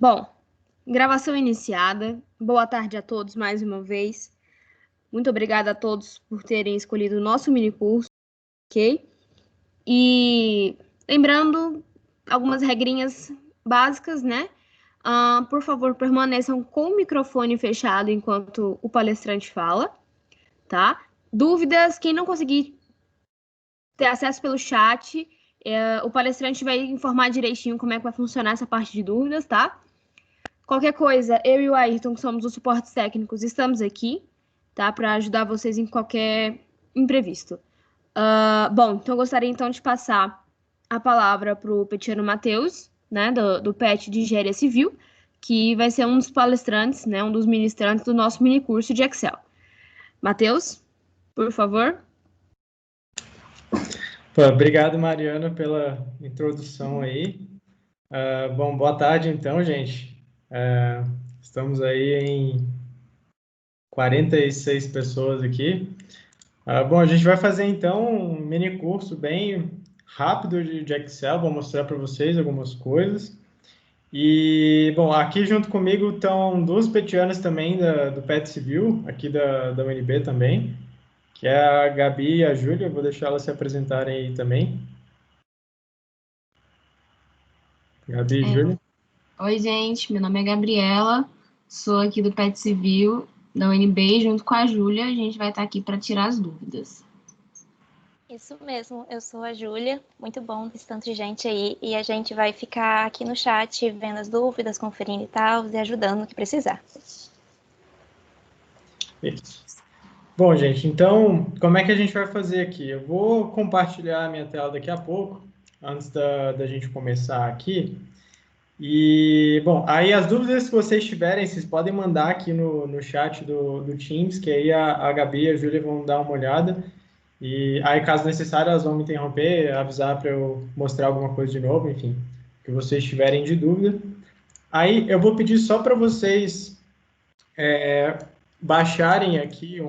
Bom, gravação iniciada. Boa tarde a todos mais uma vez. Muito obrigada a todos por terem escolhido o nosso minicurso, ok? E lembrando algumas regrinhas básicas, né? Por favor, permaneçam com o microfone fechado enquanto o palestrante fala, tá? Dúvidas, quem não conseguir ter acesso pelo chat, o palestrante vai informar direitinho como é que vai funcionar essa parte de dúvidas, tá? Qualquer coisa, eu e o Ayrton, que somos os suportes técnicos, estamos aqui, tá? Para ajudar vocês em qualquer imprevisto. Bom, então eu gostaria então de passar a palavra para o Petiano Matheus, né, do PET de Engenharia Civil, que vai ser um dos palestrantes, né, um dos ministrantes do nosso minicurso de Excel. Matheus, por favor. Obrigado, Mariana, pela introdução aí. Bom, boa tarde, então, gente. Estamos aí em 46 pessoas aqui. Bom, a gente vai fazer, então, um mini curso bem rápido de Excel. Vou mostrar para vocês algumas coisas. E, bom, aqui junto comigo estão duas petianas também do PET Civil, aqui da UNB também, que é a Gabi e a Júlia. Vou deixar elas se apresentarem aí também. Gabi e Júlia. Oi, gente, meu nome é Gabriela, sou aqui do PET Civil, da UNB, junto com a Júlia, a gente vai estar aqui para tirar as dúvidas. Isso mesmo, eu sou a Júlia, muito bom ter tanta gente aí, e a gente vai ficar aqui no chat vendo as dúvidas, conferindo e tal, e ajudando no que precisar. Isso. Bom, gente, então, como é que a gente vai fazer aqui? Eu vou compartilhar a minha tela daqui a pouco, antes da gente começar aqui. E, bom, aí as dúvidas que vocês tiverem, vocês podem mandar aqui no chat do Teams, que aí a Gabi e a Júlia vão dar uma olhada. E aí, caso necessário, elas vão me interromper, avisar para eu mostrar alguma coisa de novo, enfim, que vocês tiverem de dúvida. Aí eu vou pedir só para vocês baixarem aqui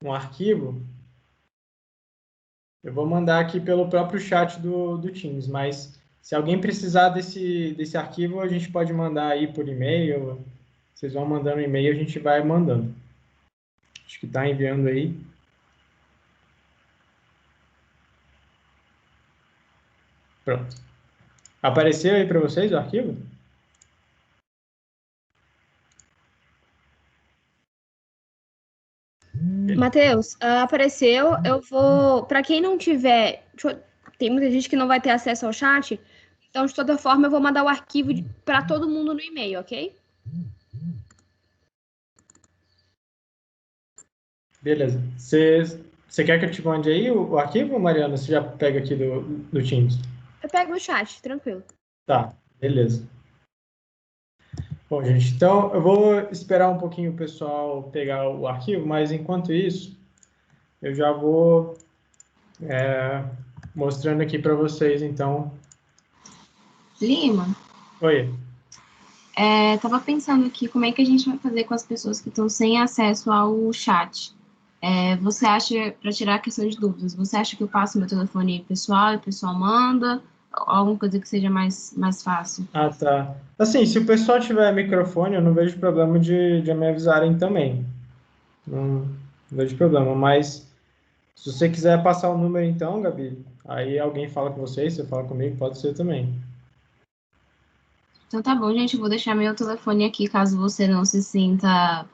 um arquivo. Eu vou mandar aqui pelo próprio chat do Teams, mas se alguém precisar desse arquivo, a gente pode mandar aí por e-mail. Vocês vão mandando um e-mail, a gente vai mandando. Acho que está enviando aí. Pronto. Apareceu aí para vocês o arquivo? Matheus, apareceu. Eu vou. Para quem não tiver. Tem muita gente que não vai ter acesso ao chat. Então, de toda forma, eu vou mandar o arquivo para todo mundo no e-mail, ok? Beleza. Você quer que eu te mande aí o arquivo, Mariana? Você já pega aqui do Teams? Eu pego no chat, tranquilo. Tá, beleza. Bom, gente, então eu vou esperar um pouquinho o pessoal pegar o arquivo, mas enquanto isso, eu já vou mostrando aqui para vocês, então. Lima? Oi. Tava pensando aqui como é que a gente vai fazer com as pessoas que estão sem acesso ao chat. Você acha, para tirar a questão de dúvidas, você acha que eu passo meu telefone pessoal e o pessoal manda? Alguma coisa que seja mais fácil? Ah, tá. Assim, se o pessoal tiver microfone, eu não vejo problema de me avisarem também. Não vejo problema, mas se você quiser passar o número então, Gabi, aí alguém fala com você fala comigo, pode ser também. Então tá bom, gente, eu vou deixar meu telefone aqui, caso você não se sinta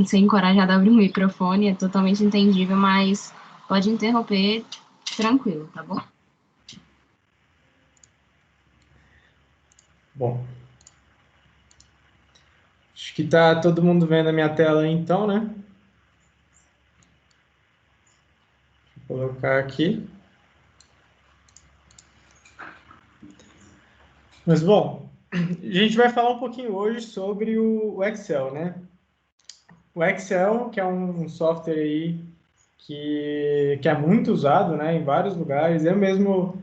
ser encorajado a abrir o microfone, é totalmente entendível, mas pode interromper tranquilo, tá bom? Bom, acho que tá todo mundo vendo a minha tela aí, então, né? Vou colocar aqui. Mas, bom, a gente vai falar um pouquinho hoje sobre o Excel, né? O Excel, que é um software aí que é muito usado, né, em vários lugares. Eu mesmo,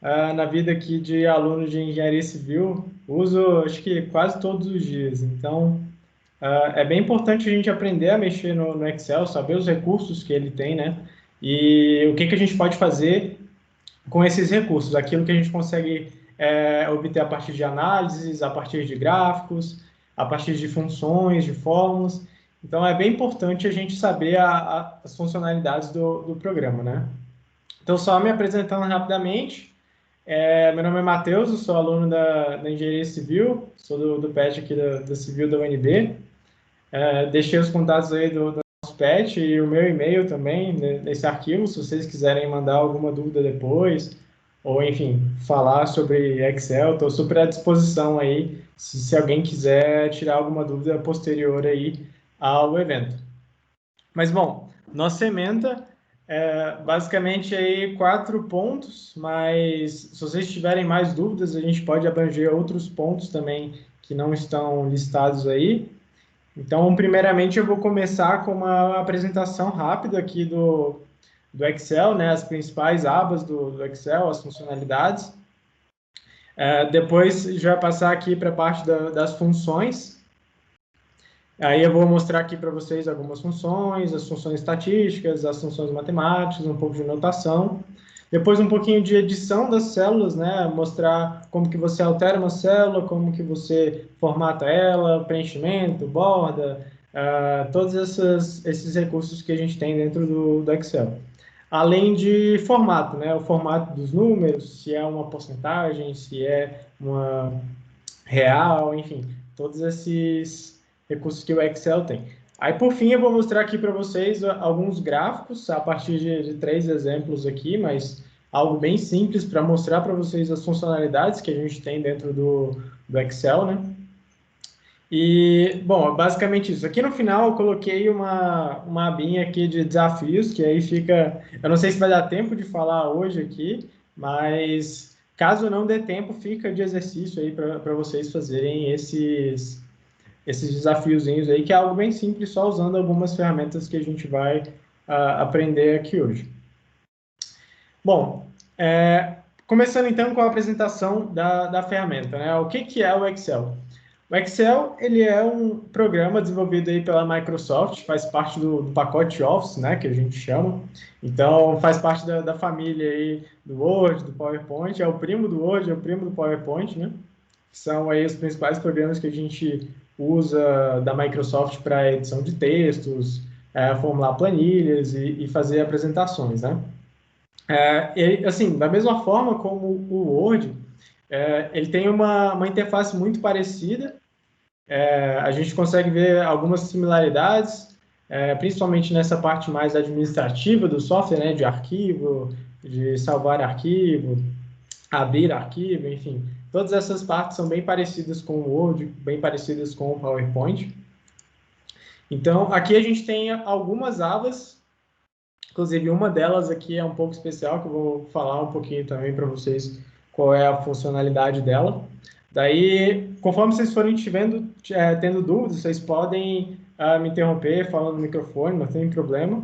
na vida aqui de aluno de engenharia civil, uso, acho que quase todos os dias. Então, é bem importante a gente aprender a mexer no Excel, saber os recursos que ele tem, né? E o que a gente pode fazer com esses recursos, aquilo que a gente consegue obter a partir de análises, a partir de gráficos, a partir de funções, de fórmulas. Então, é bem importante a gente saber as funcionalidades do programa, né? Então, só me apresentando rapidamente, meu nome é Matheus, eu sou aluno da Engenharia Civil, sou do PET aqui da Civil da UNB. Deixei os contatos aí do nosso PET e o meu e-mail também nesse arquivo, se vocês quiserem mandar alguma dúvida depois, ou, enfim, falar sobre Excel, estou super à disposição aí, se alguém quiser tirar alguma dúvida posterior aí ao evento. Mas, bom, nossa ementa basicamente aí 4 pontos, mas se vocês tiverem mais dúvidas, a gente pode abranger outros pontos também que não estão listados aí. Então, primeiramente, eu vou começar com uma apresentação rápida aqui do Excel, né, as principais abas do Excel, as funcionalidades. Depois, já vai passar aqui para a parte das funções. Aí eu vou mostrar aqui para vocês algumas funções, as funções estatísticas, as funções matemáticas, um pouco de notação. Depois um pouquinho de edição das células, né? Mostrar como que você altera uma célula, como que você formata ela, preenchimento, borda, todos esses recursos que a gente tem dentro do Excel. Além de formato, né? O formato dos números, se é uma porcentagem, se é uma real, enfim, todos esses recursos que o Excel tem. Aí, por fim, eu vou mostrar aqui para vocês alguns gráficos, a partir de 3 exemplos aqui, mas algo bem simples para mostrar para vocês as funcionalidades que a gente tem dentro do Excel, né? E, bom, basicamente isso. Aqui no final eu coloquei uma abinha aqui de desafios, que aí fica... Eu não sei se vai dar tempo de falar hoje aqui, mas caso não dê tempo, fica de exercício aí para vocês fazerem esses desafiozinhos aí, que é algo bem simples, só usando algumas ferramentas que a gente vai aprender aqui hoje. Bom, começando então com a apresentação da ferramenta, né? O que é o Excel? O Excel, ele é um programa desenvolvido aí pela Microsoft, faz parte do pacote Office, né, que a gente chama. Então, faz parte da família aí do Word, do PowerPoint, é o primo do Word, é o primo do PowerPoint, né? São aí os principais programas que a gente usa da Microsoft para edição de textos, formular planilhas e fazer apresentações, né? E, assim, da mesma forma como o Word, ele tem uma interface muito parecida. A gente consegue ver algumas similaridades, principalmente nessa parte mais administrativa do software, né, de arquivo, de salvar arquivo, abrir arquivo, enfim. Todas essas partes são bem parecidas com o Word, bem parecidas com o PowerPoint. Então, aqui a gente tem algumas abas, inclusive uma delas aqui é um pouco especial, que eu vou falar um pouquinho também para vocês qual é a funcionalidade dela. Daí, conforme vocês forem tendo dúvidas, vocês podem me interromper falando no microfone, não tem problema,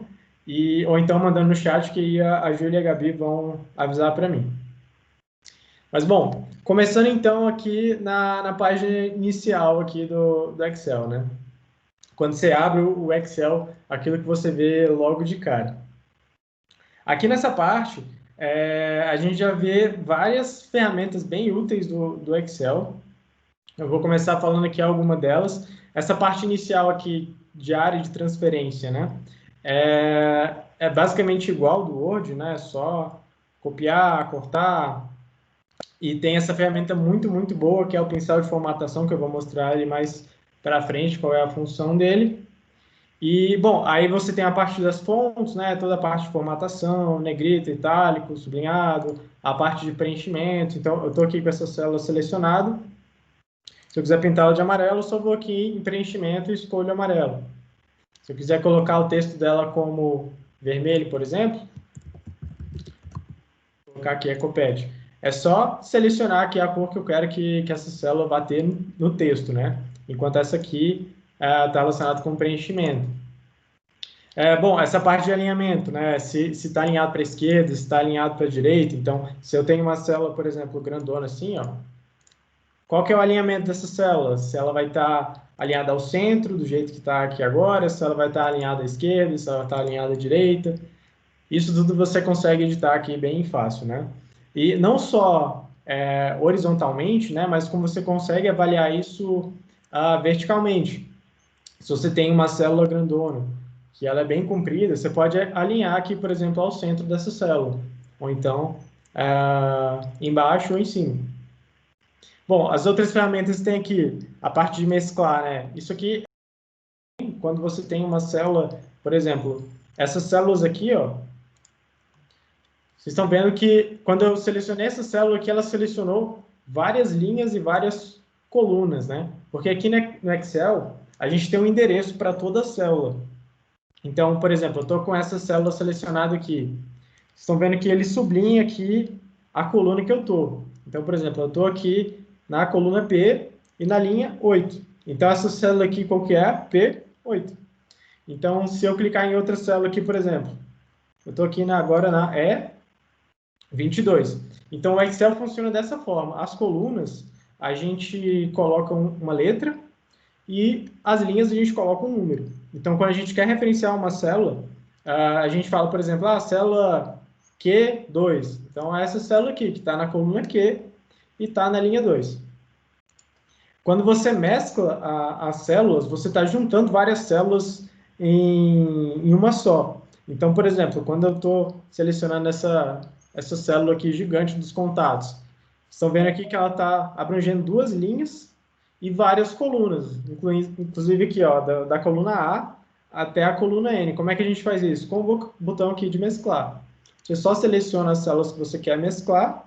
ou então mandando no chat que a Júlia e a Gabi vão avisar para mim. Mas, bom, começando então aqui na página inicial aqui do Excel, né? Quando você abre o Excel, aquilo que você vê logo de cara. Aqui nessa parte, a gente já vê várias ferramentas bem úteis do Excel. Eu vou começar falando aqui alguma delas. Essa parte inicial aqui de área de transferência, né? É basicamente igual do Word, né? É só copiar, cortar. E tem essa ferramenta muito, muito boa, que é o pincel de formatação, que eu vou mostrar ali mais para frente qual é a função dele. E, bom, aí você tem a parte das fontes, né? Toda a parte de formatação, negrito, itálico, sublinhado, a parte de preenchimento. Então, eu estou aqui com essa célula selecionada. Se eu quiser pintá-la de amarelo, eu só vou aqui em preenchimento e escolho amarelo. Se eu quiser colocar o texto dela como vermelho, por exemplo, vou colocar aqui Ecopad. É só selecionar aqui a cor que eu quero que essa célula vá ter no texto, né? Enquanto essa aqui está relacionada com preenchimento. Bom, essa parte de alinhamento, né? Se está alinhado para a esquerda, se está alinhado para a direita. Então, se eu tenho uma célula, por exemplo, grandona assim, ó, qual que é o alinhamento dessa célula? Se ela vai estar alinhada ao centro, do jeito que está aqui agora, se ela vai estar alinhada à esquerda, se ela vai estar alinhada à direita. Isso tudo você consegue editar aqui bem fácil, né? E não só horizontalmente, né? Mas como você consegue avaliar isso verticalmente. Se você tem uma célula grandona, que ela é bem comprida, você pode alinhar aqui, por exemplo, ao centro dessa célula, ou então embaixo ou em cima. Bom, as outras ferramentas tem aqui a parte de mesclar, né? Isso aqui, quando você tem uma célula, por exemplo, essas células aqui, ó, vocês estão vendo que quando eu selecionei essa célula aqui, ela selecionou várias linhas e várias colunas, né? Porque aqui no Excel, a gente tem um endereço para toda a célula. Então, por exemplo, eu estou com essa célula selecionada aqui. Vocês estão vendo que ele sublinha aqui a coluna que eu estou. Então, por exemplo, eu estou aqui na coluna P e na linha 8. Então, essa célula aqui, qual que é? P8. Então, se eu clicar em outra célula aqui, por exemplo, eu estou aqui agora na E22. Então, o Excel funciona dessa forma. As colunas, a gente coloca uma letra e as linhas a gente coloca um número. Então, quando a gente quer referenciar uma célula, a gente fala, por exemplo, a célula Q2. Então, é essa célula aqui, que está na coluna Q e está na linha 2. Quando você mescla as células, você está juntando várias células em uma só. Então, por exemplo, quando eu estou selecionando essa célula aqui gigante dos contatos, estão vendo aqui que ela está abrangendo 2 linhas e várias colunas, inclusive aqui, ó, da coluna A até a coluna N. Como é que a gente faz isso? Com o botão aqui de mesclar. Você só seleciona as células que você quer mesclar.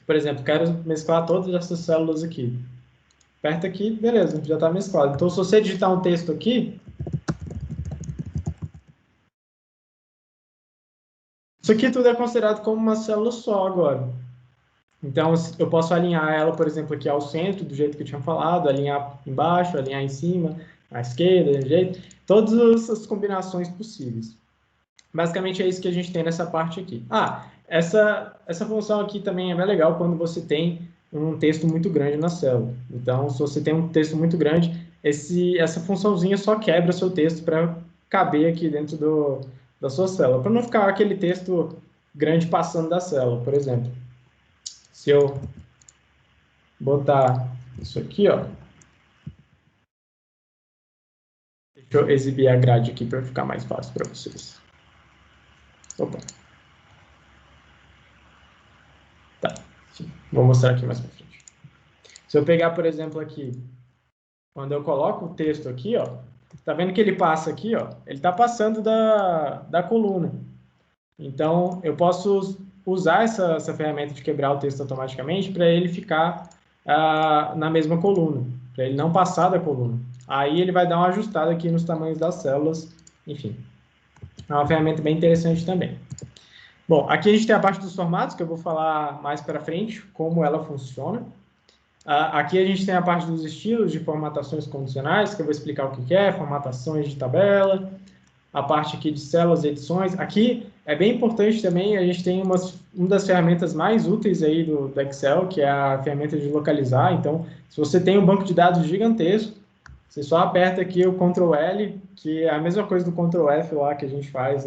Por exemplo, quero mesclar todas essas células aqui. Aperta aqui, beleza, já está mesclado. Então, se você digitar um texto aqui, isso aqui tudo é considerado como uma célula só agora. Então, eu posso alinhar ela, por exemplo, aqui ao centro, do jeito que eu tinha falado, alinhar embaixo, alinhar em cima, à esquerda, do jeito, todas as combinações possíveis. Basicamente é isso que a gente tem nessa parte aqui. Essa função aqui também é bem legal quando você tem um texto muito grande na célula. Então, se você tem um texto muito grande, essa funçãozinha só quebra o seu texto para caber aqui dentro da sua célula, para não ficar aquele texto grande passando da célula, por exemplo. Se eu botar isso aqui, ó. Deixa eu exibir a grade aqui para ficar mais fácil para vocês. Opa. Tá. Sim. Vou mostrar aqui mais para frente. Se eu pegar, por exemplo, aqui, quando eu coloco o texto aqui, ó, tá vendo que ele passa aqui, ó? Ele está passando da coluna. Então, eu posso usar essa ferramenta de quebrar o texto automaticamente para ele ficar na mesma coluna, para ele não passar da coluna. Aí ele vai dar uma ajustada aqui nos tamanhos das células, enfim. É uma ferramenta bem interessante também. Bom, aqui a gente tem a parte dos formatos, que eu vou falar mais para frente, como ela funciona. Aqui a gente tem a parte dos estilos de formatações condicionais, que eu vou explicar o que é, formatações de tabela, a parte aqui de células e edições. Aqui é bem importante também, a gente tem uma das ferramentas mais úteis aí do Excel, que é a ferramenta de localizar. Então, se você tem um banco de dados gigantesco, você só aperta aqui o Ctrl L, que é a mesma coisa do Ctrl F lá que a gente faz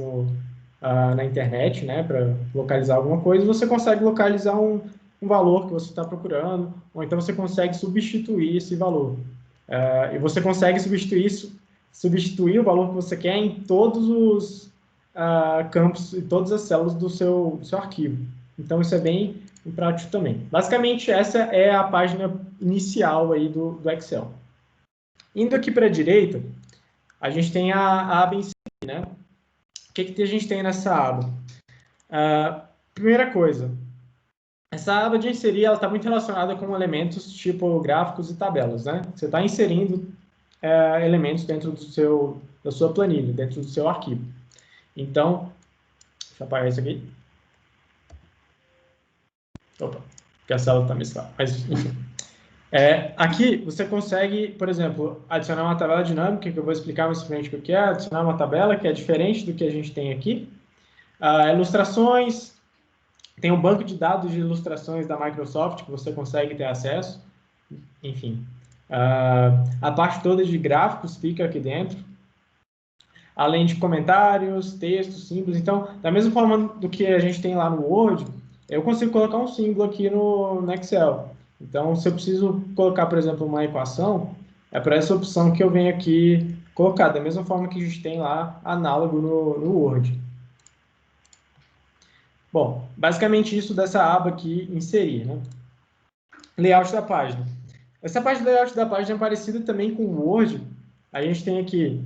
na internet, né, para localizar alguma coisa, você consegue localizar um valor que você está procurando, ou então você consegue substituir esse valor. E você consegue substituir o valor que você quer em todos os campos e todas as células do seu arquivo. Então, isso é bem prático também. Basicamente, essa é a página inicial aí do Excel. Indo aqui para a direita, a gente tem a aba inserir, né? O que a gente tem nessa aba? Primeira coisa, essa aba de inserir está muito relacionada com elementos tipo gráficos e tabelas, né? Você está inserindo elementos dentro da sua planilha, dentro do seu arquivo. Então, deixa eu apagar isso aqui. Opa, porque a célula está mesclada. Mas, enfim. Aqui você consegue, por exemplo, adicionar uma tabela dinâmica, que eu vou explicar mais pra frente o que é, adicionar uma tabela que é diferente do que a gente tem aqui. Ilustrações, tem um banco de dados de ilustrações da Microsoft que você consegue ter acesso. Enfim, a parte toda de gráficos fica aqui dentro, além de comentários, textos, símbolos. Então, da mesma forma do que a gente tem lá no Word, eu consigo colocar um símbolo aqui no Excel. Então, se eu preciso colocar, por exemplo, uma equação, é para essa opção que eu venho aqui colocar, da mesma forma que a gente tem lá análogo no Word. Bom, basicamente isso dessa aba aqui, inserir, né? Layout da página. Essa parte do layout da página é parecida também com o Word. A gente tem aqui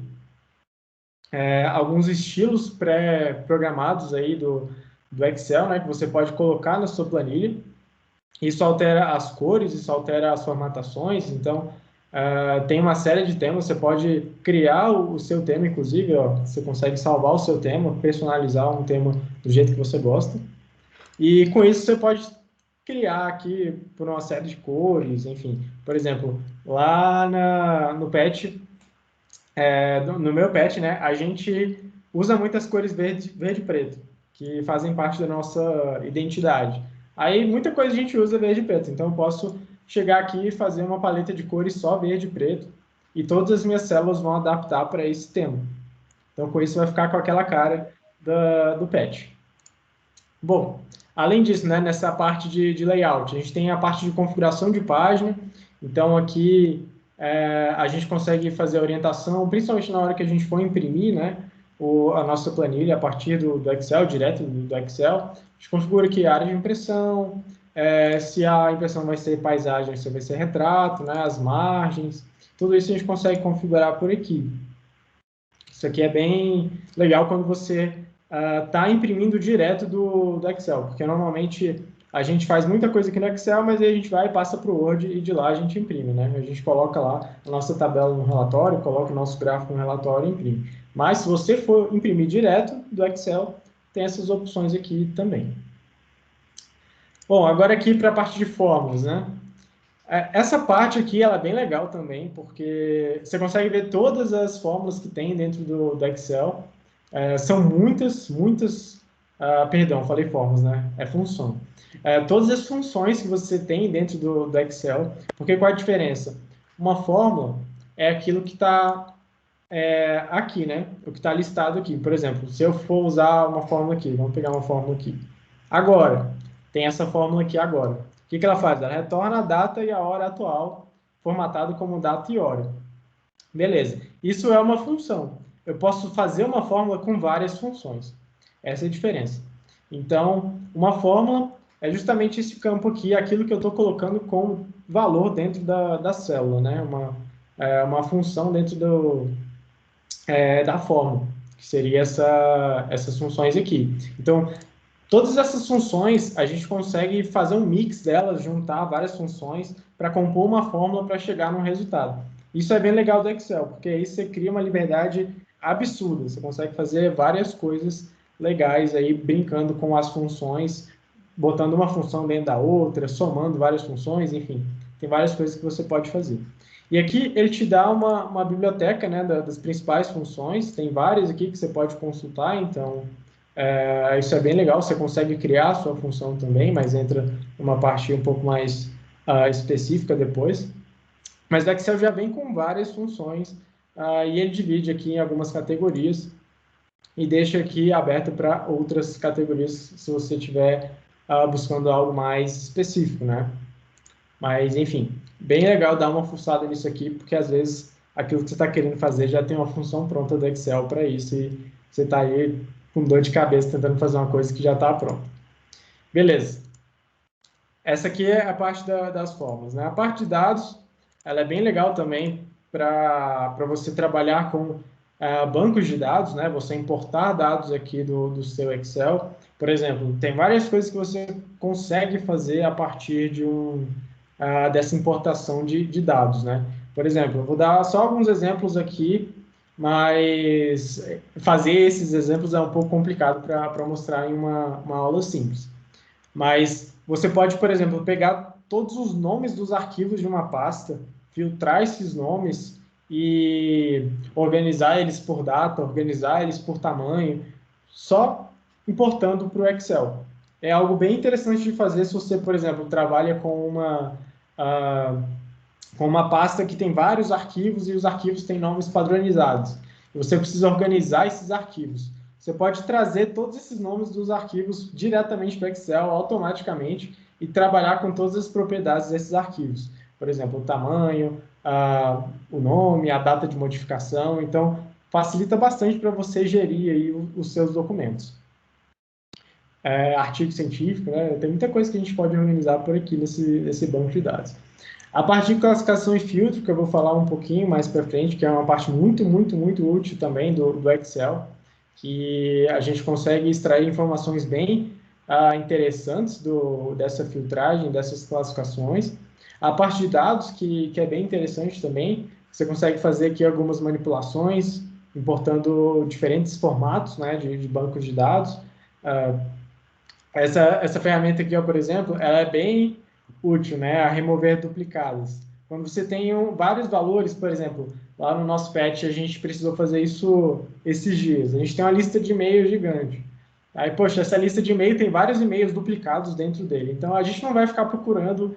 alguns estilos pré-programados aí do Excel, né, que você pode colocar na sua planilha. Isso altera as cores, isso altera as formatações. Então, tem uma série de temas. Você pode criar o seu tema, inclusive. Ó, você consegue salvar o seu tema, personalizar um tema do jeito que você gosta. E com isso você pode criar aqui por uma série de cores, enfim. Por exemplo, lá no Patch, no meu Patch, né, a gente usa muitas cores verde e preto, que fazem parte da nossa identidade. Aí muita coisa a gente usa verde e preto, então eu posso chegar aqui e fazer uma paleta de cores só verde e preto, e todas as minhas células vão adaptar para esse tema. Então com isso vai ficar com aquela cara do Patch. Bom, além disso, né, nessa parte de layout, a gente tem a parte de configuração de página. Então, aqui a gente consegue fazer a orientação, principalmente na hora que a gente for imprimir, né, a nossa planilha a partir do Excel, direto do Excel. A gente configura aqui a área de impressão, se a impressão vai ser paisagem, se vai ser retrato, né, as margens. Tudo isso a gente consegue configurar por aqui. Isso aqui é bem legal quando você está imprimindo direto do Excel, porque normalmente a gente faz muita coisa aqui no Excel, mas aí a gente vai e passa para o Word e de lá a gente imprime, né? A gente coloca lá a nossa tabela no relatório, coloca o nosso gráfico no relatório e imprime. Mas se você for imprimir direto do Excel, tem essas opções aqui também. Bom, agora aqui para a parte de fórmulas, né? Essa parte aqui ela é bem legal também, porque você consegue ver todas as fórmulas que tem dentro do Excel. São muitas, perdão, falei fórmulas, né? É função. Todas as funções que você tem dentro do Excel, porque qual é a diferença? Uma fórmula é aquilo que está aqui, né? O que está listado aqui. Por exemplo, se eu for usar uma fórmula aqui, vamos pegar uma fórmula aqui. Agora, tem essa fórmula aqui agora. O que ela faz? Ela retorna a data e a hora atual, formatado como data e hora. Beleza. Isso é uma função. Eu posso fazer uma fórmula com várias funções. Essa é a diferença. Então, uma fórmula é justamente esse campo aqui, aquilo que eu estou colocando como valor dentro da célula, né? Uma função dentro da fórmula, que seria essas funções aqui. Então, todas essas funções, a gente consegue fazer um mix delas, juntar várias funções para compor uma fórmula para chegar num resultado. Isso é bem legal do Excel, porque aí você cria uma liberdade absurda. Você consegue fazer várias coisas legais aí, brincando com as funções, botando uma função dentro da outra, somando várias funções, enfim. Tem várias coisas que você pode fazer. E aqui ele te dá uma biblioteca, né, das principais funções. Tem várias aqui que você pode consultar, então isso é bem legal. Você consegue criar a sua função também, mas entra uma parte um pouco mais específica depois. Mas o Excel já vem com várias funções e ele divide aqui em algumas categorias e deixa aqui aberto para outras categorias se você estiver buscando algo mais específico, né? Mas, enfim, bem legal dar uma fuçada nisso aqui, porque às vezes aquilo que você está querendo fazer já tem uma função pronta do Excel para isso e você está aí com dor de cabeça tentando fazer uma coisa que já está pronta. Beleza. Essa aqui é a parte das fórmulas, né? A parte de dados, ela é bem legal também para você trabalhar com bancos de dados, né? Você importar dados aqui do seu Excel. Por exemplo, tem várias coisas que você consegue fazer a partir dessa importação de dados, né? Por exemplo, eu vou dar só alguns exemplos aqui, mas fazer esses exemplos é um pouco complicado para mostrar em uma aula simples. Mas você pode, por exemplo, pegar todos os nomes dos arquivos de uma pasta, filtrar esses nomes e organizar eles por data, organizar eles por tamanho, só importando para o Excel. É algo bem interessante de fazer se você, por exemplo, trabalha com uma pasta que tem vários arquivos e os arquivos têm nomes padronizados. E você precisa organizar esses arquivos. você pode trazer todos esses nomes dos arquivos diretamente para o Excel, automaticamente, e trabalhar com todas as propriedades desses arquivos. Por exemplo, o tamanho, o nome, a data de modificação. Então, facilita bastante para você gerir aí os seus documentos. Artigo científico, né? Tem muita coisa que a gente pode organizar por aqui nesse banco de dados. A parte de classificação e filtro, que eu vou falar um pouquinho mais para frente, que é uma parte muito, muito, muito útil também do Excel, que a gente consegue extrair informações bem interessantes dessa filtragem, dessas classificações. A parte de dados, que é bem interessante também, você consegue fazer aqui algumas manipulações, importando diferentes formatos, né, de bancos de dados. Essa ferramenta aqui, ó, por exemplo, ela é bem útil, né, a remover duplicados. Quando você tem vários valores, por exemplo, lá no nosso patch a gente precisou fazer isso esses dias. A gente tem uma lista de e-mails gigante. Aí, poxa, essa lista de e-mail tem vários e-mails duplicados dentro dele. Então, a gente não vai ficar procurando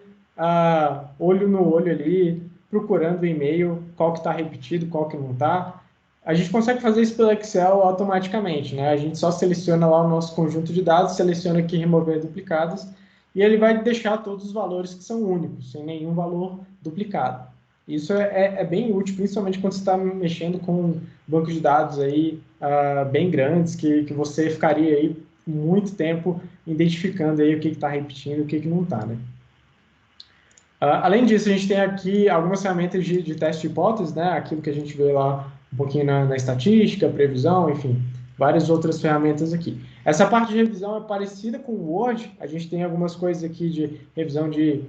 olho no olho ali, procurando o e-mail, qual que está repetido, qual que não está. A gente consegue fazer isso pelo Excel automaticamente, né? A gente só seleciona lá o nosso conjunto de dados, seleciona aqui remover duplicados, e ele vai deixar todos os valores que são únicos, sem nenhum valor duplicado. Isso é bem útil, principalmente quando você está mexendo com bancos de dados aí, bem grandes, que você ficaria aí muito tempo identificando aí o que está repetindo e o que não está, né? Além disso, a gente tem aqui algumas ferramentas de teste de hipóteses, né? Aquilo que a gente vê lá um pouquinho na estatística, previsão, enfim, várias outras ferramentas aqui. Essa parte de revisão é parecida com o Word, a gente tem algumas coisas aqui de revisão de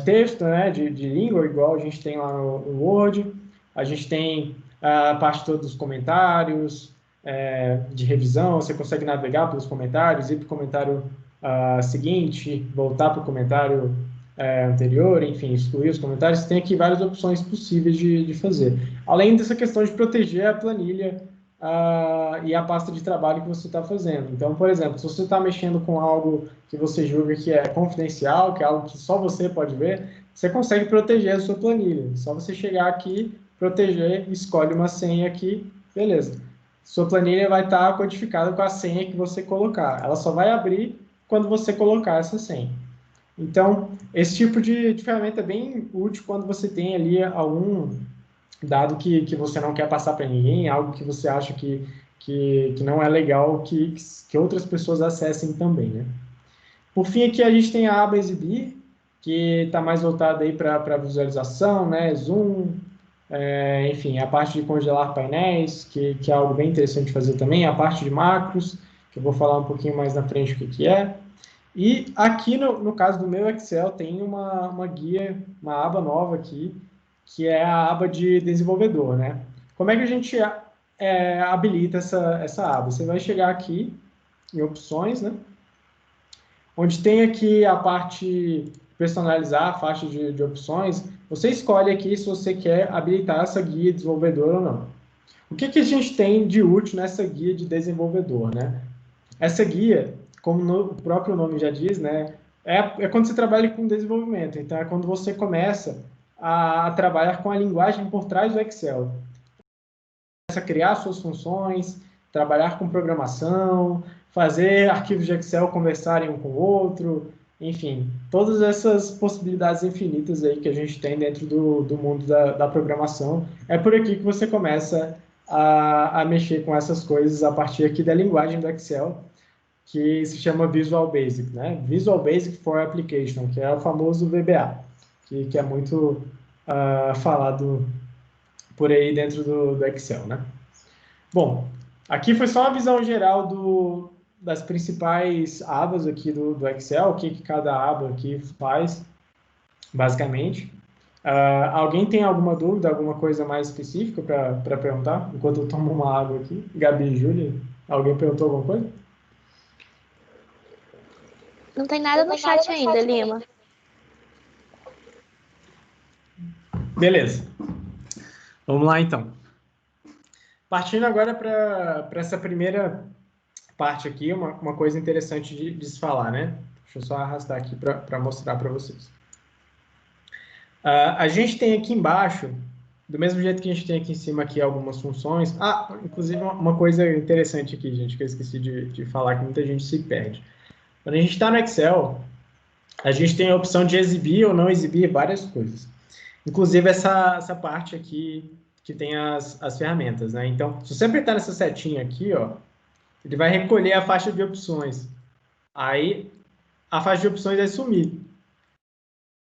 texto, né? de língua, igual a gente tem lá no Word, a gente tem a parte toda dos comentários, de revisão, você consegue navegar pelos comentários, ir para o comentário seguinte, voltar para o comentário anterior, enfim, excluir os comentários. Tem aqui várias opções possíveis de fazer. Além dessa questão de proteger a planilha e a pasta de trabalho que você está fazendo. Então, por exemplo, se você está mexendo com algo que você julga que é confidencial, que é algo que só você pode ver, você consegue proteger a sua planilha. Só você chegar aqui, proteger, escolhe uma senha aqui, beleza. Sua planilha vai estar codificada com a senha que você colocar. Ela só vai abrir quando você colocar essa senha. Então, esse tipo de ferramenta é bem útil quando você tem ali algum dado que você não quer passar para ninguém, algo que você acha que não é legal que outras pessoas acessem também, né? Por fim, aqui a gente tem a aba Exibir, que está mais voltada aí para visualização, né? Zoom, enfim, a parte de congelar painéis, que é algo bem interessante de fazer também, a parte de macros, que eu vou falar um pouquinho mais na frente o que é. E aqui, no caso do meu Excel, tem uma guia, uma aba nova aqui, que é a aba de desenvolvedor, né? Como é que a gente habilita essa aba? Você vai chegar aqui em opções, né? Onde tem aqui a parte personalizar, a faixa de opções. Você escolhe aqui se você quer habilitar essa guia de desenvolvedor ou não. O que a gente tem de útil nessa guia de desenvolvedor, né? Essa guia, como o próprio nome já diz, né, é quando você trabalha com desenvolvimento. Então, é quando você começa a trabalhar com a linguagem por trás do Excel. Começa a criar suas funções, trabalhar com programação, fazer arquivos de Excel conversarem um com o outro, enfim, todas essas possibilidades infinitas aí que a gente tem dentro do mundo da programação. É por aqui que você começa a mexer com essas coisas a partir aqui da linguagem do Excel, que se chama Visual Basic, né? Visual Basic for Application, que é o famoso VBA, que é muito falado por aí dentro do Excel, né? Bom, aqui foi só uma visão geral das principais abas aqui do Excel, o que cada aba aqui faz, basicamente. Alguém tem alguma dúvida, alguma coisa mais específica para perguntar? Enquanto eu tomo uma água aqui. Gabi e Júlia, alguém perguntou alguma coisa? Não tem nada no chat ainda, Lima. Beleza. Vamos lá, então. Partindo agora para essa primeira parte aqui, uma coisa interessante de se falar, né? Deixa eu só arrastar aqui para mostrar para vocês. A gente tem aqui embaixo do mesmo jeito que a gente tem aqui em cima aqui algumas funções. Ah, inclusive uma coisa interessante aqui, gente, que eu esqueci de falar, que muita gente se perde. Quando a gente está no Excel, a gente tem a opção de exibir ou não exibir várias coisas. Inclusive essa parte aqui que tem as ferramentas, né? Então, se você apertar nessa setinha aqui, ó, ele vai recolher a faixa de opções. Aí, a faixa de opções vai sumir.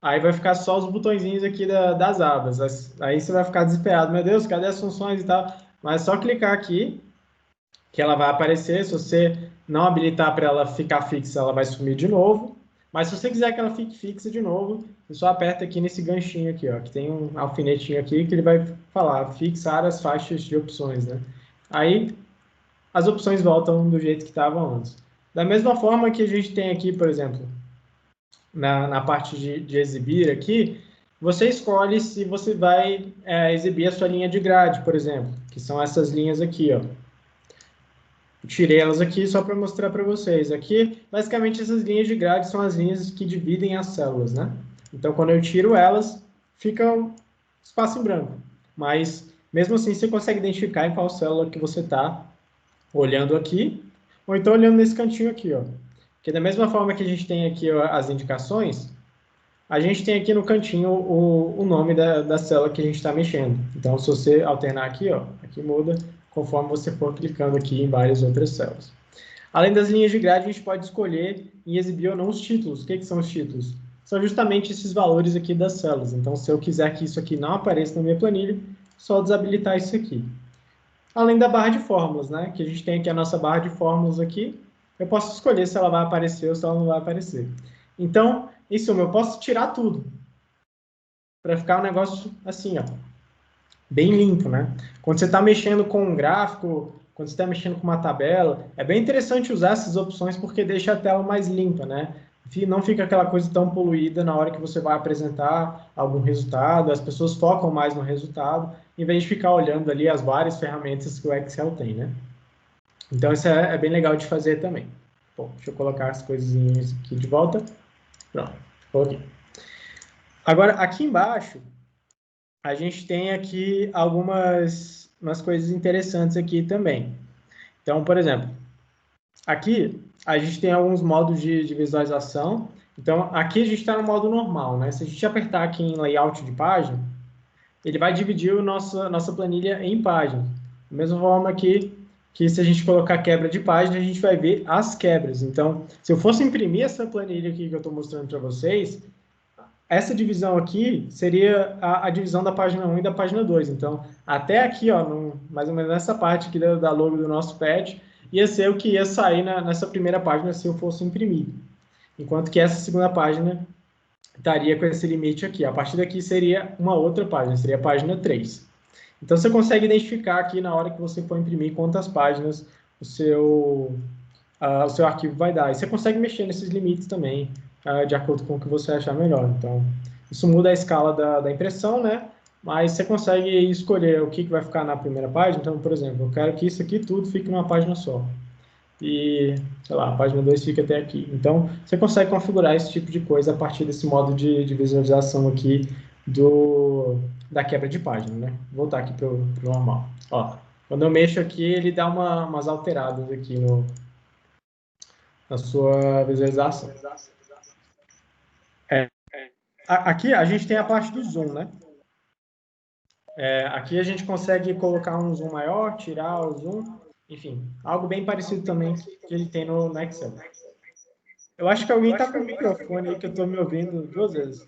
Aí vai ficar só os botõezinhos aqui das abas. Aí você vai ficar desesperado. Meu Deus, cadê as funções e tal? Mas é só clicar aqui, que ela vai aparecer. Se você não habilitar para ela ficar fixa, ela vai sumir de novo. Mas se você quiser que ela fique fixa de novo, você só aperta aqui nesse ganchinho aqui, ó, que tem um alfinetinho aqui, que ele vai falar fixar as faixas de opções, né? Aí as opções voltam do jeito que estavam antes. Da mesma forma que a gente tem aqui, por exemplo, na parte de exibir aqui, você escolhe se você vai exibir a sua linha de grade, por exemplo, que são essas linhas aqui, ó. Eu tirei elas aqui só para mostrar para vocês. Aqui, basicamente, essas linhas de grade são as linhas que dividem as células, né? Então, quando eu tiro elas, fica um espaço em branco. Mas, mesmo assim, você consegue identificar em qual célula que você está olhando aqui, ou então olhando nesse cantinho aqui, ó. Porque da mesma forma que a gente tem aqui as indicações, a gente tem aqui no cantinho o nome da célula que a gente está mexendo. Então, se você alternar aqui, ó, aqui muda conforme você for clicando aqui em várias outras células. Além das linhas de grade, a gente pode escolher em exibir ou não os títulos. O que são os títulos? São justamente esses valores aqui das células. Então, se eu quiser que isso aqui não apareça na minha planilha, só desabilitar isso aqui. Além da barra de fórmulas, né? Que a gente tem aqui a nossa barra de fórmulas aqui. Eu posso escolher se ela vai aparecer ou se ela não vai aparecer. Então, em suma, eu posso tirar tudo. Para ficar um negócio assim, ó. Bem limpo, né? Quando você está mexendo com um gráfico, quando você está mexendo com uma tabela, é bem interessante usar essas opções porque deixa a tela mais limpa, né? Não fica aquela coisa tão poluída na hora que você vai apresentar algum resultado, as pessoas focam mais no resultado, em vez de ficar olhando ali as várias ferramentas que o Excel tem, né? Então, isso é bem legal de fazer também. Bom, deixa eu colocar as coisinhas aqui de volta. Pronto, coloquei. Agora, aqui embaixo, a gente tem aqui algumas coisas interessantes aqui também. Então, por exemplo, aqui a gente tem alguns modos de visualização. Então, aqui a gente está no modo normal, né? Se a gente apertar aqui em layout de página, ele vai dividir a nossa planilha em páginas. Da mesma forma que se a gente colocar quebra de página, a gente vai ver as quebras. Então, se eu fosse imprimir essa planilha aqui que eu estou mostrando para vocês, essa divisão aqui seria a divisão da página 1 e da página 2. Então, até aqui, ó, mais ou menos nessa parte aqui da logo do nosso pad, ia ser o que ia sair nessa primeira página se eu fosse imprimir. Enquanto que essa segunda página estaria com esse limite aqui. A partir daqui seria uma outra página, seria a página 3. Então, você consegue identificar aqui na hora que você for imprimir quantas páginas o seu arquivo vai dar. E você consegue mexer nesses limites também, de acordo com o que você achar melhor. Então, isso muda a escala da impressão, né? Mas você consegue escolher o que vai ficar na primeira página. Então, por exemplo, eu quero que isso aqui tudo fique numa página só. E, sei lá, a página 2 fica até aqui. Então, você consegue configurar esse tipo de coisa a partir desse modo de visualização aqui da quebra de página, né? Vou voltar aqui para o normal. Ó, quando eu mexo aqui, ele dá umas alteradas aqui na sua visualização. Aqui a gente tem a parte do zoom, né? Aqui a gente consegue colocar um zoom maior, tirar o zoom, enfim, algo bem parecido também que ele tem no Excel. Eu acho que alguém está com o microfone aí que eu estou me ouvindo 2 vezes.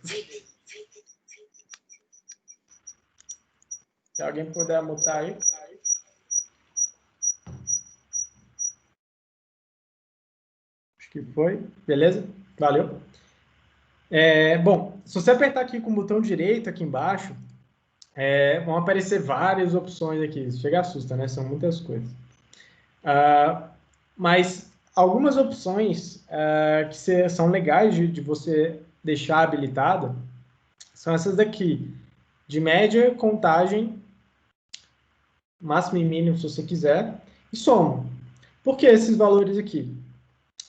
Se alguém puder mutar aí. Acho que foi. Beleza? Valeu. Bom, se você apertar aqui com o botão direito aqui embaixo, vão aparecer várias opções aqui. Chega assusta, né? São muitas coisas. Mas algumas opções que são legais de você deixar habilitada são essas daqui. De média, contagem, máximo e mínimo, se você quiser, e soma. Por que esses valores aqui?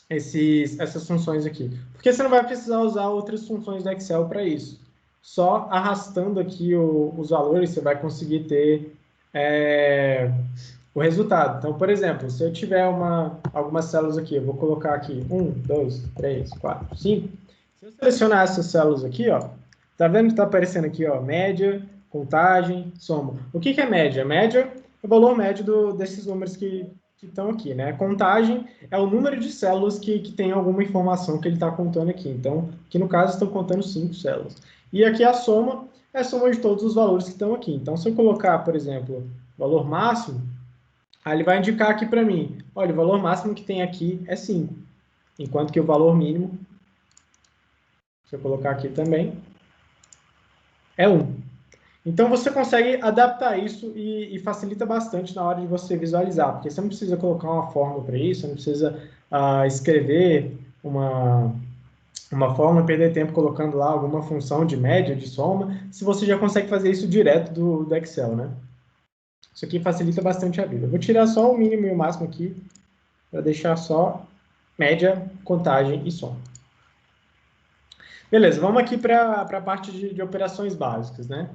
Essas funções aqui? Porque você não vai precisar usar outras funções do Excel para isso. só arrastando aqui os valores, você vai conseguir ter o resultado. Então, por exemplo, se eu tiver algumas células aqui, eu vou colocar aqui 1, 2, 3, 4, 5. Se eu selecionar essas células aqui, ó, tá vendo que está aparecendo aqui, ó, média, contagem, soma. O que é média? Média é o valor médio desses números que estão aqui, né? Contagem é o número de células que tem alguma informação que ele está contando aqui. Então, aqui no caso, estão contando 5 células. E aqui a soma é a soma de todos os valores que estão aqui. Então, se eu colocar, por exemplo, valor máximo, aí ele vai indicar aqui para mim, olha, o valor máximo que tem aqui é 5, enquanto que o valor mínimo, se eu colocar aqui também, é 1. Então, você consegue adaptar isso e facilita bastante na hora de você visualizar, porque você não precisa colocar uma fórmula para isso, você não precisa escrever uma fórmula, perder tempo colocando lá alguma função de média, de soma, se você já consegue fazer isso direto do Excel, né? Isso aqui facilita bastante a vida. Eu vou tirar só o mínimo e o máximo aqui, para deixar só média, contagem e soma. Beleza, vamos aqui para a parte de operações básicas, né?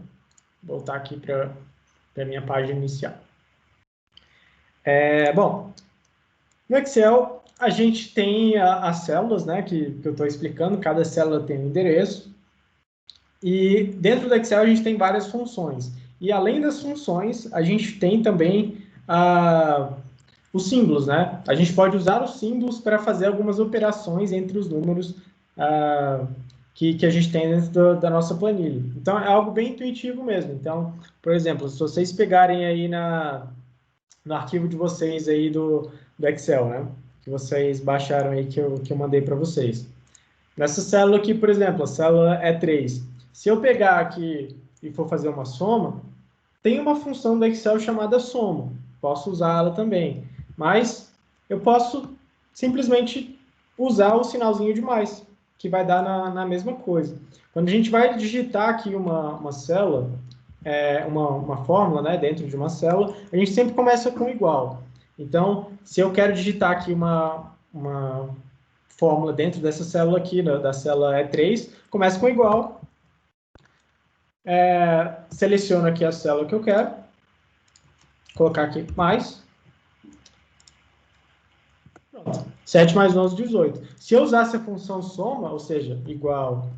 Voltar aqui para a minha página inicial. Bom, no Excel a gente tem as células, né, que eu estou explicando, cada célula tem um endereço, e dentro do Excel a gente tem várias funções. E além das funções, a gente tem também os símbolos, né? A gente pode usar os símbolos para fazer algumas operações entre os números que a gente tem dentro da nossa planilha. Então, é algo bem intuitivo mesmo. Então, por exemplo, se vocês pegarem aí no arquivo de vocês aí do Excel, né? Que vocês baixaram aí, que eu mandei para vocês. Nessa célula aqui, por exemplo, a célula E3. Se eu pegar aqui e for fazer uma soma, tem uma função do Excel chamada soma. Posso usá-la também. Mas eu posso simplesmente usar o sinalzinho de mais, que vai dar na mesma coisa. Quando a gente vai digitar aqui uma célula, uma fórmula, né, dentro de uma célula, a gente sempre começa com igual. Então, se eu quero digitar aqui uma fórmula dentro dessa célula aqui, da célula E3, começa com igual. Seleciono aqui a célula que eu quero, colocar aqui mais. Pronto. 7 mais 11, 18. Se eu usasse a função soma, ou seja, igual,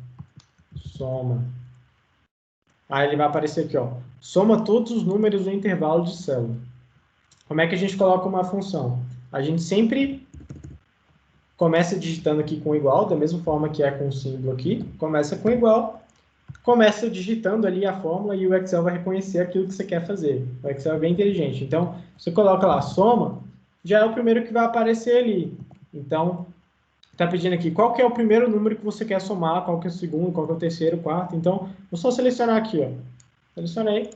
soma, aí ele vai aparecer aqui, ó, soma todos os números do intervalo de célula. Como é que a gente coloca uma função? A gente sempre começa digitando aqui com igual, da mesma forma que é com o símbolo aqui, começa com igual, começa digitando ali a fórmula e o Excel vai reconhecer aquilo que você quer fazer. O Excel é bem inteligente. Então, você coloca lá soma, já é o primeiro que vai aparecer ali. Então, está pedindo aqui qual que é o primeiro número que você quer somar, qual que é o segundo, qual que é o terceiro, quarto. Então, vou só selecionar aqui, ó. Selecionei,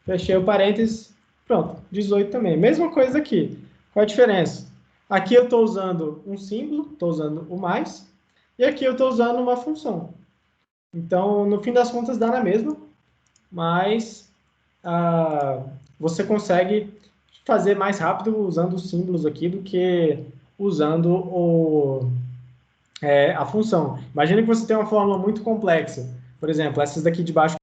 fechei o parênteses, pronto, 18 também. Mesma coisa aqui. Qual a diferença? Aqui eu estou usando um símbolo, estou usando o mais, e aqui eu estou usando uma função. Então, no fim das contas, dá na mesma, mas você consegue fazer mais rápido usando os símbolos aqui do que usando a função. Imagina que você tem uma fórmula muito complexa. Por exemplo, essas daqui de baixo.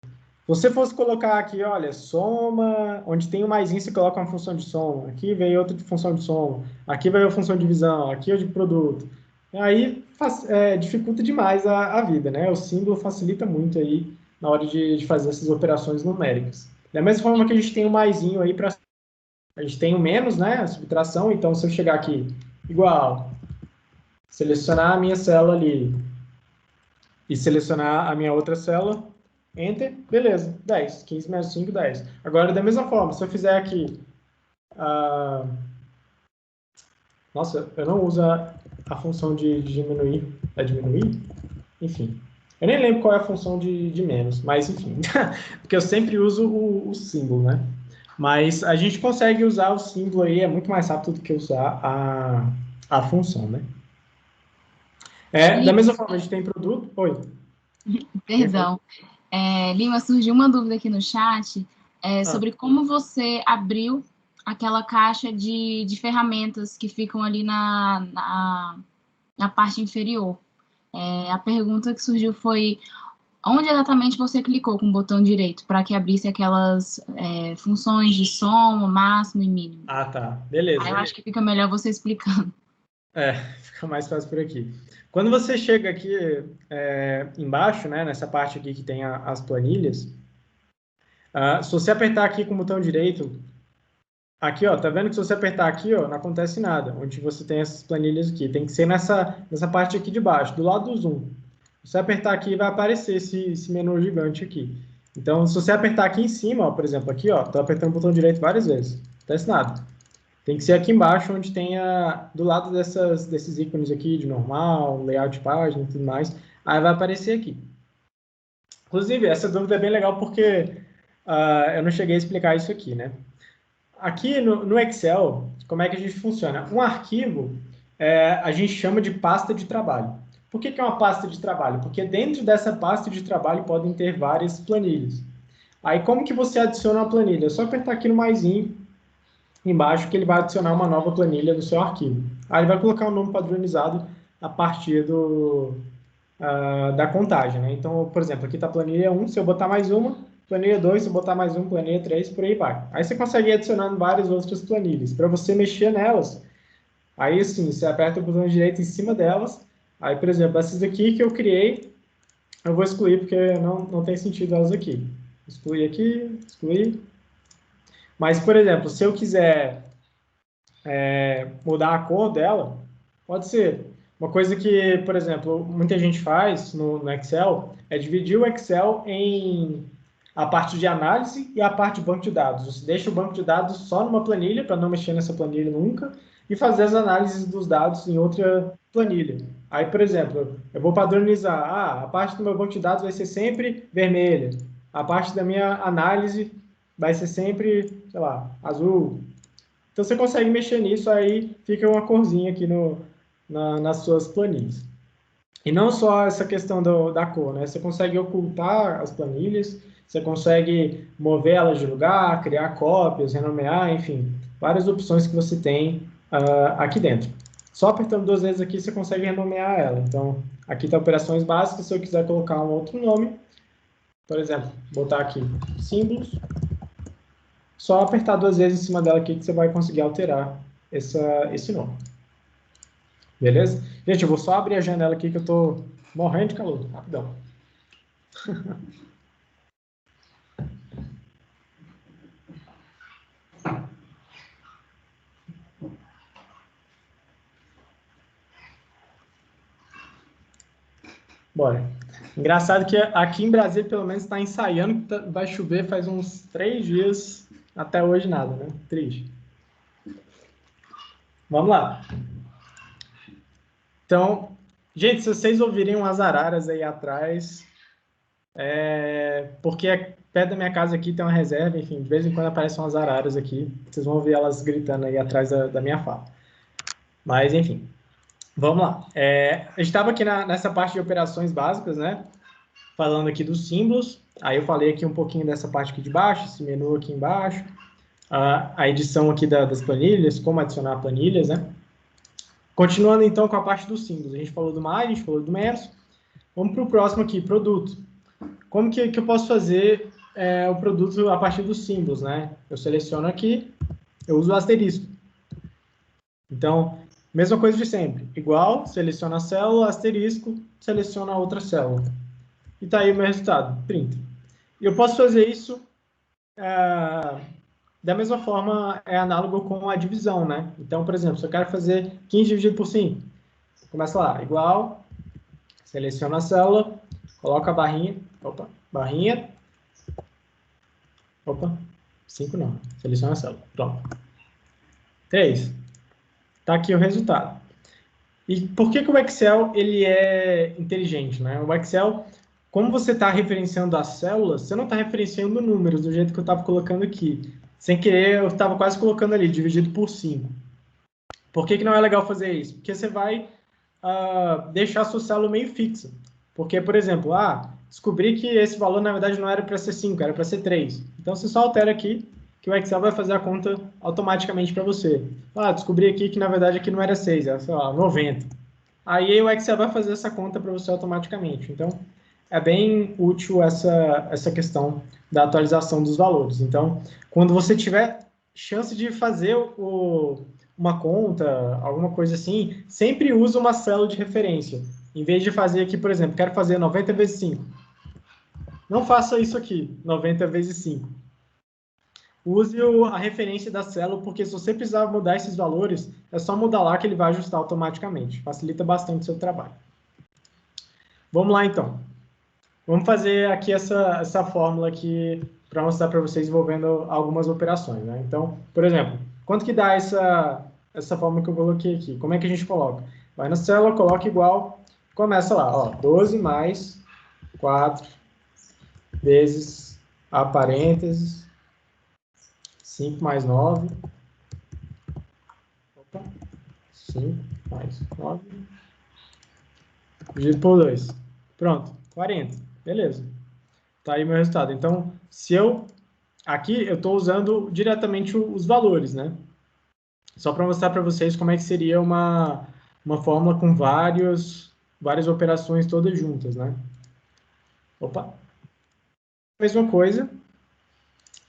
Se você fosse colocar aqui, olha, soma, onde tem o maisinho, você coloca uma função de soma. Aqui veio outra função de soma. Aqui veio a função de divisão. Aqui é o de produto. Aí dificulta demais a vida, né? O símbolo facilita muito aí na hora de fazer essas operações numéricas. Da mesma forma que a gente tem o maisinho aí para... A gente tem o menos, né? A subtração. Então, se eu chegar aqui, igual, selecionar a minha célula ali e selecionar a minha outra célula, Enter, beleza, 10. 15 menos 5, 10. Agora, da mesma forma, se eu fizer aqui... Nossa, eu não uso a função de diminuir. É diminuir? Enfim. Eu nem lembro qual é a função de menos, mas enfim. Porque eu sempre uso o símbolo, né? Mas a gente consegue usar o símbolo aí, é muito mais rápido do que usar a função, né? Da mesma forma, a gente tem produto... Oi. Perdão. Lima, surgiu uma dúvida aqui no chat sobre como você abriu aquela caixa de ferramentas que ficam ali na parte inferior. A pergunta que surgiu foi onde exatamente você clicou com o botão direito para que abrisse aquelas funções de soma, máximo e mínimo? Ah, tá. Beleza. Aí eu acho que fica melhor você explicando. Fica mais fácil por aqui. Quando você chega aqui embaixo, né, nessa parte aqui que tem as planilhas, se você apertar aqui com o botão direito, aqui, ó, tá vendo que se você apertar aqui, ó, não acontece nada, onde você tem essas planilhas aqui. Tem que ser nessa parte aqui de baixo, do lado do zoom. Se você apertar aqui, vai aparecer esse menu gigante aqui. Então, se você apertar aqui em cima, ó, por exemplo, aqui, ó, tô apertando o botão direito várias vezes, não acontece nada. Tem que ser aqui embaixo, onde tem do lado desses ícones aqui, de normal, layout de página e tudo mais, aí vai aparecer aqui. Inclusive, essa dúvida é bem legal porque eu não cheguei a explicar isso aqui, né? Aqui no Excel, como é que a gente funciona? Um arquivo, a gente chama de pasta de trabalho. Por que é uma pasta de trabalho? Porque dentro dessa pasta de trabalho podem ter várias planilhas. Aí, como que você adiciona uma planilha? É só apertar aqui no maisinho, embaixo, que ele vai adicionar uma nova planilha no seu arquivo. Aí ele vai colocar um nome padronizado a partir da contagem, né? Então, por exemplo, aqui está a planilha 1, se eu botar mais uma, planilha 2, se eu botar mais um, planilha 3, por aí vai. Aí você consegue ir adicionando várias outras planilhas. Para você mexer nelas, aí sim, você aperta o botão direito em cima delas. Aí, por exemplo, essas aqui que eu criei, eu vou excluir porque não tem sentido elas aqui. Excluir aqui, excluir. Mas, por exemplo, se eu quiser mudar a cor dela, pode ser. Uma coisa que, por exemplo, muita gente faz no Excel é dividir o Excel em a parte de análise e a parte de banco de dados. Você deixa o banco de dados só numa planilha, para não mexer nessa planilha nunca, e fazer as análises dos dados em outra planilha. Aí, por exemplo, eu vou padronizar, a parte do meu banco de dados vai ser sempre vermelha, a parte da minha análise vai ser sempre, sei lá, azul. Então, você consegue mexer nisso, aí fica uma corzinha aqui nas suas planilhas. E não só essa questão da cor, né? Você consegue ocultar as planilhas, você consegue mover elas de lugar, criar cópias, renomear, enfim, várias opções que você tem aqui dentro. Só apertando 2 vezes aqui, você consegue renomear ela. Então, aqui está operações básicas. Se eu quiser colocar um outro nome, por exemplo, botar aqui símbolos, só apertar 2 vezes em cima dela aqui que você vai conseguir alterar esse nome. Beleza? Gente, eu vou só abrir a janela aqui que eu estou morrendo de calor. Rapidão. Bora. Engraçado que aqui em Brasília, pelo menos, está ensaiando que vai chover faz uns 3 dias. Até hoje nada, né? Triste. Vamos lá. Então, gente, se vocês ouvirem umas araras aí atrás, porque perto da minha casa aqui tem uma reserva, enfim, de vez em quando aparecem umas araras aqui, vocês vão ouvir elas gritando aí atrás da minha fala. Mas, enfim, vamos lá. A gente estava aqui nessa parte de operações básicas, né? Falando aqui dos símbolos, aí eu falei aqui um pouquinho dessa parte aqui de baixo, esse menu aqui embaixo, a edição aqui das planilhas, como adicionar planilhas, né? Continuando, então, com a parte dos símbolos. A gente falou do mais, a gente falou do menos. Vamos para o próximo aqui, produto. Como que eu posso fazer o produto a partir dos símbolos, né? Eu seleciono aqui, eu uso o asterisco. Então, mesma coisa de sempre. Igual, seleciona a célula, asterisco, seleciona a outra célula. E tá aí o meu resultado, 30. E eu posso fazer isso da mesma forma, é análogo com a divisão, né? Então, por exemplo, se eu quero fazer 15 dividido por 5, começa lá, igual, seleciona a célula, coloca a barrinha, barrinha, 5 não, seleciona a célula, pronto. 3. Tá aqui o resultado. E por que o Excel ele é inteligente, né? O Excel, como você está referenciando as células, você não está referenciando números do jeito que eu estava colocando aqui. Sem querer, eu estava quase colocando ali, dividido por 5. Por que não é legal fazer isso? Porque você vai deixar a sua célula meio fixa. Porque, por exemplo, descobri que esse valor, na verdade, não era para ser 5, era para ser 3. Então, você só altera aqui, que o Excel vai fazer a conta automaticamente para você. Descobri aqui que, na verdade, aqui não era 6, era, sei lá, 90. Aí o Excel vai fazer essa conta para você automaticamente. Então, é bem útil essa questão da atualização dos valores. Então, quando você tiver chance de fazer uma conta, alguma coisa assim, sempre usa uma célula de referência. Em vez de fazer aqui, por exemplo, quero fazer 90 vezes 5. Não faça isso aqui, 90 vezes 5. Use a referência da célula, porque se você precisar mudar esses valores, é só mudar lá que ele vai ajustar automaticamente. Facilita bastante o seu trabalho. Vamos lá, então. Vamos fazer aqui essa fórmula aqui para mostrar para vocês envolvendo algumas operações, né? Então, por exemplo, quanto que dá essa fórmula que eu coloquei aqui? Como é que a gente coloca? Vai na célula, coloca igual, começa lá, ó, 12 mais 4 vezes a parênteses, 5 mais 9. Opa. 5 mais 9. Dividido por 2. Pronto, 40. Beleza. Tá aí meu resultado. Então, se eu... Aqui eu estou usando diretamente os valores, né? Só para mostrar para vocês como é que seria uma fórmula com várias operações todas juntas, né? Opa. Mesma coisa.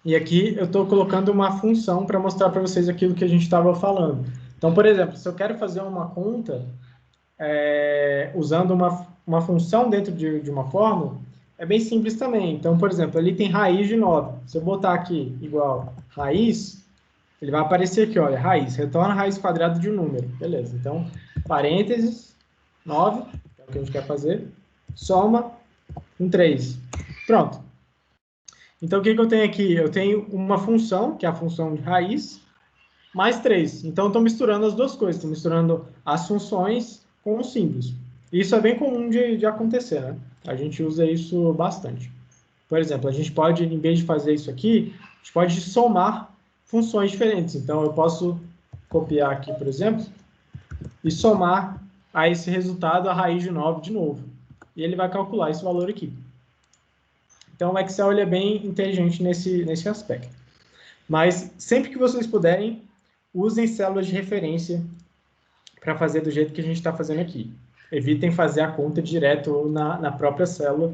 E aqui eu estou colocando uma função para mostrar para vocês aquilo que a gente estava falando. Então, por exemplo, se eu quero fazer uma conta usando uma função dentro de uma fórmula, é bem simples também. Então, por exemplo, ali tem raiz de 9. Se eu botar aqui igual raiz, ele vai aparecer aqui, olha, raiz, retorna a raiz quadrada de um número. Beleza, então, parênteses, 9, que é o que a gente quer fazer, soma com 3. Pronto. Então, o que eu tenho aqui? Eu tenho uma função, que é a função de raiz, mais 3. Então, estou misturando as duas coisas. Estou misturando as funções com os símbolos. Isso é bem comum de acontecer, né? A gente usa isso bastante. Por exemplo, a gente pode, em vez de fazer isso aqui, a gente pode somar funções diferentes. Então, eu posso copiar aqui, por exemplo, e somar a esse resultado a raiz de 9 de novo. E ele vai calcular esse valor aqui. Então, o Excel ele é bem inteligente nesse aspecto. Mas, sempre que vocês puderem, usem células de referência para fazer do jeito que a gente está fazendo aqui. Evitem fazer a conta direto na própria célula,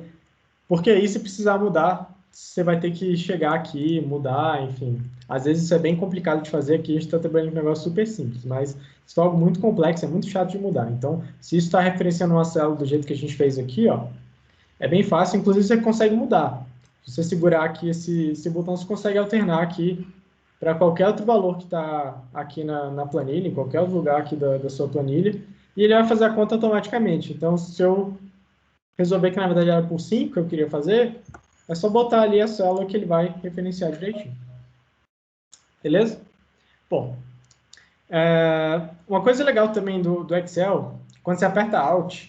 porque aí, se precisar mudar, você vai ter que chegar aqui, mudar, enfim. Às vezes isso é bem complicado de fazer, aqui a gente está trabalhando com um negócio super simples, mas se for algo muito complexo, é muito chato de mudar. Então, se isso está referenciando uma célula do jeito que a gente fez aqui, ó, é bem fácil, inclusive você consegue mudar. Se você segurar aqui esse botão, você consegue alternar aqui para qualquer outro valor que está aqui na planilha, em qualquer outro lugar aqui da sua planilha, e ele vai fazer a conta automaticamente. Então, se eu resolver que na verdade era por 5 que eu queria fazer, é só botar ali a célula que ele vai referenciar direitinho. Beleza? Bom, uma coisa legal também do Excel, quando você aperta Alt,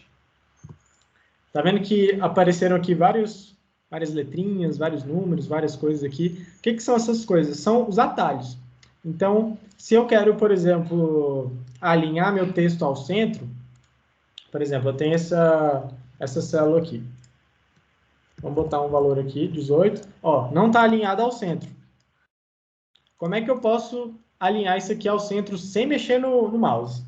tá vendo que apareceram aqui várias letrinhas, vários números, várias coisas aqui. O que são essas coisas? São os atalhos. Então, se eu quero, por exemplo, alinhar meu texto ao centro, por exemplo, eu tenho essa célula aqui. Vamos botar um valor aqui, 18. Ó, não está alinhado ao centro. Como é que eu posso alinhar isso aqui ao centro sem mexer no mouse?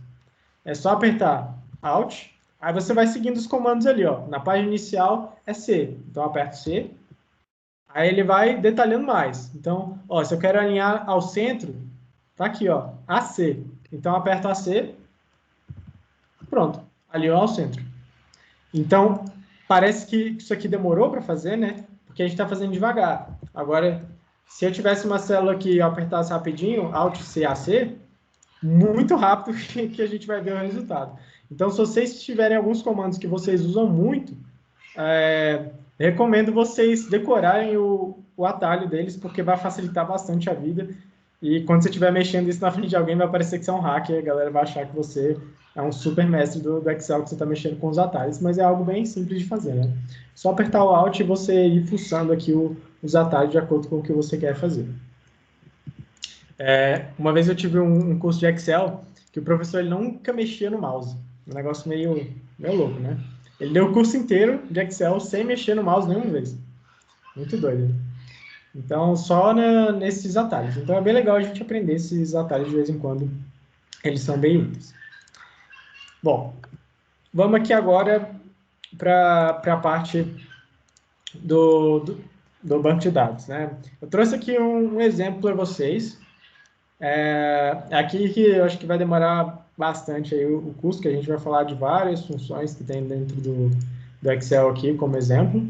É só apertar Alt. Aí você vai seguindo os comandos ali, ó. Na página inicial é C. Então, eu aperto C. Aí ele vai detalhando mais. Então, ó, se eu quero alinhar ao centro, tá aqui, ó, AC. Então, eu aperto AC. Pronto. Alinhou ao centro. Então, parece que isso aqui demorou para fazer, né? Porque a gente está fazendo devagar. Agora, se eu tivesse uma célula que eu apertasse rapidinho, Alt C, AC, muito rápido que a gente vai ver o resultado. Então, se vocês tiverem alguns comandos que vocês usam muito, recomendo vocês decorarem o atalho deles, porque vai facilitar bastante a vida. E quando você estiver mexendo isso na frente de alguém, vai parecer que você é um hacker, a galera vai achar que você é um super mestre do Excel, que você está mexendo com os atalhos, mas é algo bem simples de fazer, né? Só apertar o Alt e você ir fuçando aqui os atalhos de acordo com o que você quer fazer. Uma vez eu tive um curso de Excel que o professor ele nunca mexia no mouse. Um negócio meio louco, né? Ele deu o curso inteiro de Excel sem mexer no mouse nenhuma vez. Muito doido. Né? Então, só nesses atalhos. Então, é bem legal a gente aprender esses atalhos de vez em quando. Eles são bem úteis. Bom, vamos aqui agora para a parte do banco de dados, né? Eu trouxe aqui um exemplo para vocês. Aqui que eu acho que vai demorar bastante aí o curso, que a gente vai falar de várias funções que tem dentro do Excel aqui como exemplo,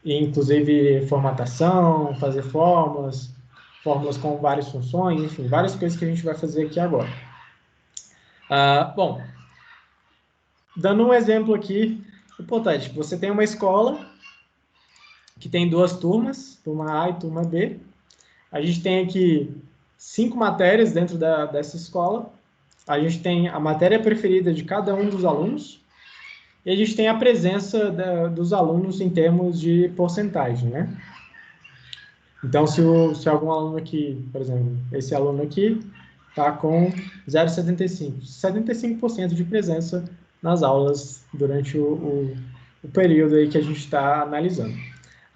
e inclusive formatação, fazer fórmulas com várias funções, enfim, várias coisas que a gente vai fazer aqui agora. Bom, dando um exemplo aqui hipotético, você tem uma escola que tem 2 turmas, turma A e turma B. A gente tem aqui 5 matérias dentro dessa escola. A gente tem a matéria preferida de cada um dos alunos e a gente tem a presença dos alunos em termos de porcentagem, né? Então, se algum aluno aqui, por exemplo, esse aluno aqui está com 0,75, 75% de presença nas aulas durante o período aí que a gente está analisando.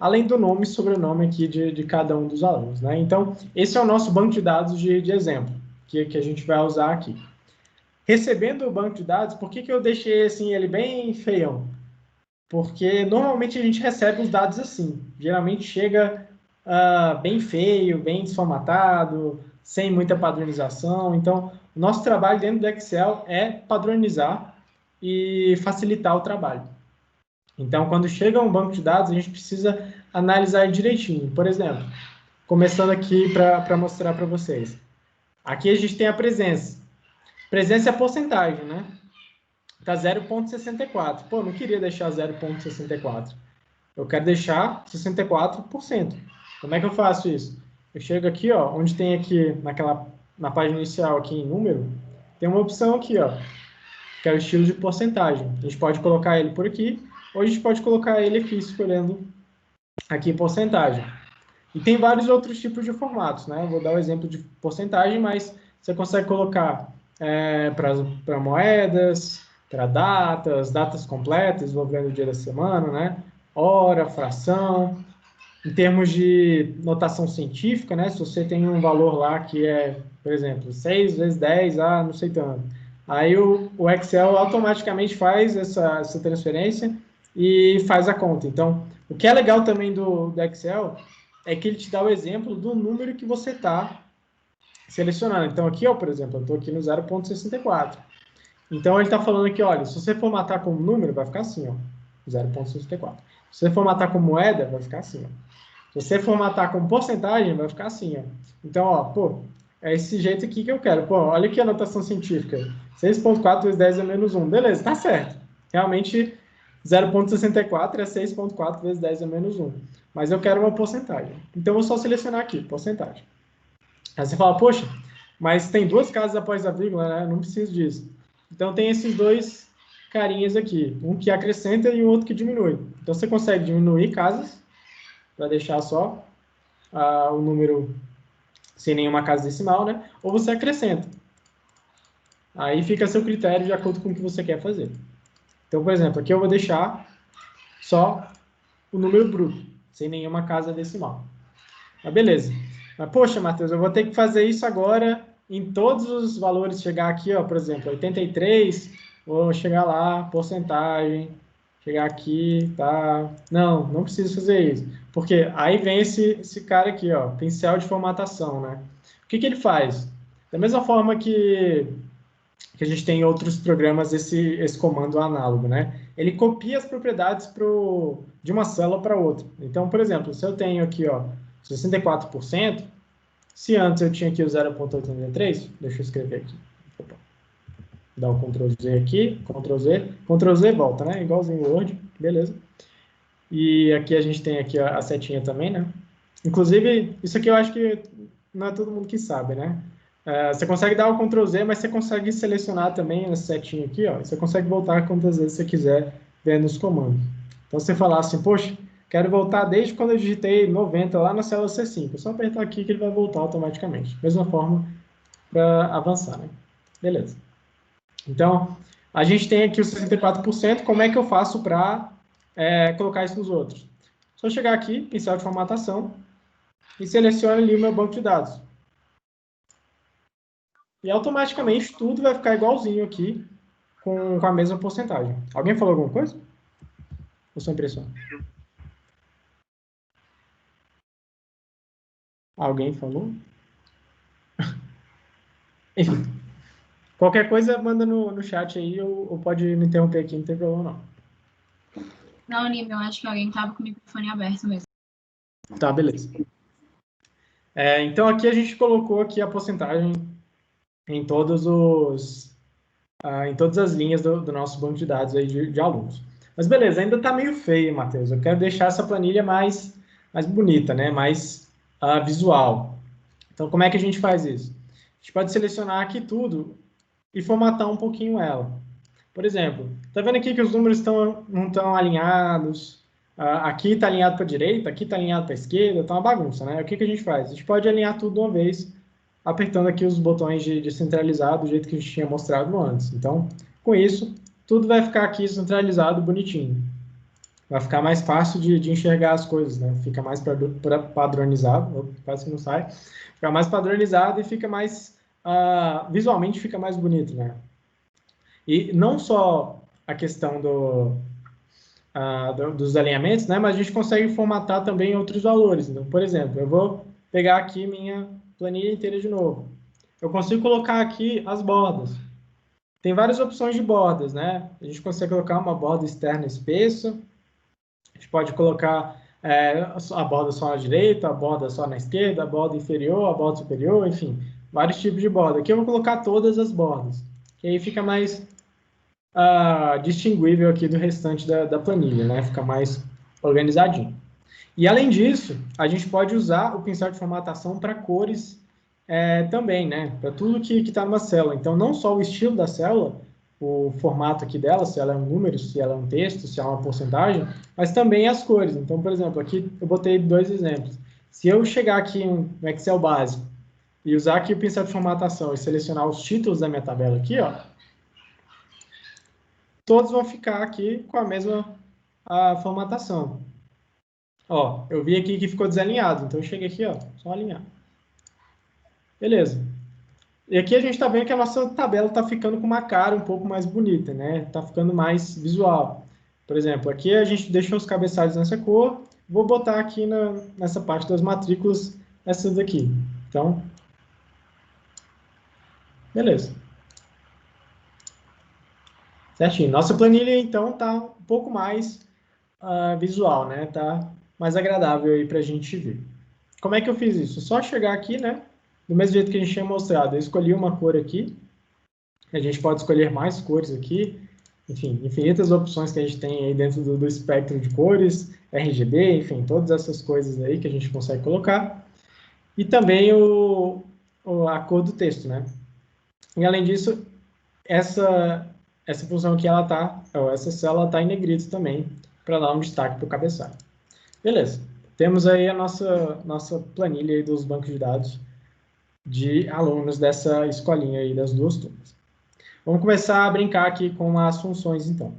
Além do nome e sobrenome aqui de cada um dos alunos, né? Então, esse é o nosso banco de dados de exemplo, que a gente vai usar aqui. Recebendo o banco de dados, por que eu deixei assim, ele bem feião? Porque normalmente a gente recebe os dados assim. Geralmente chega bem feio, bem desformatado, sem muita padronização. Então, o nosso trabalho dentro do Excel é padronizar e facilitar o trabalho. Então, quando chega um banco de dados, a gente precisa analisar ele direitinho. Por exemplo, começando aqui para mostrar para vocês. Aqui a gente tem a presença. Presença é a porcentagem, né? Está 0,64. Pô, não queria deixar 0,64. Eu quero deixar 64%. Como é que eu faço isso? Eu chego aqui, ó, onde tem aqui, na página inicial, aqui em número, tem uma opção aqui, ó, que é o estilo de porcentagem. A gente pode colocar ele por aqui, ou a gente pode colocar ele aqui, escolhendo aqui porcentagem. E tem vários outros tipos de formatos, né? Eu vou dar um exemplo de porcentagem, mas você consegue colocar para moedas, para datas completas, envolvendo o dia da semana, né? Hora, fração. Em termos de notação científica, né? Se você tem um valor lá que é, por exemplo, 6 vezes 10, não sei tanto. Aí o Excel automaticamente faz essa transferência e faz a conta. Então, o que é legal também do Excel é que ele te dá o exemplo do número que você está selecionando. Então, aqui, ó, por exemplo, eu estou aqui no 0,64. Então, ele está falando aqui, olha, se você formatar como número, vai ficar assim, ó, 0,64. Se você formatar como moeda, vai ficar assim, ó. Se você formatar como porcentagem, vai ficar assim, ó. Então, ó, pô, é esse jeito aqui que eu quero. Pô, olha aqui a notação científica. 6,4 vezes 10 é menos 1. Beleza, tá certo. Realmente, 0,64 é 6,4 vezes 10 é menos 1. Mas eu quero uma porcentagem. Então, eu vou só selecionar aqui, porcentagem. Aí você fala, poxa, mas tem 2 casas após a vírgula, né? Eu não preciso disso. Então, tem esses 2 carinhas aqui. Um que acrescenta e o outro que diminui. Então, você consegue diminuir casas para deixar só o número sem nenhuma casa decimal, né? Ou você acrescenta. Aí fica a seu critério de acordo com o que você quer fazer. Então, por exemplo, aqui eu vou deixar só o número bruto, sem nenhuma casa decimal. Mas beleza. Mas, poxa, Matheus, eu vou ter que fazer isso agora em todos os valores. Chegar aqui, ó, por exemplo, 83, vou chegar lá, porcentagem, chegar aqui, tá? Não preciso fazer isso. Porque aí vem esse cara aqui, ó, pincel de formatação, né? O que ele faz? Da mesma forma que a gente tem em outros programas esse comando análogo, né? Ele copia as propriedades de uma célula para outra. Então, por exemplo, se eu tenho aqui, ó, 64%, se antes eu tinha aqui o 0,83, deixa eu escrever aqui. Dá um Ctrl Z aqui, Ctrl Z volta, né? Igualzinho o Word, beleza. E aqui a gente tem aqui a setinha também, né? Inclusive, isso aqui eu acho que não é todo mundo que sabe, né? Você consegue dar o Ctrl Z, mas você consegue selecionar também essa setinha aqui, ó. Você consegue voltar quantas vezes você quiser vendo os comandos. Então, você falar assim, poxa, quero voltar desde quando eu digitei 90 lá na célula C5. É só apertar aqui que ele vai voltar automaticamente. Mesma forma para avançar, né? Beleza. Então, a gente tem aqui os 64%. Como é que eu faço para colocar isso nos outros? Só chegar aqui, pincel de formatação, e seleciono ali o meu banco de dados. E automaticamente tudo vai ficar igualzinho aqui, com a mesma porcentagem. Alguém falou alguma coisa? Ou só impressão? Alguém falou? Enfim, qualquer coisa manda no chat aí ou pode me interromper aqui, não tem problema não. Não, Nívia, eu acho que alguém estava com o microfone aberto mesmo. Tá, beleza. Então aqui a gente colocou aqui a porcentagem em todos em todas as linhas do nosso banco de dados aí de alunos. Mas beleza, ainda está meio feio, Matheus. Eu quero deixar essa planilha mais bonita, né? Mais visual. Então, como é que a gente faz isso? A gente pode selecionar aqui tudo e formatar um pouquinho ela. Por exemplo, tá vendo aqui que os números não estão alinhados? Aqui está alinhado para a direita, aqui está alinhado para a esquerda, tá uma bagunça, né? O que a gente faz? A gente pode alinhar tudo de uma vez, apertando aqui os botões de centralizar do jeito que a gente tinha mostrado antes. Então, com isso, tudo vai ficar aqui centralizado, bonitinho. Vai ficar mais fácil de enxergar as coisas, né? Fica mais padronizado, quase que não sai. Fica mais padronizado e fica mais, visualmente fica mais bonito, né? E não só a questão dos alinhamentos, né? Mas a gente consegue formatar também outros valores. Então, por exemplo, eu vou pegar aqui minha planilha inteira de novo. Eu consigo colocar aqui as bordas. Tem várias opções de bordas, né? A gente consegue colocar uma borda externa espessa. A gente pode colocar a borda só na direita, a borda só na esquerda, a borda inferior, a borda superior, enfim, vários tipos de borda. Aqui eu vou colocar todas as bordas, que aí fica mais distinguível aqui do restante da planilha, né? Fica mais organizadinho. E além disso, a gente pode usar o pincel de formatação para cores também, né? Para tudo que está numa célula. Então, não só o estilo da célula, o formato aqui dela, se ela é um número, se ela é um texto, se é uma porcentagem, mas também as cores. Então, por exemplo, aqui eu botei 2 exemplos. Se eu chegar aqui no Excel básico e usar aqui o pincel de formatação e selecionar os títulos da minha tabela aqui, ó, todos vão ficar aqui com a mesma formatação. Ó, eu vi aqui que ficou desalinhado, então eu cheguei aqui, ó, só alinhar. Beleza. E aqui a gente está vendo que a nossa tabela está ficando com uma cara um pouco mais bonita, né? Está ficando mais visual. Por exemplo, aqui a gente deixou os cabeçalhos nessa cor, vou botar aqui nessa parte das matrículas essa daqui. Então, beleza. Certinho. Nossa planilha, então, está um pouco mais visual, né? Tá mais agradável aí para a gente ver. Como é que eu fiz isso? Só chegar aqui, né? Do mesmo jeito que a gente tinha mostrado, eu escolhi uma cor aqui. A gente pode escolher mais cores aqui. Enfim, infinitas opções que a gente tem aí dentro do espectro de cores, RGB, enfim, todas essas coisas aí que a gente consegue colocar. E também a cor do texto, né? E além disso, essa função aqui, essa célula está em negrito também, para dar um destaque para o cabeçalho. Beleza. Temos aí a nossa planilha aí dos bancos de dados de alunos dessa escolinha aí, das duas turmas. Vamos começar a brincar aqui com as funções, então.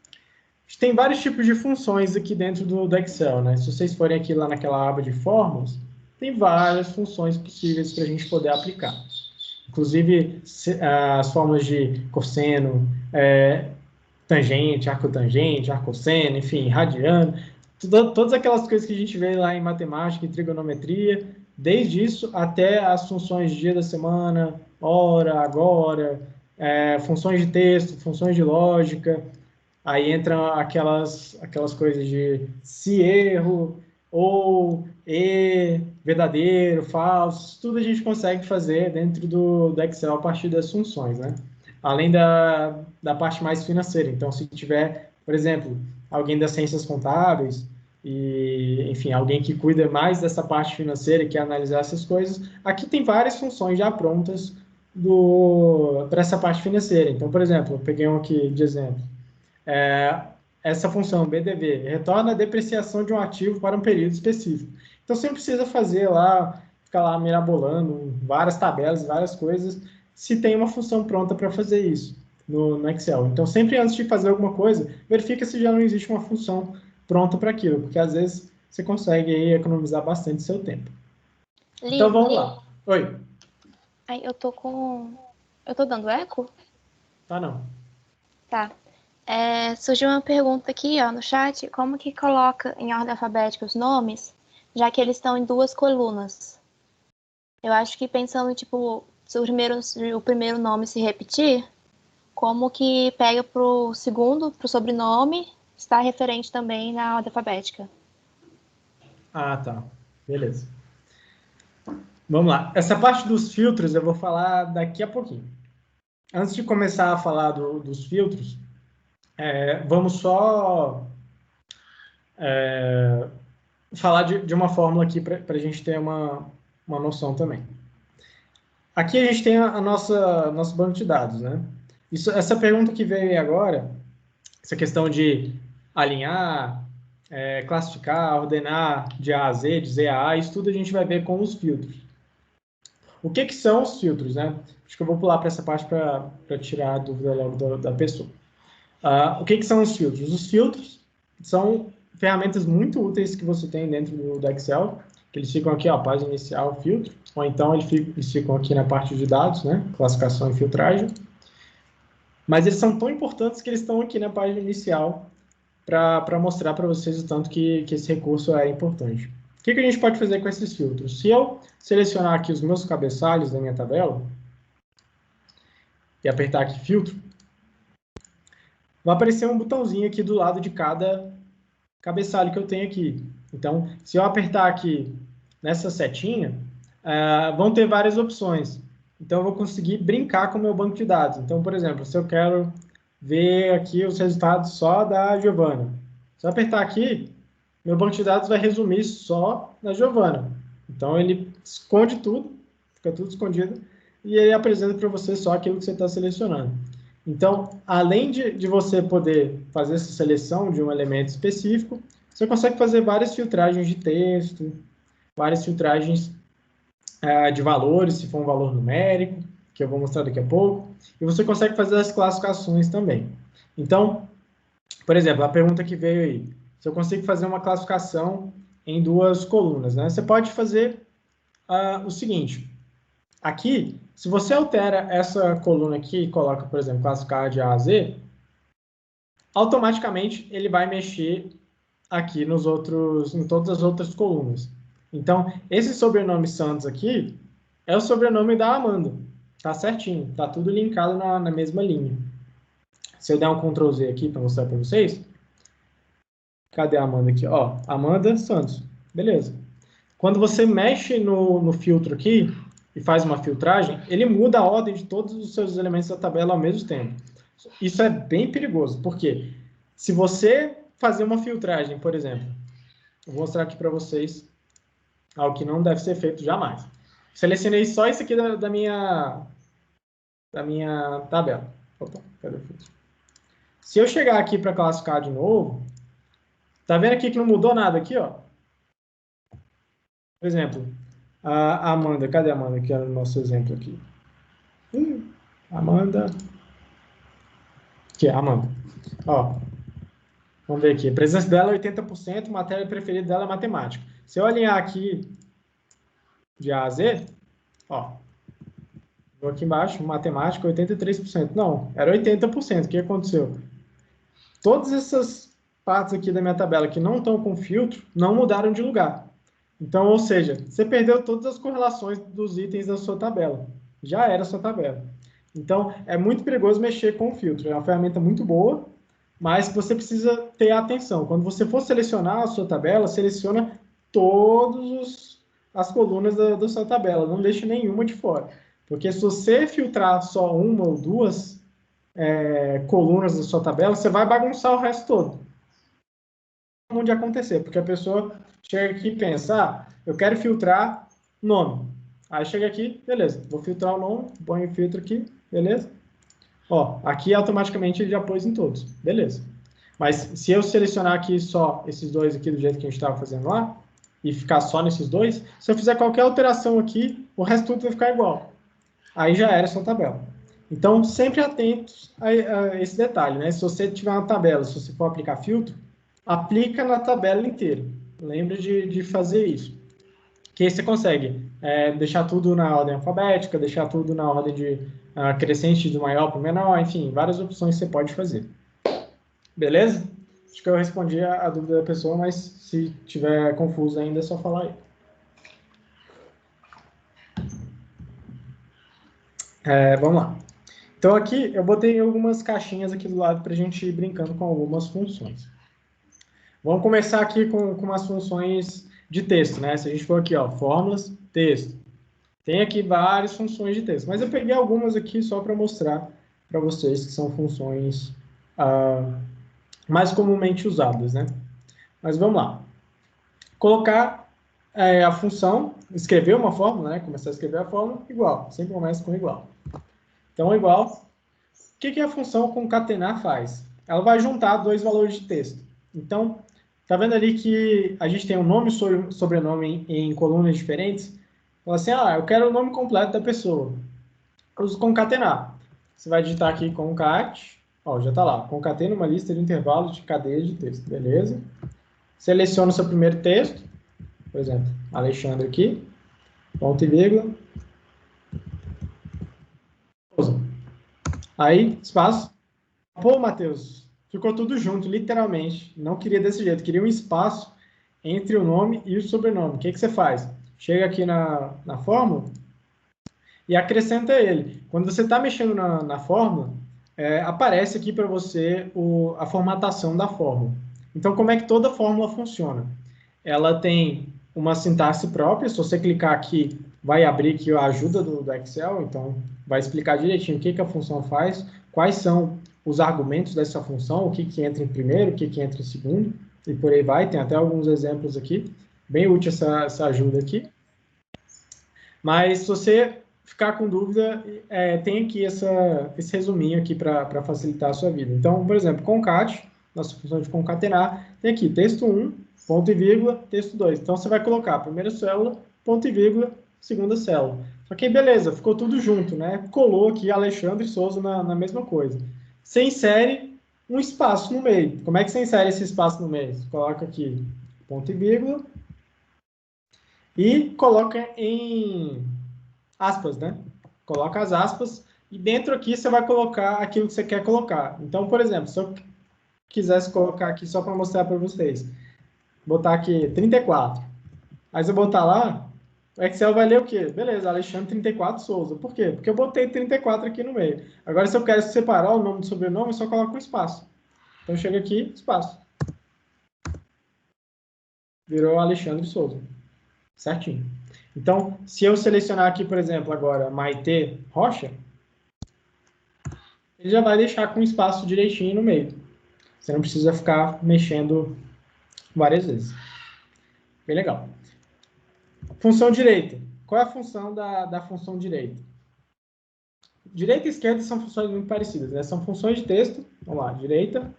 A gente tem vários tipos de funções aqui dentro do Excel, né? Se vocês forem aqui lá naquela aba de fórmulas, tem várias funções possíveis para a gente poder aplicar. Inclusive, as fórmulas de cosseno, tangente, arcotangente, arcosseno, enfim, radiano, todas aquelas coisas que a gente vê lá em matemática e trigonometria, desde isso até as funções de dia da semana, hora, agora, funções de texto, funções de lógica, aí entram aquelas coisas de se erro, ou, verdadeiro, falso, tudo a gente consegue fazer dentro do Excel a partir das funções, né? Além da parte mais financeira. Então, se tiver, por exemplo, alguém das ciências contábeis, e, enfim, alguém que cuida mais dessa parte financeira e quer analisar essas coisas, aqui tem várias funções já prontas para essa parte financeira. Então, por exemplo, eu peguei um aqui de exemplo. Essa função BDV retorna a depreciação de um ativo para um período específico. Então, você não precisa ficar lá mirabolando várias tabelas, várias coisas, se tem uma função pronta para fazer isso no Excel. Então, sempre antes de fazer alguma coisa, verifica se já não existe uma função pronta para aquilo, porque às vezes você consegue aí economizar bastante seu tempo. Então, vamos lá. Oi. Ai, eu tô dando eco? Tá, não. Tá. Surgiu uma pergunta aqui, ó, no chat, como que coloca em ordem alfabética os nomes já que eles estão em 2 colunas. Eu acho que pensando, tipo, se o primeiro nome se repetir, como que pega pro segundo, pro sobrenome, está referente também na ordem alfabética. Ah, tá. Beleza. Vamos lá. Essa parte dos filtros eu vou falar daqui a pouquinho. Antes de começar a falar dos filtros, vamos só falar de uma fórmula aqui para a gente ter uma noção também. Aqui a gente tem a nosso banco de dados, né? Essa pergunta que veio aí agora, essa questão de alinhar, classificar, ordenar de A a Z, de Z a A, isso tudo a gente vai ver com os filtros. O que são os filtros, né? Acho que eu vou pular para essa parte para tirar a dúvida logo da pessoa. O que são os filtros? Os filtros são ferramentas muito úteis que você tem dentro do Excel, que eles ficam aqui, ó, página inicial, filtro, ou então eles ficam aqui na parte de dados, né? Classificação e filtragem. Mas eles são tão importantes que eles estão aqui na página inicial para mostrar para vocês o tanto que esse recurso é importante. O que a gente pode fazer com esses filtros? Se eu selecionar aqui os meus cabeçalhos da minha tabela e apertar aqui filtro, vai aparecer um botãozinho aqui do lado de cada cabeçalho que eu tenho aqui. Então, se eu apertar aqui nessa setinha, vão ter várias opções. Então, eu vou conseguir brincar com o meu banco de dados. Então, por exemplo, se eu quero ver aqui os resultados só da Giovana, se eu apertar aqui, meu banco de dados vai resumir só na Giovana. Então, ele esconde tudo, fica tudo escondido, e ele apresenta para você só aquilo que você está selecionando. Então, além de você poder fazer essa seleção de um elemento específico, você consegue fazer várias filtragens de texto, várias filtragens de valores, se for um valor numérico, que eu vou mostrar daqui a pouco, e você consegue fazer as classificações também. Então, por exemplo, a pergunta que veio aí, se eu consigo fazer uma classificação em 2 colunas, né? Você pode fazer o seguinte, aqui, se você altera essa coluna aqui e coloca, por exemplo, classificar de A a Z, automaticamente ele vai mexer aqui em todas as outras colunas. Então, esse sobrenome Santos aqui é o sobrenome da Amanda. Tá certinho, tá tudo linkado na mesma linha. Se eu der um Ctrl Z aqui para mostrar para vocês, cadê a Amanda aqui? Ó, Amanda Santos. Beleza. Quando você mexe no filtro aqui e faz uma filtragem, ele muda a ordem de todos os seus elementos da tabela ao mesmo tempo. Isso é bem perigoso, porque se você fazer uma filtragem, por exemplo, eu vou mostrar aqui para vocês algo que não deve ser feito jamais. Selecionei só isso aqui da minha tabela. Opa, cadê o filtro? Se eu chegar aqui para classificar de novo, tá vendo aqui que não mudou nada aqui, ó? Por exemplo, a Amanda, cadê a Amanda que era o nosso exemplo aqui? Amanda. Aqui, Amanda. Ó, vamos ver aqui. A presença dela é 80%, matéria preferida dela é matemática. Se eu alinhar aqui de A a Z, ó, vou aqui embaixo, matemática, 83%. Não, era 80%. O que aconteceu? Todas essas partes aqui da minha tabela que não estão com filtro, não mudaram de lugar. Então, ou seja, você perdeu todas as correlações dos itens da sua tabela. Já era a sua tabela. Então, é muito perigoso mexer com o filtro. É uma ferramenta muito boa, mas você precisa ter atenção. Quando você for selecionar a sua tabela, seleciona todas as colunas da sua tabela. Não deixe nenhuma de fora. Porque se você filtrar só uma ou duas colunas da sua tabela, você vai bagunçar o resto todo. Onde acontecer, porque a pessoa chega aqui e pensa, eu quero filtrar nome. Aí chega aqui, beleza, vou filtrar o nome, põe o filtro aqui, beleza? Ó, aqui automaticamente ele já pôs em todos, beleza. Mas se eu selecionar aqui só esses dois aqui do jeito que a gente estava fazendo lá, e ficar só nesses dois, se eu fizer qualquer alteração aqui, o resto tudo vai ficar igual. Aí já era a sua tabela. Então, sempre atentos a esse detalhe, né? Se você tiver uma tabela, se você for aplicar filtro, aplica na tabela inteira. Lembre de fazer isso. Que aí você consegue deixar tudo na ordem alfabética, deixar tudo na ordem de crescente do maior para o menor, enfim, várias opções você pode fazer. Beleza? Acho que eu respondi a dúvida da pessoa, mas se tiver confuso ainda, é só falar aí. Vamos lá. Então, aqui eu botei algumas caixinhas aqui do lado para a gente ir brincando com algumas funções. Vamos começar aqui com umas funções de texto, né? Se a gente for aqui, ó, fórmulas, texto. Tem aqui várias funções de texto, mas eu peguei algumas aqui só para mostrar para vocês que são funções mais comumente usadas, né? Mas vamos lá. Colocar a função, escrever uma fórmula, né? Começar a escrever a fórmula, igual. Sempre começa com igual. Então, igual. O que a função concatenar faz? Ela vai juntar dois valores de texto. Então, tá vendo ali que a gente tem um nome e sobrenome em colunas diferentes? Fala assim, eu quero o nome completo da pessoa. Eu uso concatenar. Você vai digitar aqui concat, ó, já está lá, concatena uma lista de intervalos de cadeia de texto, beleza? Seleciona o seu primeiro texto, por exemplo, Alexandre aqui, ponto e vírgula. Aí, espaço. Pô, Matheus, ficou tudo junto, literalmente. Não queria desse jeito, queria um espaço entre o nome e o sobrenome. O que você faz? Chega aqui na fórmula e acrescenta ele. Quando você está mexendo na fórmula, aparece aqui para você a formatação da fórmula. Então, como é que toda fórmula funciona? Ela tem uma sintaxe própria. Se você clicar aqui, vai abrir aqui a ajuda do Excel. Então, vai explicar direitinho o que a função faz, quais são os argumentos dessa função, o que entra em primeiro, o que entra em segundo, e por aí vai. Tem até alguns exemplos aqui. Bem útil essa ajuda aqui. Mas, se você ficar com dúvida, tem aqui esse resuminho aqui para facilitar a sua vida. Então, por exemplo, concat, nossa função de concatenar, tem aqui texto 1, ponto e vírgula, texto 2. Então, você vai colocar a primeira célula, ponto e vírgula, segunda célula. Só que, beleza, ficou tudo junto, né? Colou aqui Alexandre Souza na mesma coisa. Você insere um espaço no meio. Como é que você insere esse espaço no meio? Você coloca aqui ponto e vírgula e coloca em aspas, né? Coloca as aspas e dentro aqui você vai colocar aquilo que você quer colocar. Então, por exemplo, se eu quisesse colocar aqui só para mostrar para vocês, botar aqui 34. Aí se eu botar lá, o Excel vai ler o quê? Beleza, Alexandre 34 Souza. Por quê? Porque eu botei 34 aqui no meio. Agora, se eu quero separar o nome do sobrenome, eu só coloco um espaço. Então, chega aqui, espaço. Virou Alexandre Souza. Certinho. Então, se eu selecionar aqui, por exemplo, agora Maite Rocha, ele já vai deixar com espaço direitinho no meio. Você não precisa ficar mexendo várias vezes. Bem legal. Função direita. Qual é a função da função direita? Direita e esquerda são funções muito parecidas, né? São funções de texto. Vamos lá, direita,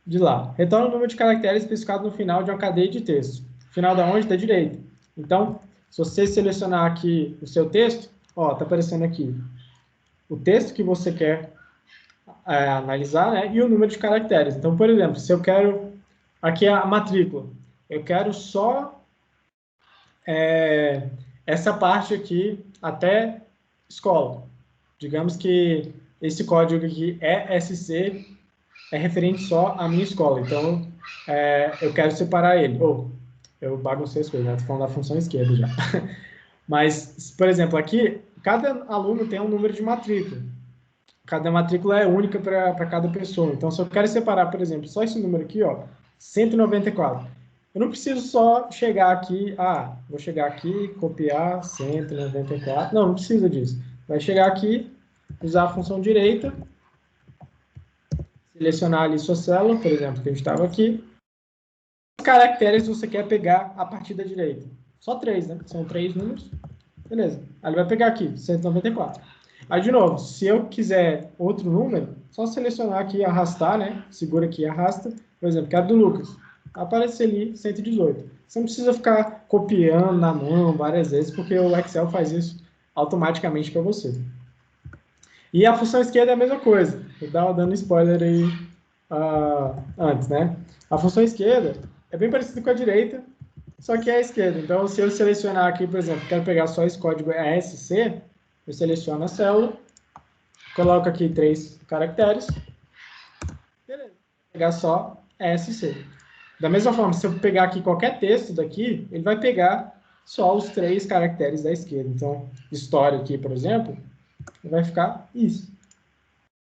de lá. Retorna o número de caracteres especificado no final de uma cadeia de texto. Final da onde? Da direita. Então, se você selecionar aqui o seu texto, ó, tá aparecendo aqui o texto que você quer analisar, né? E o número de caracteres. Então, por exemplo, se eu quero aqui a matrícula, eu quero só essa parte aqui até escola. Digamos que esse código aqui ESC é referente só à minha escola. Então, eu quero separar ele. Eu baguncei as coisas, né? Estou falando da função esquerda já. Mas, por exemplo, aqui, cada aluno tem um número de matrícula. Cada matrícula é única para cada pessoa. Então, se eu quero separar, por exemplo, só esse número aqui, ó, 194. Eu não preciso só chegar aqui, vou chegar aqui, copiar 194. Não precisa disso. Vai chegar aqui, usar a função direita, selecionar ali sua célula, por exemplo, que a gente estava aqui. Os caracteres você quer pegar a partir da direita. Só 3, né? São 3 números. Beleza. Aí ele vai pegar aqui, 194. Aí, de novo, se eu quiser outro número, só selecionar aqui e arrastar, né? Segura aqui e arrasta. Por exemplo, quero do Lucas. Aparece ali 118. Você não precisa ficar copiando na mão várias vezes, porque o Excel faz isso automaticamente para você. E a função esquerda é a mesma coisa. Eu estava dando spoiler aí antes, né? A função esquerda é bem parecida com a direita, só que é a esquerda. Então, se eu selecionar aqui, por exemplo, quero pegar só esse código ESC, eu seleciono a célula, coloco aqui 3 caracteres, beleza. Vou pegar só SC. Da mesma forma, se eu pegar aqui qualquer texto daqui, ele vai pegar só os 3 caracteres da esquerda. Então, história aqui, por exemplo, vai ficar isso.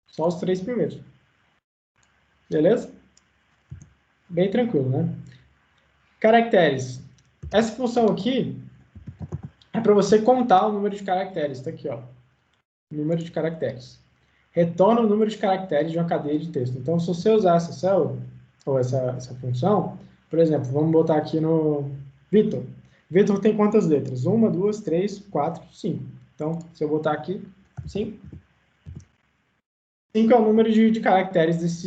Só os 3 primeiros. Beleza? Bem tranquilo, né? Caracteres. Essa função aqui é para você contar o número de caracteres. Está aqui, ó. Número de caracteres. Retorna o número de caracteres de uma cadeia de texto. Então, se você usar essa célula, ou essa função, por exemplo, vamos botar aqui no Vitor. Vitor tem quantas letras? 1, 2, 3, 4, 5. Então, se eu botar aqui, 5. 5 é o número de caracteres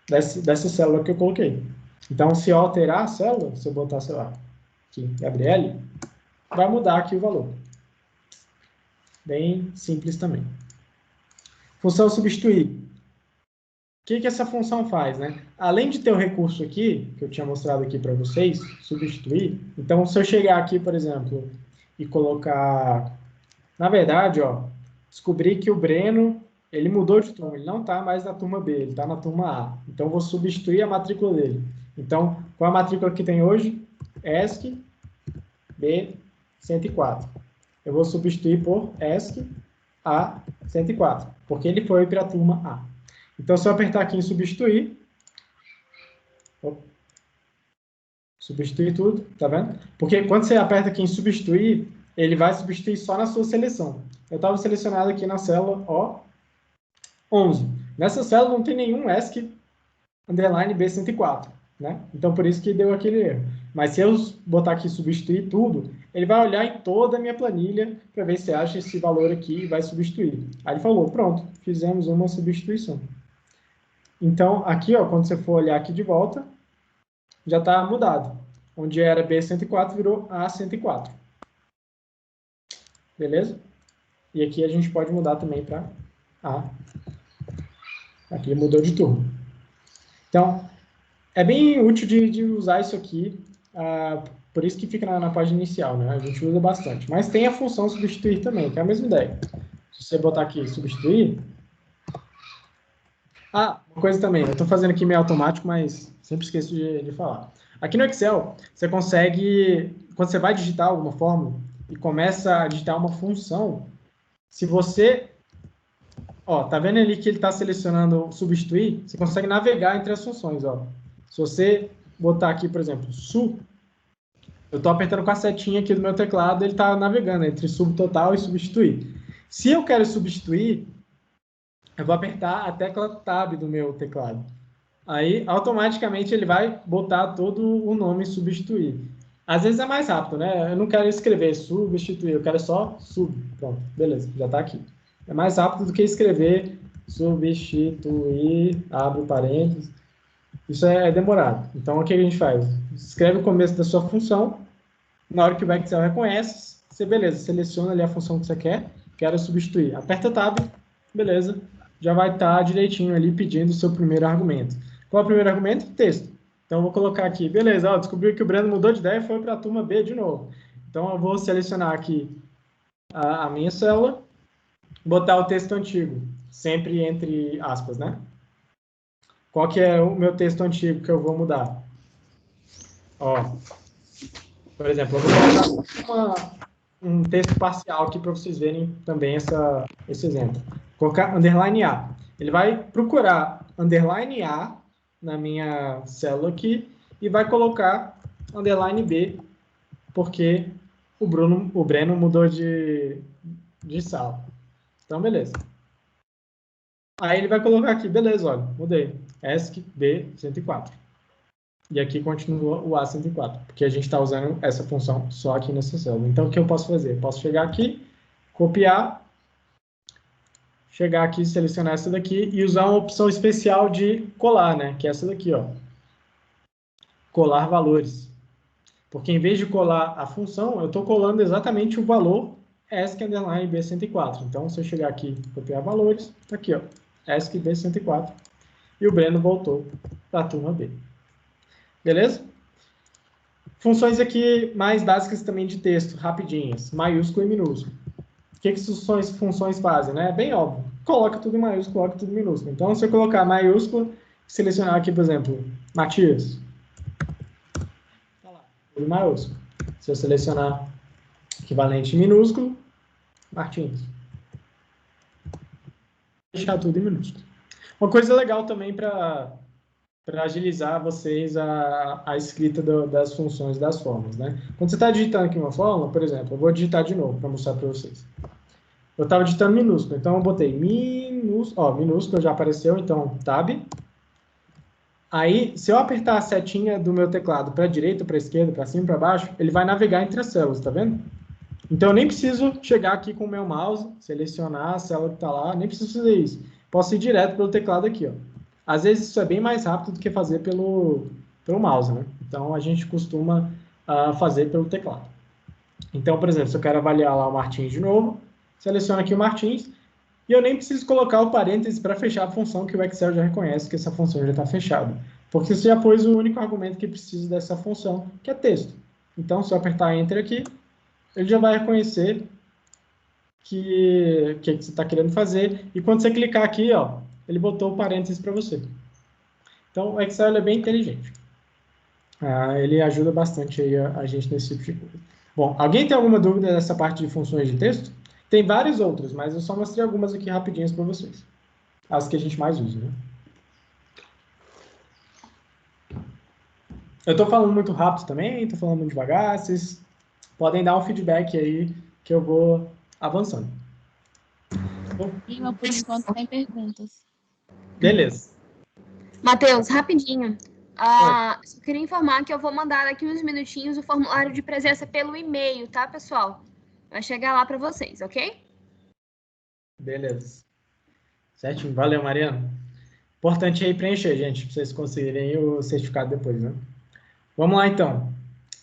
dessa célula que eu coloquei. Então, se eu alterar a célula, se eu botar, sei lá, aqui, Gabriele, vai mudar aqui o valor. Bem simples também. Função substituir. O que essa função faz, né? Além de ter o recurso aqui, que eu tinha mostrado aqui para vocês, substituir, então se eu chegar aqui, por exemplo, e colocar... Na verdade, ó, descobri que o Breno, ele mudou de turma, ele não está mais na turma B, ele está na turma A. Então, eu vou substituir a matrícula dele. Então, qual a matrícula que tem hoje? ESC B104. Eu vou substituir por ESC A104, porque ele foi para a turma A. Então, se eu apertar aqui em substituir, substituir tudo, tá vendo? Porque quando você aperta aqui em substituir, ele vai substituir só na sua seleção. Eu estava selecionado aqui na célula O11. Nessa célula não tem nenhum ESC underline B104, né? Então, por isso que deu aquele erro. Mas se eu botar aqui substituir tudo, ele vai olhar em toda a minha planilha para ver se acha esse valor aqui e vai substituir. Aí ele falou, pronto, fizemos uma substituição. Então, aqui, ó, quando você for olhar aqui de volta, já está mudado. Onde era B104 virou A104. Beleza? E aqui a gente pode mudar também para A. Aqui mudou de turno. Então, é bem útil de usar isso aqui. Por isso que fica na página inicial, né? A gente usa bastante. Mas tem a função substituir também, que é a mesma ideia. Se você botar aqui substituir... uma coisa também. Eu estou fazendo aqui meio automático, mas sempre esqueço de falar. Aqui no Excel, você consegue... Quando você vai digitar alguma fórmula e começa a digitar uma função, se você... Ó, tá vendo ali que ele está selecionando substituir? Você consegue navegar entre as funções, ó. Se você botar aqui, por exemplo, sub, eu estou apertando com a setinha aqui do meu teclado, ele está navegando entre subtotal e substituir. Se eu quero substituir, eu vou apertar a tecla Tab do meu teclado. Aí, automaticamente, ele vai botar todo o nome substituir. Às vezes é mais rápido, né? Eu não quero escrever substituir, eu quero só sub. Pronto, beleza, já está aqui. É mais rápido do que escrever substituir, abre parênteses. Isso é demorado. Então, o que a gente faz? Escreve o começo da sua função. Na hora que o Excel reconhece, você, beleza, seleciona ali a função que você quero substituir. Aperta Tab, beleza, já vai estar direitinho ali pedindo o seu primeiro argumento. Qual é o primeiro argumento? Texto. Então, eu vou colocar aqui, beleza, ó, descobri que o Breno mudou de ideia e foi para a turma B de novo. Então, eu vou selecionar aqui a minha célula, botar o texto antigo, sempre entre aspas, né? Qual que é o meu texto antigo que eu vou mudar? Ó, por exemplo, eu vou colocar um texto parcial aqui para vocês verem também esse exemplo. Colocar underline A. Ele vai procurar underline A na minha célula aqui e vai colocar underline B, porque o Breno mudou de sala. Então, beleza. Aí ele vai colocar aqui, beleza, olha, mudei. ESC B104. E aqui continua o A104, porque a gente está usando essa função só aqui nessa célula. Então, o que eu posso fazer? Posso chegar aqui, copiar, chegar aqui, selecionar essa daqui e usar uma opção especial de colar, né? Que é essa daqui, ó. Colar valores. Porque em vez de colar a função, eu estou colando exatamente o valor ESC underline B104. Então, se eu chegar aqui e copiar valores, tá aqui, ó. ESC B104. E o Breno voltou para a turma B. Beleza? Funções aqui mais básicas também de texto, rapidinhas. Maiúsculo e minúsculo. O que essas funções fazem, né? É bem óbvio. Coloca tudo em maiúsculo, coloca tudo em minúsculo. Então, se eu colocar maiúsculo, selecionar aqui, por exemplo, Matias. Tá lá, tudo maiúsculo. Se eu selecionar equivalente minúsculo, Martins. Deixar tudo em minúsculo. Uma coisa legal também para agilizar vocês a escrita das funções das fórmulas, né? Quando você está digitando aqui uma fórmula, por exemplo, eu vou digitar de novo para mostrar para vocês. Eu estava digitando minúsculo, então eu botei minúsculo já apareceu, então tab. Aí, se eu apertar a setinha do meu teclado para a direita, para a esquerda, para cima, para baixo, ele vai navegar entre as células, tá vendo? Então eu nem preciso chegar aqui com o meu mouse, selecionar a célula que está lá, nem preciso fazer isso. Posso ir direto pelo teclado aqui, ó. Às vezes isso é bem mais rápido do que fazer pelo mouse, né? Então a gente costuma fazer pelo teclado. Então, por exemplo, se eu quero avaliar lá o Martins de novo, seleciono aqui o Martins, e eu nem preciso colocar o parênteses para fechar a função, que o Excel já reconhece que essa função já está fechada. Porque você já pôs o único argumento que precisa dessa função, que é texto. Então, se eu apertar Enter aqui, ele já vai reconhecer que você está querendo fazer. E quando você clicar aqui, ó, ele botou o parênteses para você. Então, o Excel é bem inteligente. Ele ajuda bastante aí a gente nesse tipo de coisa. Bom, alguém tem alguma dúvida dessa parte de funções de texto? Tem várias outras, mas eu só mostrei algumas aqui rapidinhas para vocês. As que a gente mais usa, né? Eu estou falando muito rápido também, estou falando muito devagar, vocês podem dar um feedback aí que eu vou avançando. Lima, por enquanto, tem perguntas. Beleza. Matheus, rapidinho. Só queria informar que eu vou mandar daqui uns minutinhos o formulário de presença pelo e-mail, tá, pessoal? Vai chegar lá para vocês, ok? Beleza. Certinho. Valeu, Mariana. Importante aí preencher, gente, para vocês conseguirem o certificado depois, né? Vamos lá, então.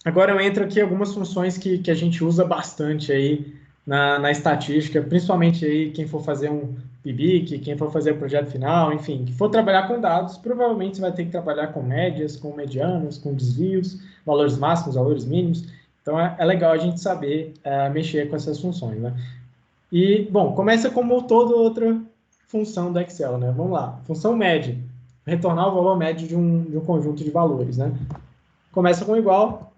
Agora eu entro aqui algumas funções que a gente usa bastante aí na estatística, principalmente aí quem for fazer um PIBIC, quem for fazer o projeto final, enfim, que for trabalhar com dados, provavelmente você vai ter que trabalhar com médias, com medianos, com desvios, valores máximos, valores mínimos. Então é legal a gente saber mexer com essas funções, né? E, bom, começa como toda outra função do Excel, né? Vamos lá. Função média. Retornar o valor médio de um conjunto de valores, né? Começa com igual.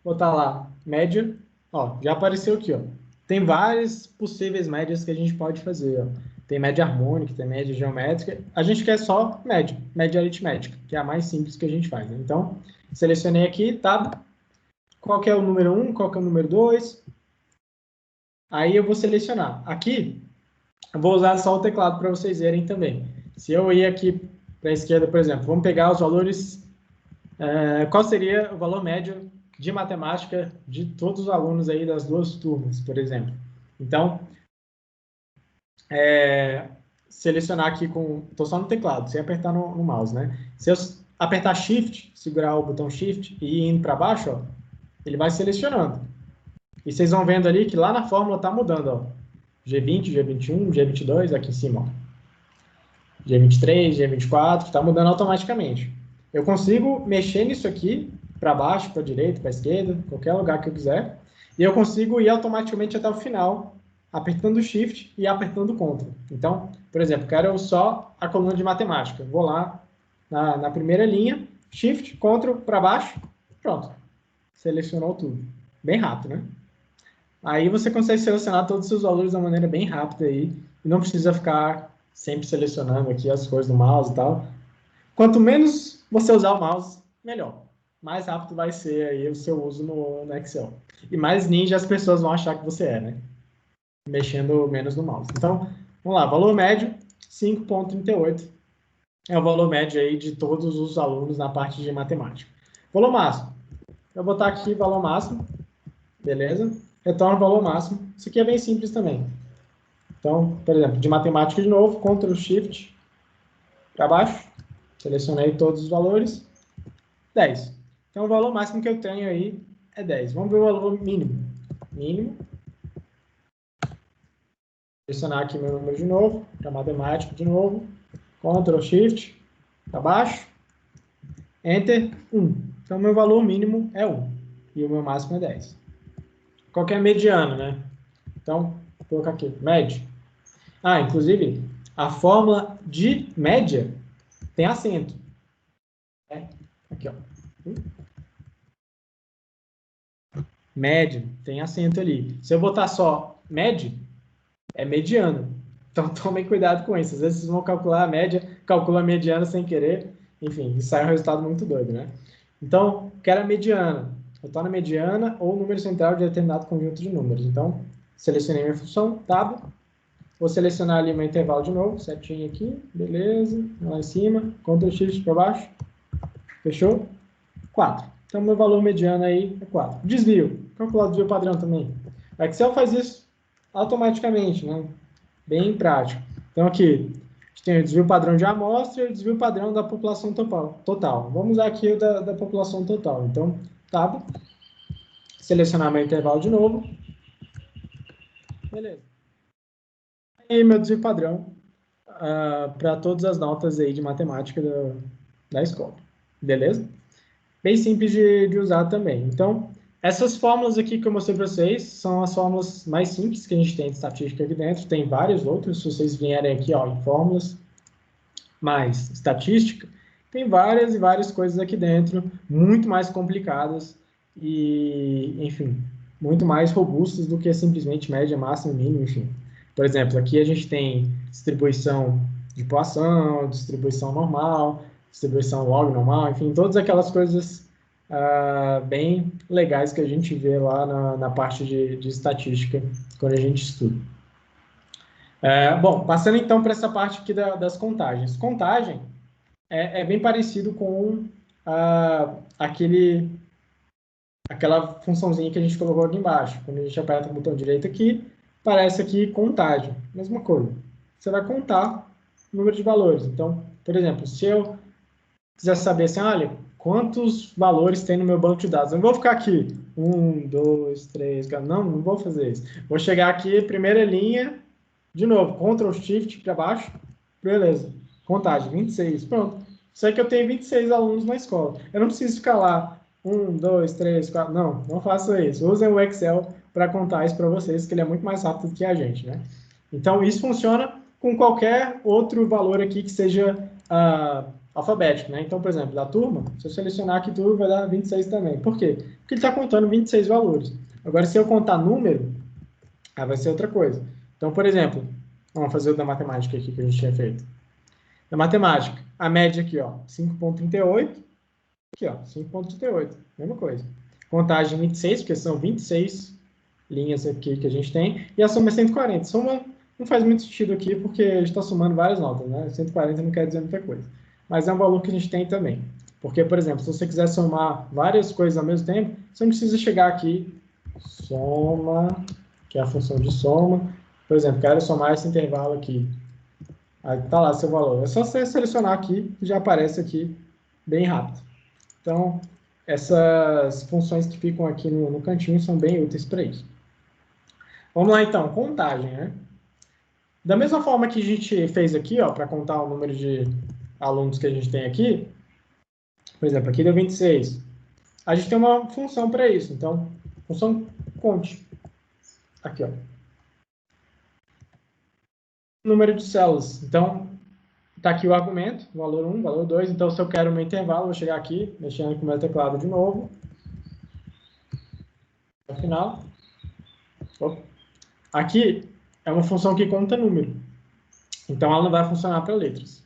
Botar lá, média. Ó, já apareceu aqui, ó. Tem várias possíveis médias que a gente pode fazer, ó. Tem média harmônica, tem média geométrica. A gente quer só média, média aritmética, que é a mais simples que a gente faz, né? Então, selecionei aqui, tab. Qual que é o número 1, qual que é o número 2. Aí eu vou selecionar. Aqui, eu vou usar só o teclado para vocês verem também. Se eu ir aqui para a esquerda, por exemplo, vamos pegar os valores... qual seria o valor médio de matemática de todos os alunos aí das duas turmas, por exemplo? Então, selecionar aqui com... Estou só no teclado, sem apertar no mouse, né? Se eu apertar Shift, segurar o botão Shift e ir indo para baixo, ó, ele vai selecionando. E vocês vão vendo ali que lá na fórmula está mudando, ó. G20, G21, G22, aqui em cima, ó. G23, G24, está mudando automaticamente. Eu consigo mexer nisso aqui, para baixo, para direita, para esquerda, qualquer lugar que eu quiser. E eu consigo ir automaticamente até o final, apertando o Shift e apertando o Ctrl. Então, por exemplo, quero só a coluna de matemática. Vou lá na primeira linha, Shift, Ctrl, para baixo, pronto. Selecionou tudo. Bem rápido, né? Aí você consegue selecionar todos os seus valores de uma maneira bem rápida aí, e não precisa ficar sempre selecionando aqui as coisas do mouse e tal. Quanto menos você usar o mouse, melhor. Mais rápido vai ser aí o seu uso no Excel. E mais ninja as pessoas vão achar que você é, né? Mexendo menos no mouse. Então, vamos lá. Valor médio, 5,38. É o valor médio aí de todos os alunos na parte de matemática. Valor máximo. Eu vou botar aqui valor máximo. Beleza? Retorna o valor máximo. Isso aqui é bem simples também. Então, por exemplo, de matemática de novo, Ctrl Shift para baixo. Selecionei todos os valores. 10. Então, o valor máximo que eu tenho aí é 10. Vamos ver o valor mínimo. Mínimo. Selecionar aqui meu número de novo, para matemática de novo. Ctrl Shift para baixo. Enter, 1. Então, meu valor mínimo é 1. E o meu máximo é 10. Qual que é a mediana, né? Então, vou colocar aqui, média. Inclusive, a fórmula de média tem acento. Aqui, ó. Médio, tem acento ali. Se eu botar só médio, é mediano. Então, tomem cuidado com isso. Às vezes vocês vão calcular a média, calcula a mediana sem querer. Enfim, isso sai um resultado muito doido, né? Então, quero a mediana. Eu estou na mediana ou número central de determinado conjunto de números. Então, selecionei minha função, tab. Vou selecionar ali meu intervalo de novo, setinha aqui, beleza. Lá em cima, Ctrl Shift para baixo. Fechou? 4. Então, meu valor mediano aí é 4. Desvio. Calcular o desvio padrão também. O Excel faz isso automaticamente, né? Bem prático. Então, aqui, a gente tem o desvio padrão de amostra e o desvio padrão da população total. Vamos usar aqui o da população total. Então, tab. Selecionar meu intervalo de novo. Beleza. E meu desvio padrão para todas as notas aí de matemática da escola. Beleza? Bem simples de usar também. Então, essas fórmulas aqui que eu mostrei para vocês são as fórmulas mais simples que a gente tem de estatística aqui dentro. Tem vários outros, se vocês vierem aqui ó, em fórmulas mais estatística, tem várias e várias coisas aqui dentro, muito mais complicadas e, enfim, muito mais robustas do que simplesmente média, máxima, mínima, enfim. Por exemplo, aqui a gente tem distribuição de Poisson, distribuição normal, distribuição log normal, enfim, todas aquelas coisas bem legais que a gente vê lá na parte de estatística quando a gente estuda. Bom, passando então para essa parte aqui das contagens. Contagem é bem parecido com aquela funçãozinha que a gente colocou aqui embaixo. Quando a gente aperta o botão direito aqui, aparece aqui contagem. Mesma coisa. Você vai contar o número de valores. Então, por exemplo, se eu quiser saber assim, olha, quantos valores tem no meu banco de dados? Eu não vou ficar aqui, 1, 2, 3, não vou fazer isso. Vou chegar aqui, primeira linha, de novo, Ctrl Shift para baixo, beleza, contagem, 26, pronto. Sei que eu tenho 26 alunos na escola. Eu não preciso ficar lá, 1, 2, 3, 4, não faça isso. Usem o Excel para contar isso para vocês, que ele é muito mais rápido que a gente, né? Então, isso funciona com qualquer outro valor aqui que seja alfabético, né? Então, por exemplo, da turma, se eu selecionar aqui tudo, vai dar 26 também. Por quê? Porque ele está contando 26 valores. Agora, se eu contar número, vai ser outra coisa. Então, por exemplo, vamos fazer o da matemática aqui que a gente tinha feito. Da matemática, a média aqui, ó, 5,38. Aqui, ó, 5,38. Mesma coisa. Contagem 26, porque são 26 linhas aqui que a gente tem. E a soma é 140. Soma não faz muito sentido aqui, porque a gente está somando várias notas, né? 140 não quer dizer muita coisa. Mas é um valor que a gente tem também. Porque, por exemplo, se você quiser somar várias coisas ao mesmo tempo, você não precisa chegar aqui, soma, que é a função de soma. Por exemplo, quero somar esse intervalo aqui. Aí está lá seu valor. É só você selecionar aqui, que já aparece aqui bem rápido. Então, essas funções que ficam aqui no cantinho são bem úteis para isso. Vamos lá, então, contagem, né? Da mesma forma que a gente fez aqui, ó, para contar o número de alunos que a gente tem aqui, por exemplo, aqui deu 26. A gente tem uma função para isso. Então, função conte. Aqui, ó. Número de células. Então, está aqui o argumento, valor 1, valor 2. Então, se eu quero um intervalo, vou chegar aqui, mexendo com o meu teclado de novo. No final. Opa. Aqui é uma função que conta número. Então, ela não vai funcionar para letras,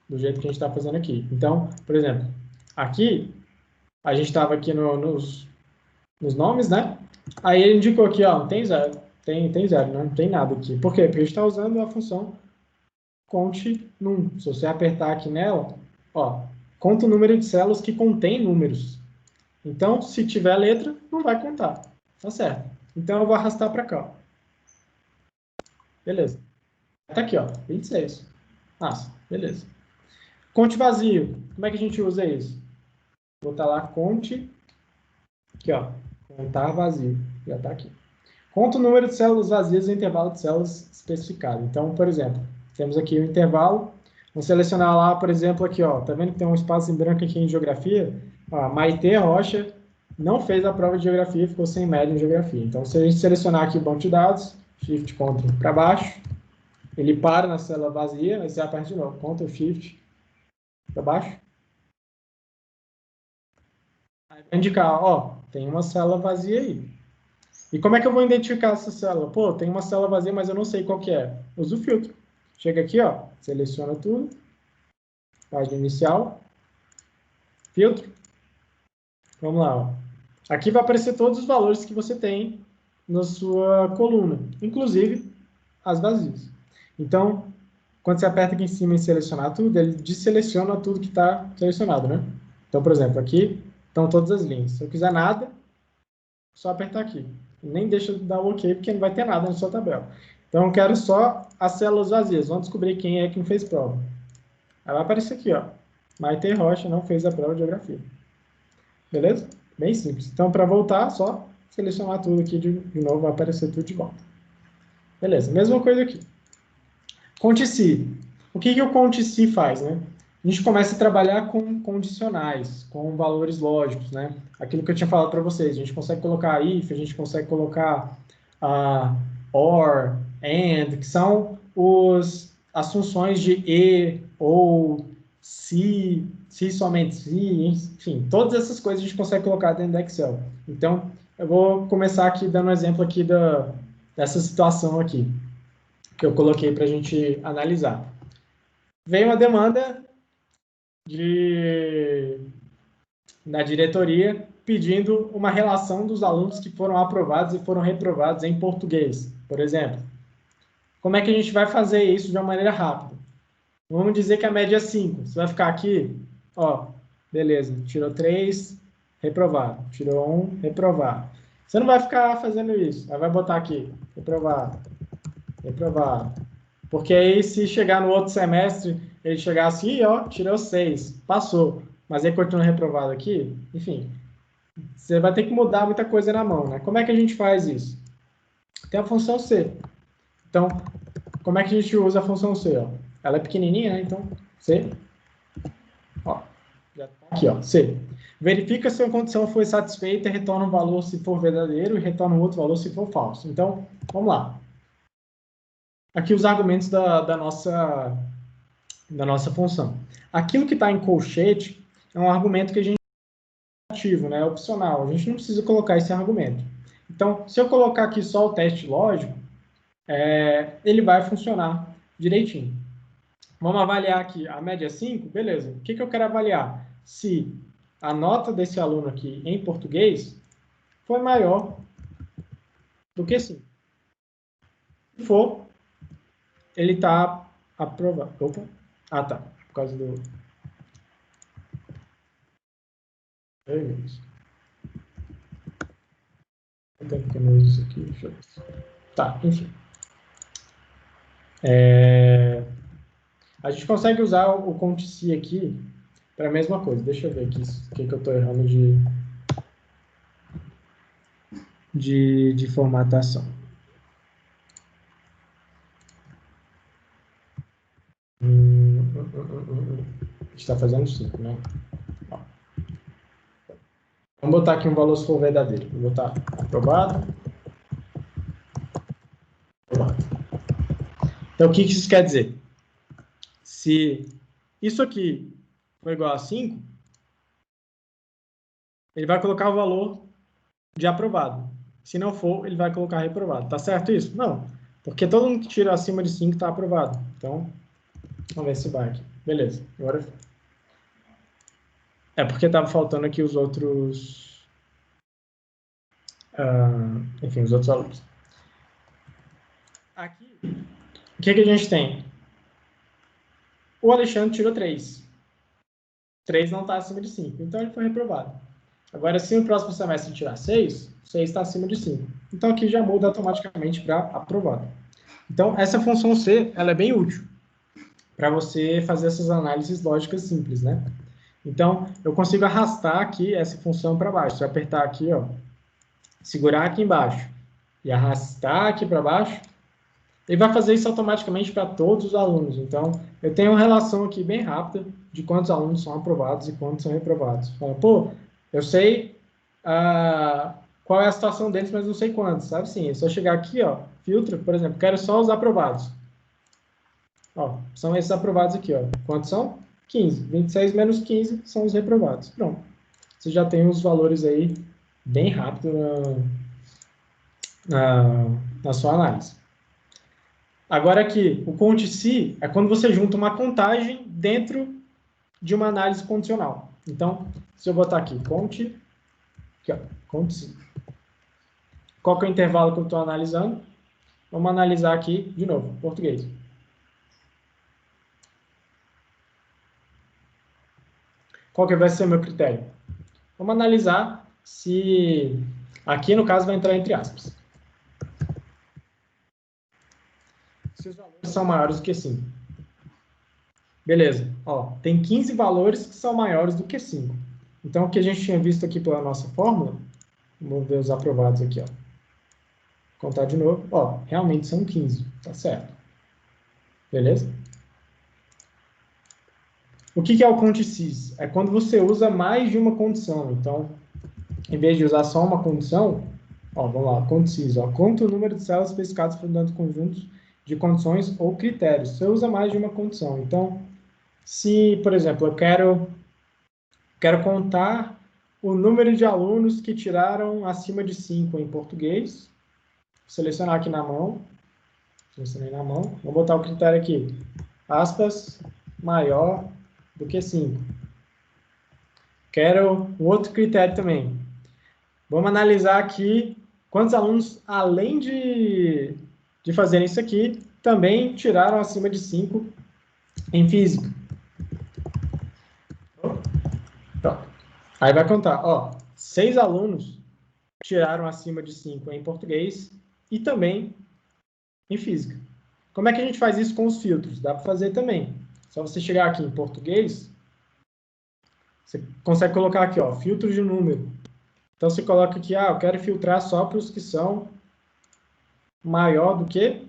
do jeito que a gente está fazendo aqui. Então, por exemplo, aqui, a gente estava aqui nos nomes, né? Aí ele indicou aqui, ó, tem zero. Tem zero, não tem nada aqui. Por quê? Porque a gente está usando a função conte num. Se você apertar aqui nela, ó, conta o número de células que contém números. Então, se tiver letra, não vai contar. Tá certo. Então, eu vou arrastar para cá. Beleza. Tá aqui, ó, 26. Nossa, beleza. Conte vazio. Como é que a gente usa isso? Vou botar lá conte. Aqui, ó. Contar vazio. Já tá aqui. Conta o número de células vazias e o intervalo de células especificado. Então, por exemplo, temos aqui o intervalo. Vamos selecionar lá, por exemplo, aqui, ó. Tá vendo que tem um espaço em branco aqui em geografia? Ó, Maitê Rocha não fez a prova de geografia, ficou sem média em geografia. Então, se a gente selecionar aqui o banco de dados, Shift Ctrl para baixo, ele para na célula vazia, aí você aperta de novo, Ctrl Shift para baixo. Aí vai indicar, ó, tem uma célula vazia aí. E como é que eu vou identificar essa célula? Pô, tem uma célula vazia, mas eu não sei qual que é. Usa o filtro. Chega aqui, ó, seleciona tudo. Página inicial. Filtro. Vamos lá, ó. Aqui vai aparecer todos os valores que você tem na sua coluna, inclusive as vazias. Então, quando você aperta aqui em cima em selecionar tudo, ele deseleciona tudo que está selecionado, né? Então, por exemplo, aqui estão todas as linhas. Se eu quiser nada, só apertar aqui. Nem deixa de dar o OK, porque não vai ter nada na sua tabela. Então, eu quero só as células vazias. Vamos descobrir quem é quem fez prova. Aí vai aparecer aqui, ó. Maite Rocha não fez a prova de geografia. Beleza? Bem simples. Então, para voltar, só selecionar tudo aqui de novo, vai aparecer tudo de volta. Beleza, mesma coisa aqui. Conte-se. O que o conte-se faz, né? A gente começa a trabalhar com condicionais, com valores lógicos, né? Aquilo que eu tinha falado para vocês. A gente consegue colocar if, a gente consegue colocar or, and, que são as funções de e, ou, se somente se, enfim, todas essas coisas a gente consegue colocar dentro do Excel. Então, eu vou começar aqui dando um exemplo aqui dessa situação aqui, que eu coloquei para a gente analisar. Veio uma demanda da diretoria pedindo uma relação dos alunos que foram aprovados e foram reprovados em português, por exemplo. Como é que a gente vai fazer isso de uma maneira rápida? Vamos dizer que a média é 5. Você vai ficar aqui, ó, beleza, tirou 3, reprovado. Tirou 1, reprovado. Você não vai ficar fazendo isso. Aí vai botar aqui, reprovado, reprovado. Porque aí, se chegar no outro semestre, ele chegar assim, ó, tirou 6, passou. Mas aí continua reprovado aqui, enfim. Você vai ter que mudar muita coisa na mão, né? Como é que a gente faz isso? Tem a função C. Então, como é que a gente usa a função C, ó? Ela é pequenininha, né? Então, C. Ó, já tá aqui, ó, C. Verifica se a condição foi satisfeita e retorna um valor se for verdadeiro e retorna um outro valor se for falso. Então, vamos lá. Aqui os argumentos da nossa função. Aquilo que está em colchete é um argumento que a gente é ativo, né? É opcional. A gente não precisa colocar esse argumento. Então, se eu colocar aqui só o teste lógico, ele vai funcionar direitinho. Vamos avaliar aqui a média 5, beleza. O que eu quero avaliar? Se a nota desse aluno aqui em português foi maior do que 5. Se for, ele está aprovado. Opa. Ah, tá. Por causa do... Tem que ter isso aqui. Deixa eu ver. Tá, enfim. A gente consegue usar o conte-se aqui para a mesma coisa. Deixa eu ver aqui o que eu estou errando de formatação. A gente está fazendo 5, né? Ó. Vamos botar aqui um valor se for verdadeiro. Vou botar aprovado. Aprovado. Então, o que isso quer dizer? Se isso aqui for igual a 5, ele vai colocar o valor de aprovado. Se não for, ele vai colocar reprovado. Tá certo isso? Não. Porque todo mundo que tira acima de 5 está aprovado. Então, vamos ver se vai aqui. Beleza. Agora... É porque estava faltando aqui os outros... enfim, os outros valores. Aqui, o que a gente tem? O Alexandre tirou 3. 3 não está acima de 5. Então, ele foi reprovado. Agora, se no próximo semestre tirar 6, 6 está acima de 5. Então, aqui já muda automaticamente para aprovado. Então, essa função C, ela é bem útil para você fazer essas análises lógicas simples, né? Então, eu consigo arrastar aqui essa função para baixo. Se eu apertar aqui, ó, segurar aqui embaixo e arrastar aqui para baixo, ele vai fazer isso automaticamente para todos os alunos. Então, eu tenho uma relação aqui bem rápida de quantos alunos são aprovados e quantos são reprovados. Fala, pô, eu sei qual é a situação deles, mas não sei quantos, sabe? Sim, é só chegar aqui, ó, filtro, por exemplo, quero só os aprovados. Ó, são esses aprovados aqui, ó. Quantos são? 15. 26 menos 15 são os reprovados. Pronto. Você já tem os valores aí bem rápido na sua análise. Agora aqui, o conte-se é quando você junta uma contagem dentro de uma análise condicional. Então, se eu botar aqui, conte-se. Qual que é o intervalo que eu estou analisando? Vamos analisar aqui, de novo, português. Qual que vai ser o meu critério? Vamos analisar se... Aqui, no caso, vai entrar entre aspas. Se os valores são maiores do que 5. Beleza. Ó, tem 15 valores que são maiores do que 5. Então, o que a gente tinha visto aqui pela nossa fórmula, vamos ver os aprovados aqui, ó. Contar de novo. Ó, realmente são 15. Tá certo. Beleza? O que é o conte-se? É quando você usa mais de uma condição. Então, em vez de usar só uma condição, ó, vamos lá, conte-se, ó, conta o número de células especificadas formando conjuntos de condições ou critérios. Você usa mais de uma condição. Então, se, por exemplo, eu quero contar o número de alunos que tiraram acima de 5 em português, vou selecionar aqui na mão, selecionei na mão, vou botar o critério aqui, aspas, maior do que 5. Quero um outro critério também. Vamos analisar aqui quantos alunos, além de fazerem isso aqui, também tiraram acima de 5 em física. Pronto. Aí vai contar, ó, 6 alunos tiraram acima de 5 em português e também em física. Como é que a gente faz isso com os filtros? Dá para fazer também. Só você chegar aqui em português, você consegue colocar aqui, ó, filtro de número. Então você coloca aqui, eu quero filtrar só para os que são maior do que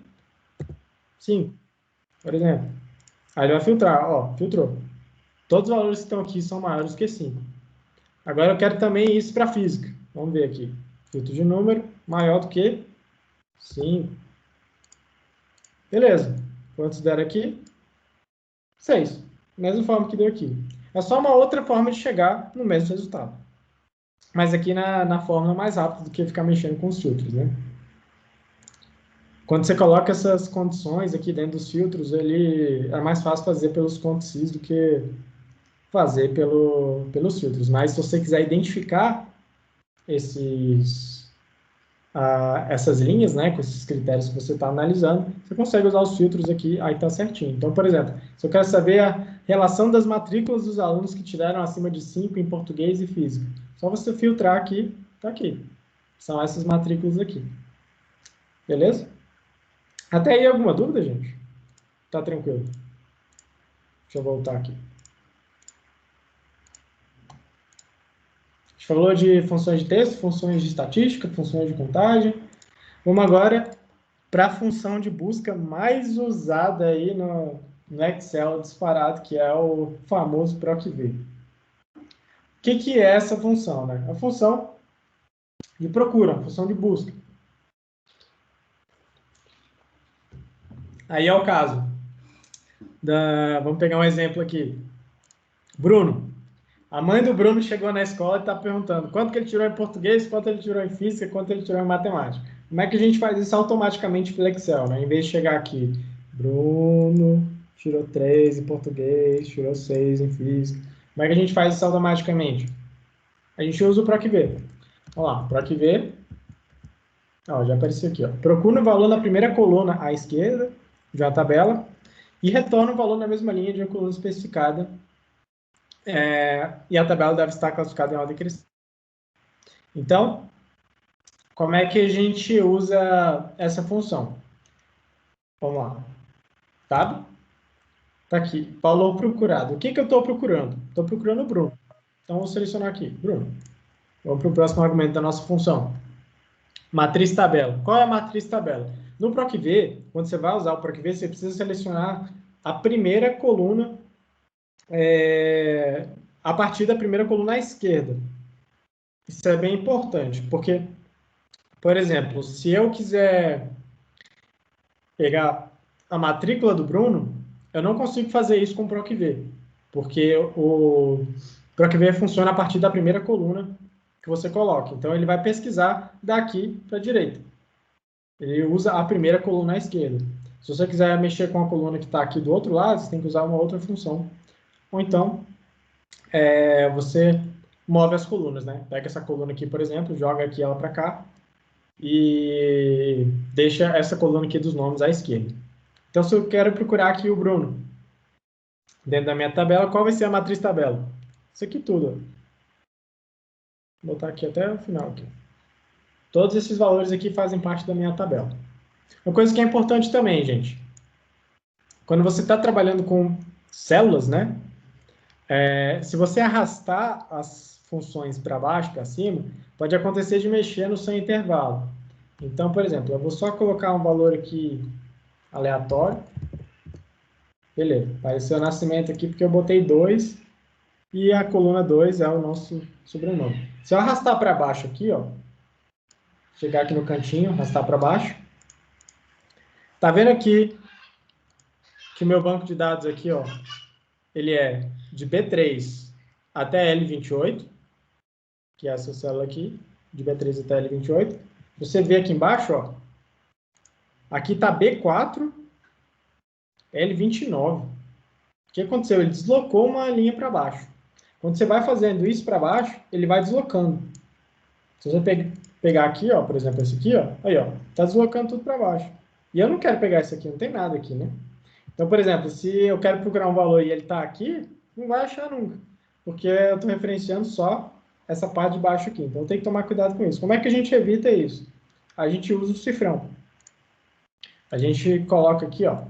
5, por exemplo. Aí ele vai filtrar, ó, filtrou. Todos os valores que estão aqui são maiores do que 5. Agora eu quero também isso para física. Vamos ver aqui. Filtro de número maior do que 5. Beleza. Quantos deram aqui? 6. Mesma forma que deu aqui. É só uma outra forma de chegar no mesmo resultado. Mas aqui na fórmula mais rápido do que ficar mexendo com os filtros, né? Quando você coloca essas condições aqui dentro dos filtros, ele é mais fácil fazer pelos conte-se do que fazer pelos filtros. Mas se você quiser identificar essas linhas, né, com esses critérios que você está analisando, você consegue usar os filtros aqui, aí está certinho. Então, por exemplo, se eu quero saber a relação das matrículas dos alunos que tiraram acima de 5 em português e física, só você filtrar aqui, está aqui. São essas matrículas aqui. Beleza? Até aí alguma dúvida, gente? Tá tranquilo. Deixa eu voltar aqui. A gente falou de funções de texto, funções de estatística, funções de contagem. Vamos agora para a função de busca mais usada aí no Excel disparado, que é o famoso PROC-V. O que é essa função, né? A função de procura, a função de busca. Aí é o caso. Vamos pegar um exemplo aqui. Bruno. A mãe do Bruno chegou na escola e está perguntando quanto que ele tirou em português, quanto ele tirou em física, quanto ele tirou em matemática. Como é que a gente faz isso automaticamente pelo Excel, né? Em vez de chegar aqui, Bruno tirou 3 em português, tirou 6 em física. Como é que a gente faz isso automaticamente? A gente usa o PROC-V. Vamos lá, PROC-V. Ó, já apareceu aqui, ó. Procura o valor na primeira coluna à esquerda de uma tabela e retorna o valor na mesma linha de uma coluna especificada. E a tabela deve estar classificada em ordem crescente. Então, como é que a gente usa essa função? Vamos lá. Tá? Tá aqui. Valor procurado. O que eu estou procurando? Estou procurando o Bruno. Então, vou selecionar aqui. Bruno. Vamos para o próximo argumento da nossa função. Matriz tabela. Qual é a matriz tabela? No PROC-V, quando você vai usar o PROC-V, você precisa selecionar a primeira coluna a partir da primeira coluna à esquerda. Isso é bem importante, porque, por exemplo, se eu quiser pegar a matrícula do Bruno, eu não consigo fazer isso com o PROC-V. porque o PROC-V funciona a partir da primeira coluna que você coloca. Então, ele vai pesquisar daqui para a direita. Ele usa a primeira coluna à esquerda. Se você quiser mexer com a coluna que está aqui do outro lado, você tem que usar uma outra função. Ou então, você move as colunas, né? Pega essa coluna aqui, por exemplo, joga aqui ela para cá e deixa essa coluna aqui dos nomes à esquerda. Então, se eu quero procurar aqui o Bruno, dentro da minha tabela, qual vai ser a matriz tabela? Isso aqui tudo. Vou botar aqui até o final. Aqui. Todos esses valores aqui fazem parte da minha tabela. Uma coisa que é importante também, gente. Quando você está trabalhando com células, né? Se você arrastar as funções para baixo, para cima, pode acontecer de mexer no seu intervalo. Então, por exemplo, eu vou só colocar um valor aqui aleatório. Beleza, apareceu o nascimento aqui porque eu botei 2 e a coluna 2 é o nosso sobrenome. Se eu arrastar para baixo aqui, ó, chegar aqui no cantinho, arrastar para baixo, tá vendo aqui que o meu banco de dados aqui, ó, ele é de B3 até L28, que é essa célula aqui, de B3 até L28. Você vê aqui embaixo, ó, aqui tá B4, L29. O que aconteceu? Ele deslocou uma linha para baixo. Quando você vai fazendo isso para baixo, ele vai deslocando. Se você pegar aqui, ó, por exemplo, esse aqui, ó, aí, ó, tá deslocando tudo para baixo. E eu não quero pegar esse aqui, não tem nada aqui, né? Então, por exemplo, se eu quero procurar um valor e ele está aqui, não vai achar nunca, porque eu estou referenciando só essa parte de baixo aqui. Então, tem que tomar cuidado com isso. Como é que a gente evita isso? A gente usa o cifrão. A gente coloca aqui, ó.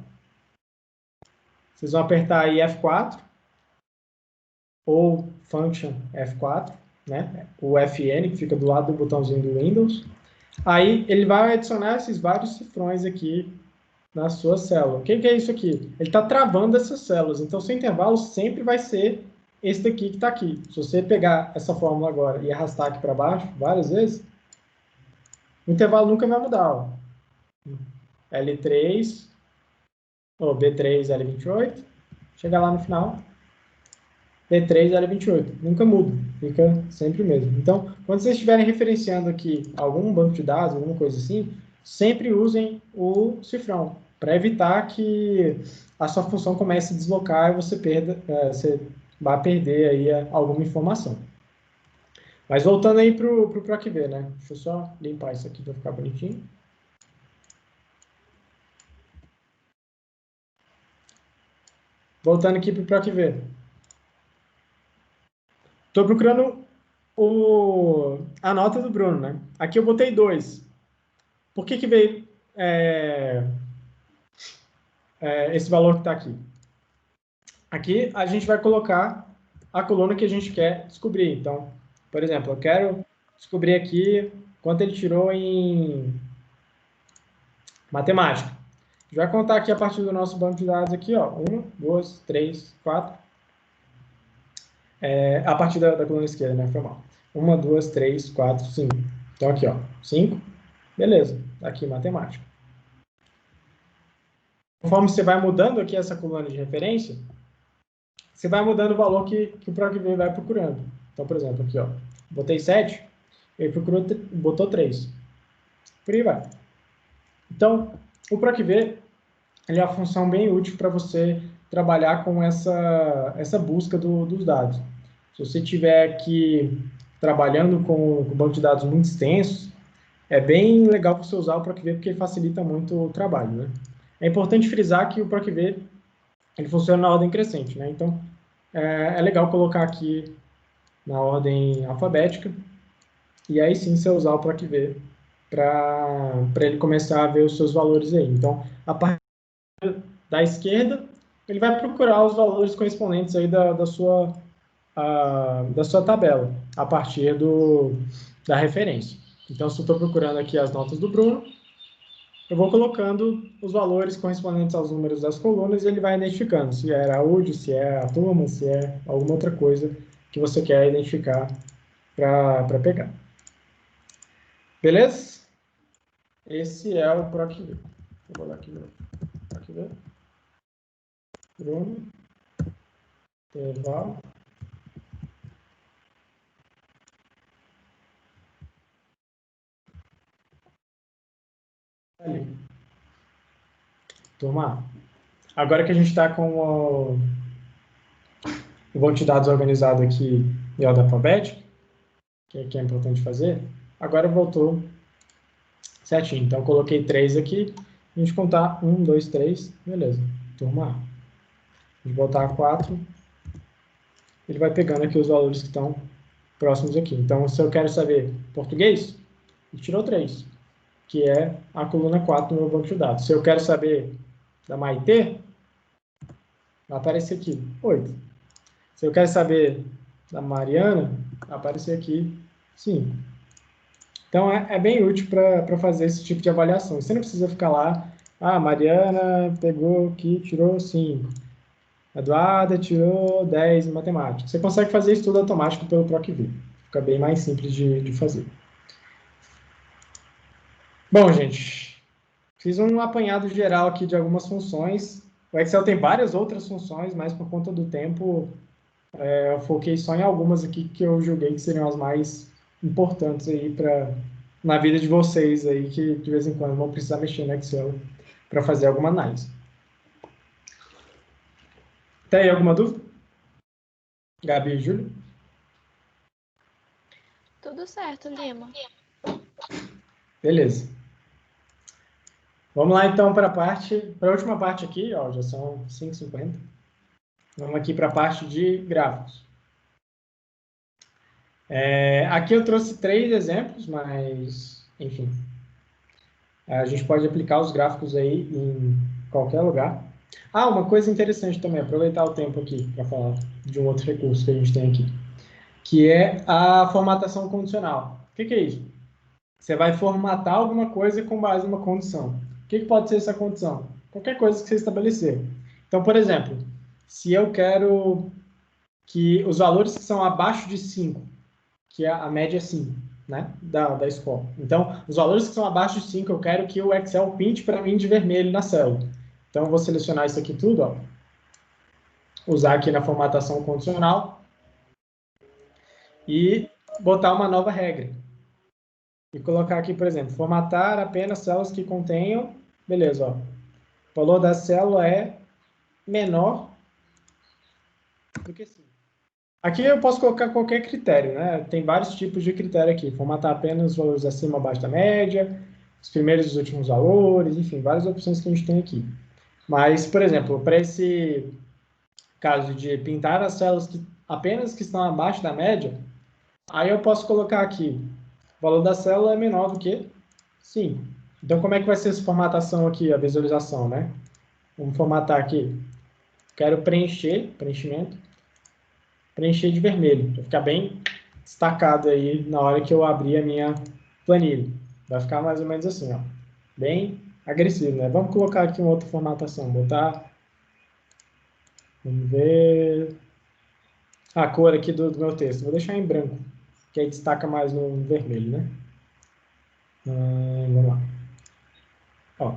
Vocês vão apertar aí F4 ou Function F4, né? O FN, que fica do lado do botãozinho do Windows. Aí, ele vai adicionar esses vários cifrões aqui na sua célula. O que é isso aqui? Ele está travando essas células. Então, seu intervalo sempre vai ser esse daqui que está aqui. Se você pegar essa fórmula agora e arrastar aqui para baixo várias vezes, o intervalo nunca vai mudar. Ó. L3, ou B3, L28, chega lá no final, B3, L28. Nunca muda, fica sempre o mesmo. Então, quando vocês estiverem referenciando aqui algum banco de dados, alguma coisa assim, sempre usem o cifrão, para evitar que a sua função comece a deslocar e você vai perder aí alguma informação. Mas voltando aí para o PROC-V, né? Deixa eu só limpar isso aqui para ficar bonitinho. Voltando aqui para o PROC-V. Estou procurando a nota do Bruno, né? Aqui eu botei 2. Por que veio esse valor que está aqui? Aqui a gente vai colocar a coluna que a gente quer descobrir. Então, por exemplo, eu quero descobrir aqui quanto ele tirou em matemática. A gente vai contar aqui a partir do nosso banco de dados aqui, ó. 1, 2, 3, 4. A partir da coluna esquerda, né? Foi mal. 1, 2, 3, 4, 5. Então aqui, ó. 5. Beleza. Tá aqui matemática. Conforme você vai mudando aqui essa coluna de referência, você vai mudando o valor que o PROC-V vai procurando. Então, por exemplo, aqui, ó, botei 7, ele botou 3. Por aí vai. Então, o PROC-V ele é uma função bem útil para você trabalhar com essa busca dos dados. Se você estiver aqui trabalhando com banco de dados muito extensos, é bem legal você usar o PROC-V porque ele facilita muito o trabalho, né? É importante frisar que o PROC-V ele funciona na ordem crescente, né? Então, é legal colocar aqui na ordem alfabética e aí sim você usar o PROC-V para ele começar a ver os seus valores aí. Então, a partir da esquerda, ele vai procurar os valores correspondentes aí da sua tabela, a partir da referência. Então, se eu estou procurando aqui as notas do Bruno, eu vou colocando os valores correspondentes aos números das colunas e ele vai identificando se é Araújo, se é a turma, se é alguma outra coisa que você quer identificar para pegar. Beleza? Esse é o PROC-V. Vou botar aqui no PROC-V. Bruno. intervalo. Ali. Turma, agora que a gente está com o banco de dados organizado aqui em ordem alfabética, que é importante fazer, agora voltou certinho. Então, eu coloquei 3 aqui, a gente contar 1, 2, 3, beleza. Turma, a gente botar 4, ele vai pegando aqui os valores que estão próximos aqui. Então, se eu quero saber português, ele tirou 3, que é a coluna 4 no meu banco de dados. Se eu quero saber da Maitê, vai aparecer aqui, 8. Se eu quero saber da Mariana, vai aparecer aqui, 5. Então, é bem útil para fazer esse tipo de avaliação. Você não precisa ficar lá, Mariana pegou aqui, tirou 5. Eduarda tirou 10 em matemática. Você consegue fazer isso tudo automático pelo PROC-V. Fica bem mais simples de fazer. Bom, gente, fiz um apanhado geral aqui de algumas funções. O Excel tem várias outras funções, mas por conta do tempo, eu foquei só em algumas aqui que eu julguei que seriam as mais importantes aí na vida de vocês aí, que de vez em quando vão precisar mexer no Excel para fazer alguma análise. Tem aí alguma dúvida? Gabi e Júlio? Tudo certo, Lima. Beleza. Vamos lá, então, para a última parte aqui, ó, já são 5h50. Vamos aqui para a parte de gráficos. Aqui eu trouxe 3 exemplos, mas, enfim, a gente pode aplicar os gráficos aí em qualquer lugar. Uma coisa interessante também, aproveitar o tempo aqui para falar de um outro recurso que a gente tem aqui, que é a formatação condicional. O que é isso? Você vai formatar alguma coisa com base numa condição. O que pode ser essa condição? Qualquer coisa que você estabelecer. Então, por exemplo, se eu quero que os valores que são abaixo de 5, que a média é 5, né, da escola. Então, os valores que são abaixo de 5, eu quero que o Excel pinte para mim de vermelho na célula. Então, eu vou selecionar isso aqui tudo, ó, usar aqui na formatação condicional e botar uma nova regra. E colocar aqui, por exemplo, formatar apenas células que contenham, beleza, ó, o valor da célula é menor do que 5. Aqui eu posso colocar qualquer critério, né? Tem vários tipos de critério aqui. Formatar apenas os valores acima ou abaixo da média, os primeiros e os últimos valores, enfim, várias opções que a gente tem aqui. Mas, por exemplo, para esse caso de pintar as células apenas que estão abaixo da média, aí eu posso colocar aqui, o valor da célula é menor do que 5. Então, como é que vai ser essa formatação aqui, a visualização, né? Vamos formatar aqui. Quero preencher de vermelho, para ficar bem destacado aí na hora que eu abrir a minha planilha. Vai ficar mais ou menos assim, ó, bem agressivo, né? Vamos colocar aqui uma outra formatação, vamos ver, a cor aqui do meu texto, vou deixar em branco, que aí destaca mais no vermelho, né? Vamos lá. Ó,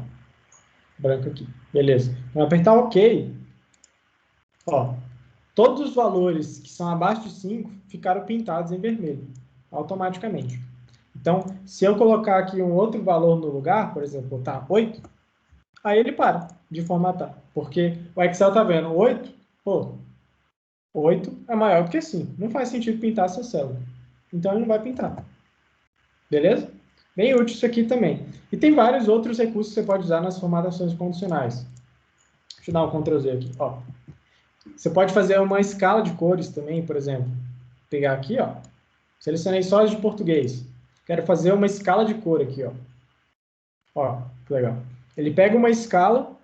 branco aqui, beleza. Vamos apertar OK. Ó, todos os valores que são abaixo de 5 ficaram pintados em vermelho, automaticamente. Então, se eu colocar aqui um outro valor no lugar, por exemplo, botar 8, aí ele para de formatar. Porque o Excel está vendo 8, 8 é maior do que 5. Não faz sentido pintar essa célula. Então, ele não vai pintar. Beleza? Bem útil isso aqui também. E tem vários outros recursos que você pode usar nas formatações condicionais. Deixa eu dar um Ctrl Z aqui. Ó. Você pode fazer uma escala de cores também, por exemplo. Vou pegar aqui, ó. Selecionei só as de português. Quero fazer uma escala de cor aqui, ó. Ó, que legal. Ele pega uma escala,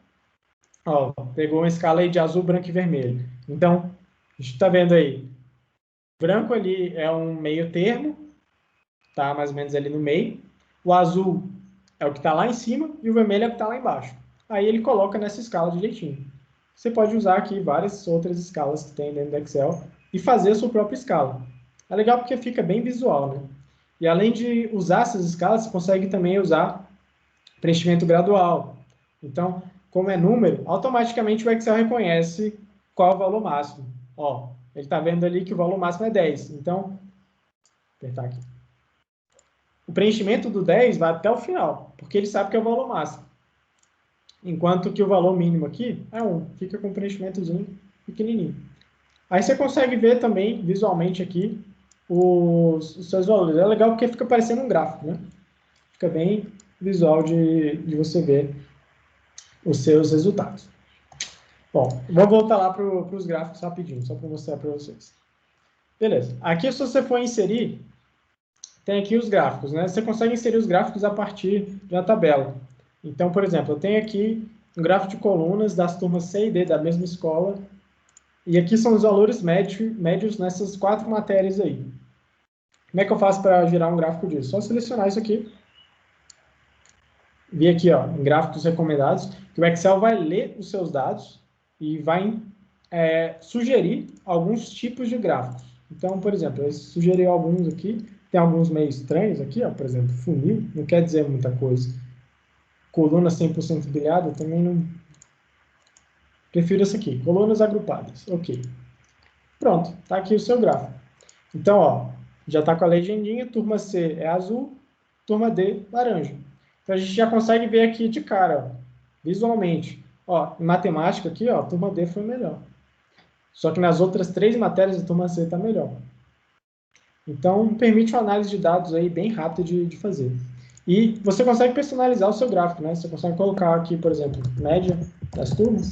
ó, pegou uma escala aí de azul, branco e vermelho. Então, a gente está vendo aí, branco ali é um meio termo, tá mais ou menos ali no meio. O azul é o que está lá em cima e o vermelho é o que está lá embaixo. Aí ele coloca nessa escala direitinho. Você pode usar aqui várias outras escalas que tem dentro do Excel e fazer a sua própria escala. É legal porque fica bem visual, né? E além de usar essas escalas, você consegue também usar preenchimento gradual. Então, como é número, automaticamente o Excel reconhece qual é o valor máximo. Ó, ele está vendo ali que o valor máximo é 10. Então, vou apertar aqui. O preenchimento do 10 vai até o final, porque ele sabe que é o valor máximo. Enquanto que o valor mínimo aqui é 1. Fica com um preenchimentozinho pequenininho. Aí você consegue ver também, visualmente aqui, os seus valores. É legal porque fica parecendo um gráfico, né? Fica bem visual de você ver os seus resultados. Bom, vou voltar lá para os gráficos rapidinho, só para mostrar para vocês. Beleza. Aqui, se você for inserir, tem aqui os gráficos, né? Você consegue inserir os gráficos a partir de uma tabela. Então, por exemplo, eu tenho aqui um gráfico de colunas das turmas C e D da mesma escola, e aqui são os valores médios nessas 4 matérias aí. Como é que eu faço para gerar um gráfico disso? Só selecionar isso aqui, vir aqui, ó, em gráficos recomendados, que o Excel vai ler os seus dados e vai sugerir alguns tipos de gráficos. Então, por exemplo, eu sugeri alguns aqui, tem alguns meio estranhos aqui, ó, por exemplo, funil, não quer dizer muita coisa. Coluna 100% bilhada, também não... Prefiro essa aqui, colunas agrupadas, ok. Pronto, tá aqui o seu gráfico. Então, ó, já está com a legendinha, turma C é azul, turma D laranja. Então, a gente já consegue ver aqui de cara, ó, visualmente. Ó, em matemática aqui, ó, a turma D foi melhor. Só que nas outras 3 matérias, a turma C está melhor. Então, permite uma análise de dados aí bem rápida de fazer. E você consegue personalizar o seu gráfico, né? Você consegue colocar aqui, por exemplo, média das turmas.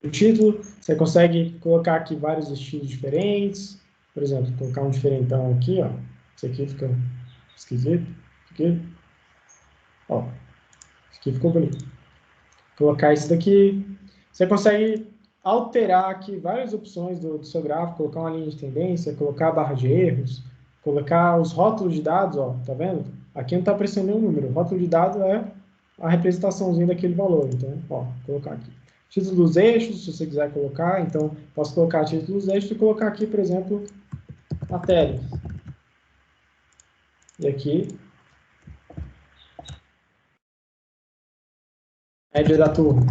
O título, você consegue colocar aqui vários estilos diferentes. Por exemplo, colocar um diferentão aqui, ó. Esse aqui fica esquisito. Aqui. Ó, esse aqui ficou bonito. Colocar esse daqui. Você consegue alterar aqui várias opções do seu gráfico, colocar uma linha de tendência, colocar a barra de erros, colocar os rótulos de dados, ó, tá vendo? Aqui não está aparecendo nenhum número. O rótulo de dados é a representaçãozinha daquele valor. Então, ó, vou colocar aqui. Título dos eixos, se você quiser colocar, então posso colocar título dos eixos e colocar aqui, por exemplo, matéria. E aqui, média da turma.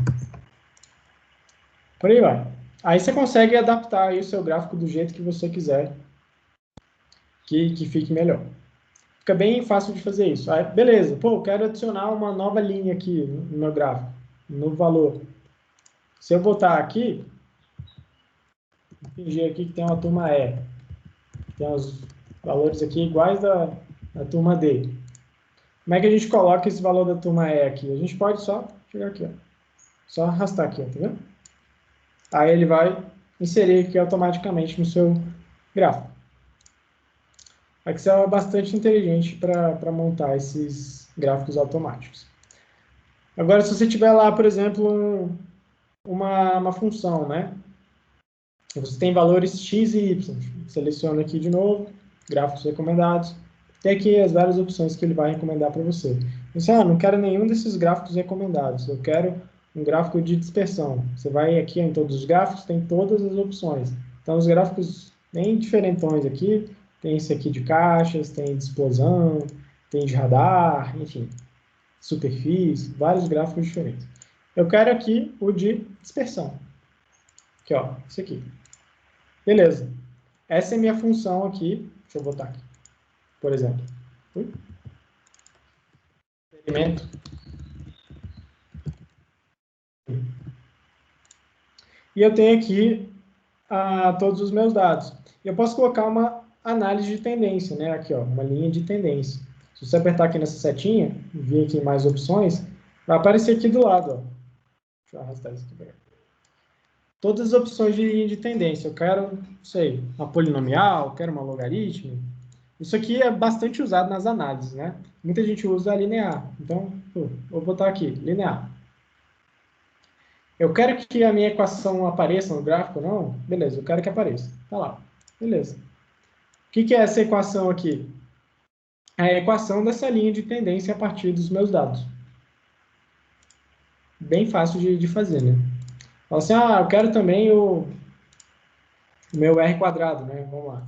Por aí vai. Aí você consegue adaptar aí o seu gráfico do jeito que você quiser que fique melhor. Fica bem fácil de fazer isso. Aí, beleza, pô, eu quero adicionar uma nova linha aqui no meu gráfico, um novo valor. Se eu botar aqui, vou fingir aqui que tem uma turma E. Tem os valores aqui iguais da turma D. Como é que a gente coloca esse valor da turma E aqui? A gente pode só chegar aqui, ó. Só arrastar aqui, ó, tá vendo? Aí ele vai inserir aqui automaticamente no seu gráfico. A Excel é bastante inteligente para montar esses gráficos automáticos. Agora, se você tiver lá, por exemplo, uma função, né? Você tem valores x e y. Seleciona aqui de novo, gráficos recomendados. Tem aqui as várias opções que ele vai recomendar para você. Você, não quero nenhum desses gráficos recomendados. Eu quero um gráfico de dispersão. Você vai aqui em todos os gráficos, tem todas as opções. Então, os gráficos bem diferentões aqui. Tem esse aqui de caixas, tem de explosão, tem de radar, enfim, superfície, vários gráficos diferentes. Eu quero aqui o de dispersão. Aqui, ó, esse aqui. Beleza. Essa é a minha função aqui. Deixa eu botar aqui. Por exemplo. Experimento. E eu tenho aqui todos os meus dados. Eu posso colocar uma análise de tendência, né? Aqui, ó, uma linha de tendência. Se você apertar aqui nessa setinha, vir aqui em mais opções, vai aparecer aqui do lado, ó. Deixa eu arrastar isso aqui. Todas as opções de linha de tendência. Eu quero, não sei, uma polinomial, quero uma logaritmo. Isso aqui é bastante usado nas análises, né? Muita gente usa linear. Então, vou botar aqui, linear. Eu quero que a minha equação apareça no gráfico, não? Beleza, eu quero que apareça. Tá lá. Beleza. O que é essa equação aqui? É a equação dessa linha de tendência a partir dos meus dados. Bem fácil de fazer, né? Fala assim, eu quero também o meu R quadrado, né? Vamos lá.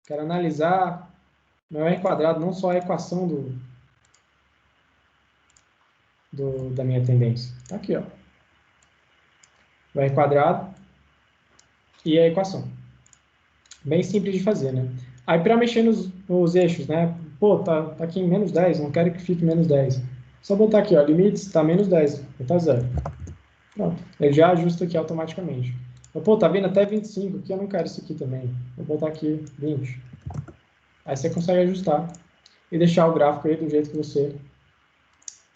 Quero analisar meu R quadrado, não só a equação da minha tendência. Tá aqui, ó. O R quadrado. e a equação. Bem simples de fazer, né? Aí, para mexer nos eixos, né? Pô, tá aqui em menos 10, não quero que fique menos 10. Só botar aqui, ó, limites, está menos 10, botar 0. Pronto, ele já ajusta aqui automaticamente. Então, pô, tá vindo até 25, que eu não quero isso aqui também. Vou botar aqui 20. Aí você consegue ajustar e deixar o gráfico aí do jeito que você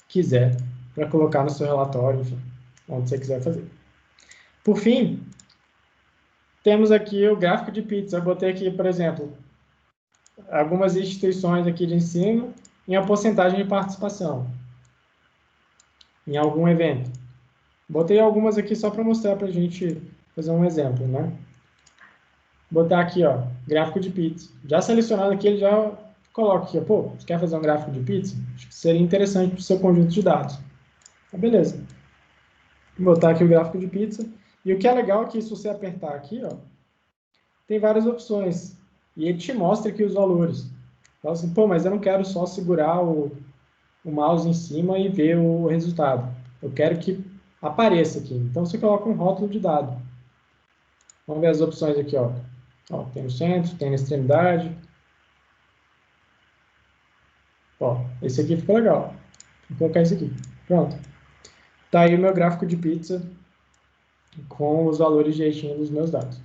quiser para colocar no seu relatório, enfim, onde você quiser fazer. Por fim, temos aqui o gráfico de pizza. Eu botei aqui, por exemplo, algumas instituições aqui de ensino e a porcentagem de participação em algum evento. Botei algumas aqui só para mostrar para a gente fazer um exemplo, né? Botar aqui, ó, gráfico de pizza. Já selecionado aqui, ele já coloca aqui, pô, você quer fazer um gráfico de pizza? Acho que seria interessante para o seu conjunto de dados. Então, beleza. Vou botar aqui o gráfico de pizza. E o que é legal é que se você apertar aqui, ó, tem várias opções. E ele te mostra aqui os valores. Então, assim, pô, mas eu não quero só segurar o mouse em cima e ver o resultado. Eu quero que apareça aqui. Então, você coloca um rótulo de dado. Vamos ver as opções aqui, ó. Ó, tem no centro, tem na extremidade. Ó, esse aqui ficou legal. Vou colocar esse aqui. Pronto. Tá aí o meu gráfico de pizza com os valores direitinho dos meus dados.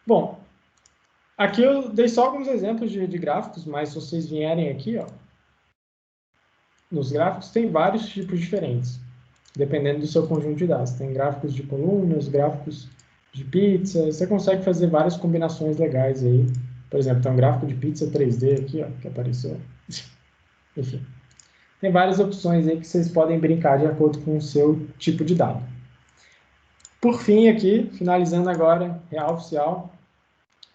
Bom, aqui eu dei só alguns exemplos de gráficos, mas se vocês vierem aqui, ó, nos gráficos tem vários tipos diferentes, dependendo do seu conjunto de dados. Tem gráficos de colunas, gráficos de pizza, você consegue fazer várias combinações legais aí. Por exemplo, tem um gráfico de pizza 3D aqui, ó, que apareceu. Enfim, tem várias opções aí que vocês podem brincar de acordo com o seu tipo de dado. Por fim, aqui, finalizando agora, real oficial,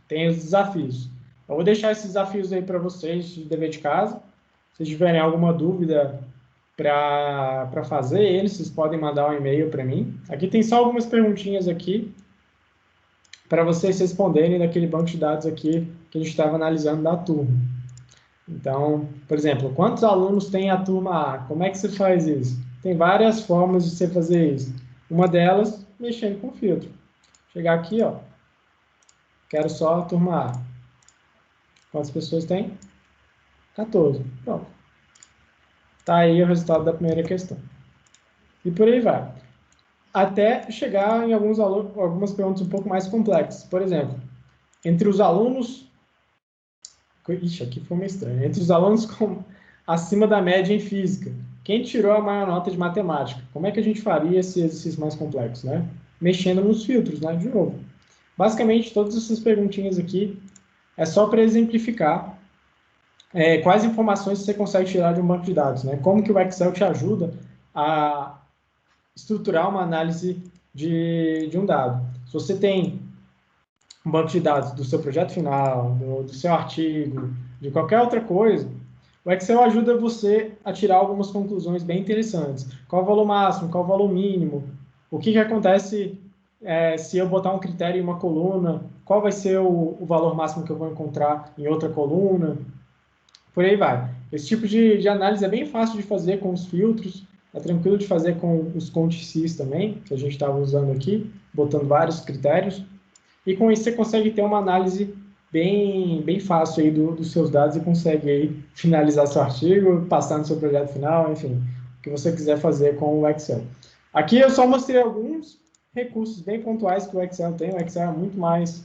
tem os desafios. Eu vou deixar esses desafios aí para vocês de dever de casa. Se tiverem alguma dúvida para fazer eles, vocês podem mandar um e-mail para mim. Aqui tem só algumas perguntinhas aqui para vocês responderem daquele banco de dados aqui que a gente estava analisando da turma. Então, por exemplo, quantos alunos tem a turma A? Como é que você faz isso? Tem várias formas de você fazer isso. Uma delas, mexendo com o filtro. Chegar aqui, ó. Quero só a turma A. Quantas pessoas tem? 14. Pronto. Tá aí o resultado da primeira questão. E por aí vai. Até chegar em algumas perguntas um pouco mais complexas. Por exemplo, entre os alunos... Ixi, aqui foi meio estranho. Entre os alunos acima da média em física, quem tirou a maior nota de matemática? Como é que a gente faria esse exercício mais complexo, né? Mexendo nos filtros, né? De novo. Basicamente, todas essas perguntinhas aqui é só para exemplificar quais informações você consegue tirar de um banco de dados, né? Como que o Excel te ajuda a estruturar uma análise de um dado. Se você tem um banco de dados do seu projeto final, do seu artigo, de qualquer outra coisa, o Excel ajuda você a tirar algumas conclusões bem interessantes. Qual o valor máximo, qual o valor mínimo, o que acontece se eu botar um critério em uma coluna, qual vai ser o valor máximo que eu vou encontrar em outra coluna, por aí vai. Esse tipo de análise é bem fácil de fazer com os filtros, é tranquilo de fazer com os conticis também, que a gente estava usando aqui, botando vários critérios, e com isso você consegue ter uma análise bem fácil aí dos seus dados e consegue aí finalizar seu artigo, passar no seu projeto final, enfim, o que você quiser fazer com o Excel. Aqui eu só mostrei alguns recursos bem pontuais que o Excel tem. O Excel é muito mais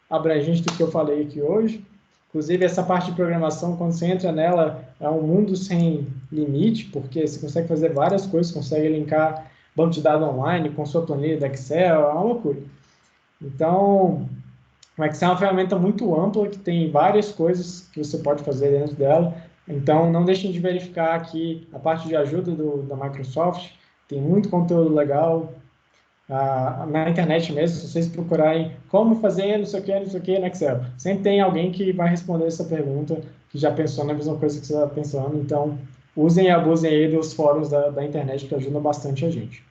abrangente do que eu falei aqui hoje. Inclusive, essa parte de programação, quando você entra nela, é um mundo sem limite, porque você consegue fazer várias coisas, consegue linkar banco de dados online com sua planilha do Excel, é uma loucura. Então, o Excel é uma ferramenta muito ampla, que tem várias coisas que você pode fazer dentro dela. Então, não deixem de verificar aqui a parte de ajuda da Microsoft, tem muito conteúdo legal na internet mesmo. Se vocês procurarem como fazer não sei o que no Excel, sempre tem alguém que vai responder essa pergunta, que já pensou na mesma coisa que você está pensando. Então, usem e abusem aí dos fóruns da internet, que ajudam bastante a gente.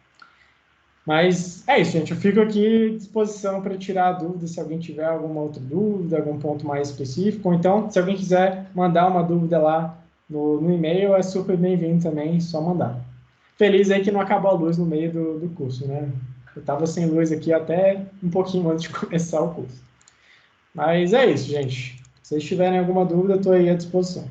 Mas é isso, gente. Eu fico aqui à disposição para tirar dúvidas, se alguém tiver alguma outra dúvida, algum ponto mais específico. Ou então, se alguém quiser mandar uma dúvida lá no e-mail, é super bem-vindo também, só mandar. Feliz aí que não acabou a luz no meio do curso, né? Eu estava sem luz aqui até um pouquinho antes de começar o curso. Mas é isso, gente. Se vocês tiverem alguma dúvida, estou aí à disposição.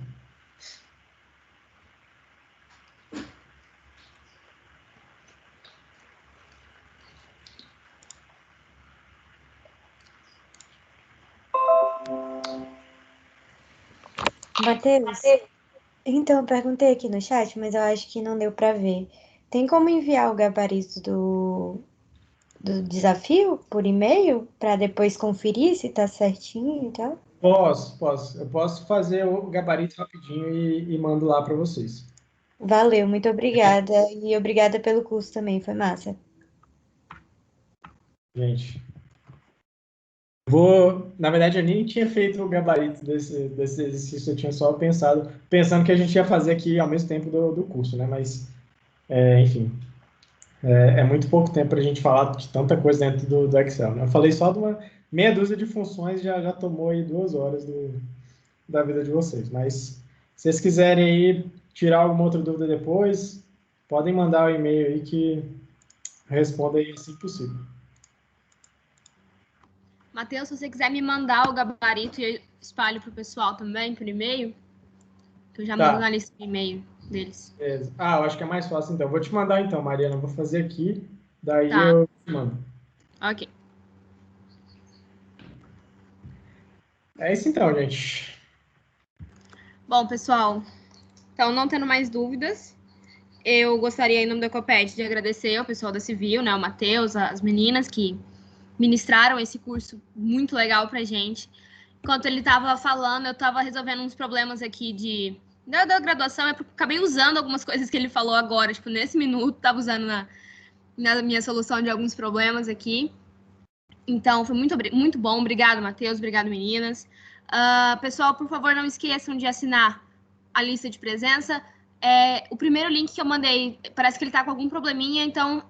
Matheus, então, eu perguntei aqui no chat, mas eu acho que não deu para ver. Tem como enviar o gabarito do desafio por e-mail para depois conferir se tá certinho e tal? Posso. Eu posso fazer o gabarito rapidinho e mando lá para vocês. Valeu, muito obrigada. E obrigada pelo curso também, foi massa. Gente, na verdade, eu nem tinha feito o gabarito desse exercício, eu tinha só pensando que a gente ia fazer aqui ao mesmo tempo do curso, né? Mas, enfim, é muito pouco tempo para a gente falar de tanta coisa dentro do Excel, né? Eu falei só de uma meia dúzia de funções, já tomou aí 2 horas da vida de vocês. Mas, se vocês quiserem aí tirar alguma outra dúvida depois, podem mandar o e-mail aí que eu respondo aí assim que possível. Matheus, se você quiser me mandar o gabarito e eu espalho para o pessoal também, por e-mail, que eu já mando na lista de e-mail deles. Beleza. Eu acho que é mais fácil então. Vou te mandar então, Mariana. Vou fazer aqui, daí Tá. eu te mando. Ok. É isso então, gente. Bom, pessoal, então não tendo mais dúvidas, eu gostaria, em nome do Ecoped, de agradecer ao pessoal da Civil, né, o Matheus, as meninas que ministraram esse curso muito legal pra gente. Enquanto ele estava falando, eu estava resolvendo uns problemas aqui da graduação, acabei usando algumas coisas que ele falou agora, tipo, nesse minuto, estava usando na minha solução de alguns problemas aqui. Então, foi muito bom. Obrigado, Matheus. Obrigado, meninas. Pessoal, por favor, não esqueçam de assinar a lista de presença. O primeiro link que eu mandei, parece que ele está com algum probleminha, então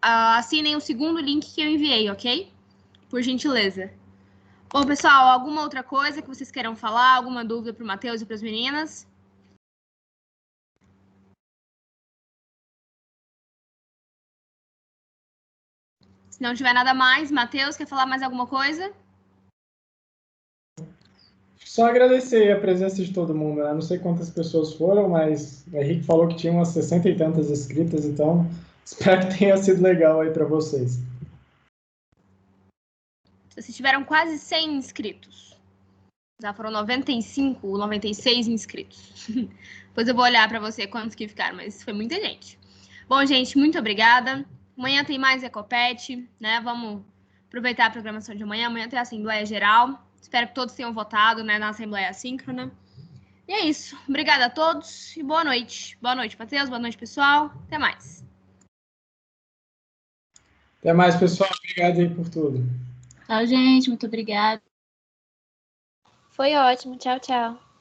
assinem o segundo link que eu enviei, ok? Por gentileza. Bom, pessoal, alguma outra coisa que vocês queiram falar? Alguma dúvida para o Matheus e para as meninas? Se não tiver nada mais, Matheus, quer falar mais alguma coisa? Só agradecer a presença de todo mundo, né? Não sei quantas pessoas foram, mas o Henrique falou que tinha umas 60 e tantas inscritas, então espero que tenha sido legal aí para vocês. Vocês tiveram quase 100 inscritos. Já foram 95, 96 inscritos. Depois eu vou olhar para você quantos que ficaram, mas foi muita gente. Bom, gente, muito obrigada. Amanhã tem mais Ecopet, né? Vamos aproveitar a programação de amanhã. Amanhã tem a Assembleia Geral. Espero que todos tenham votado, né, na Assembleia Assíncrona. E é isso. Obrigada a todos e boa noite. Boa noite, Matheus. Boa noite, pessoal. Até mais. Até mais, pessoal. Obrigado aí por tudo. Tchau, gente. Muito obrigada. Foi ótimo. Tchau, tchau.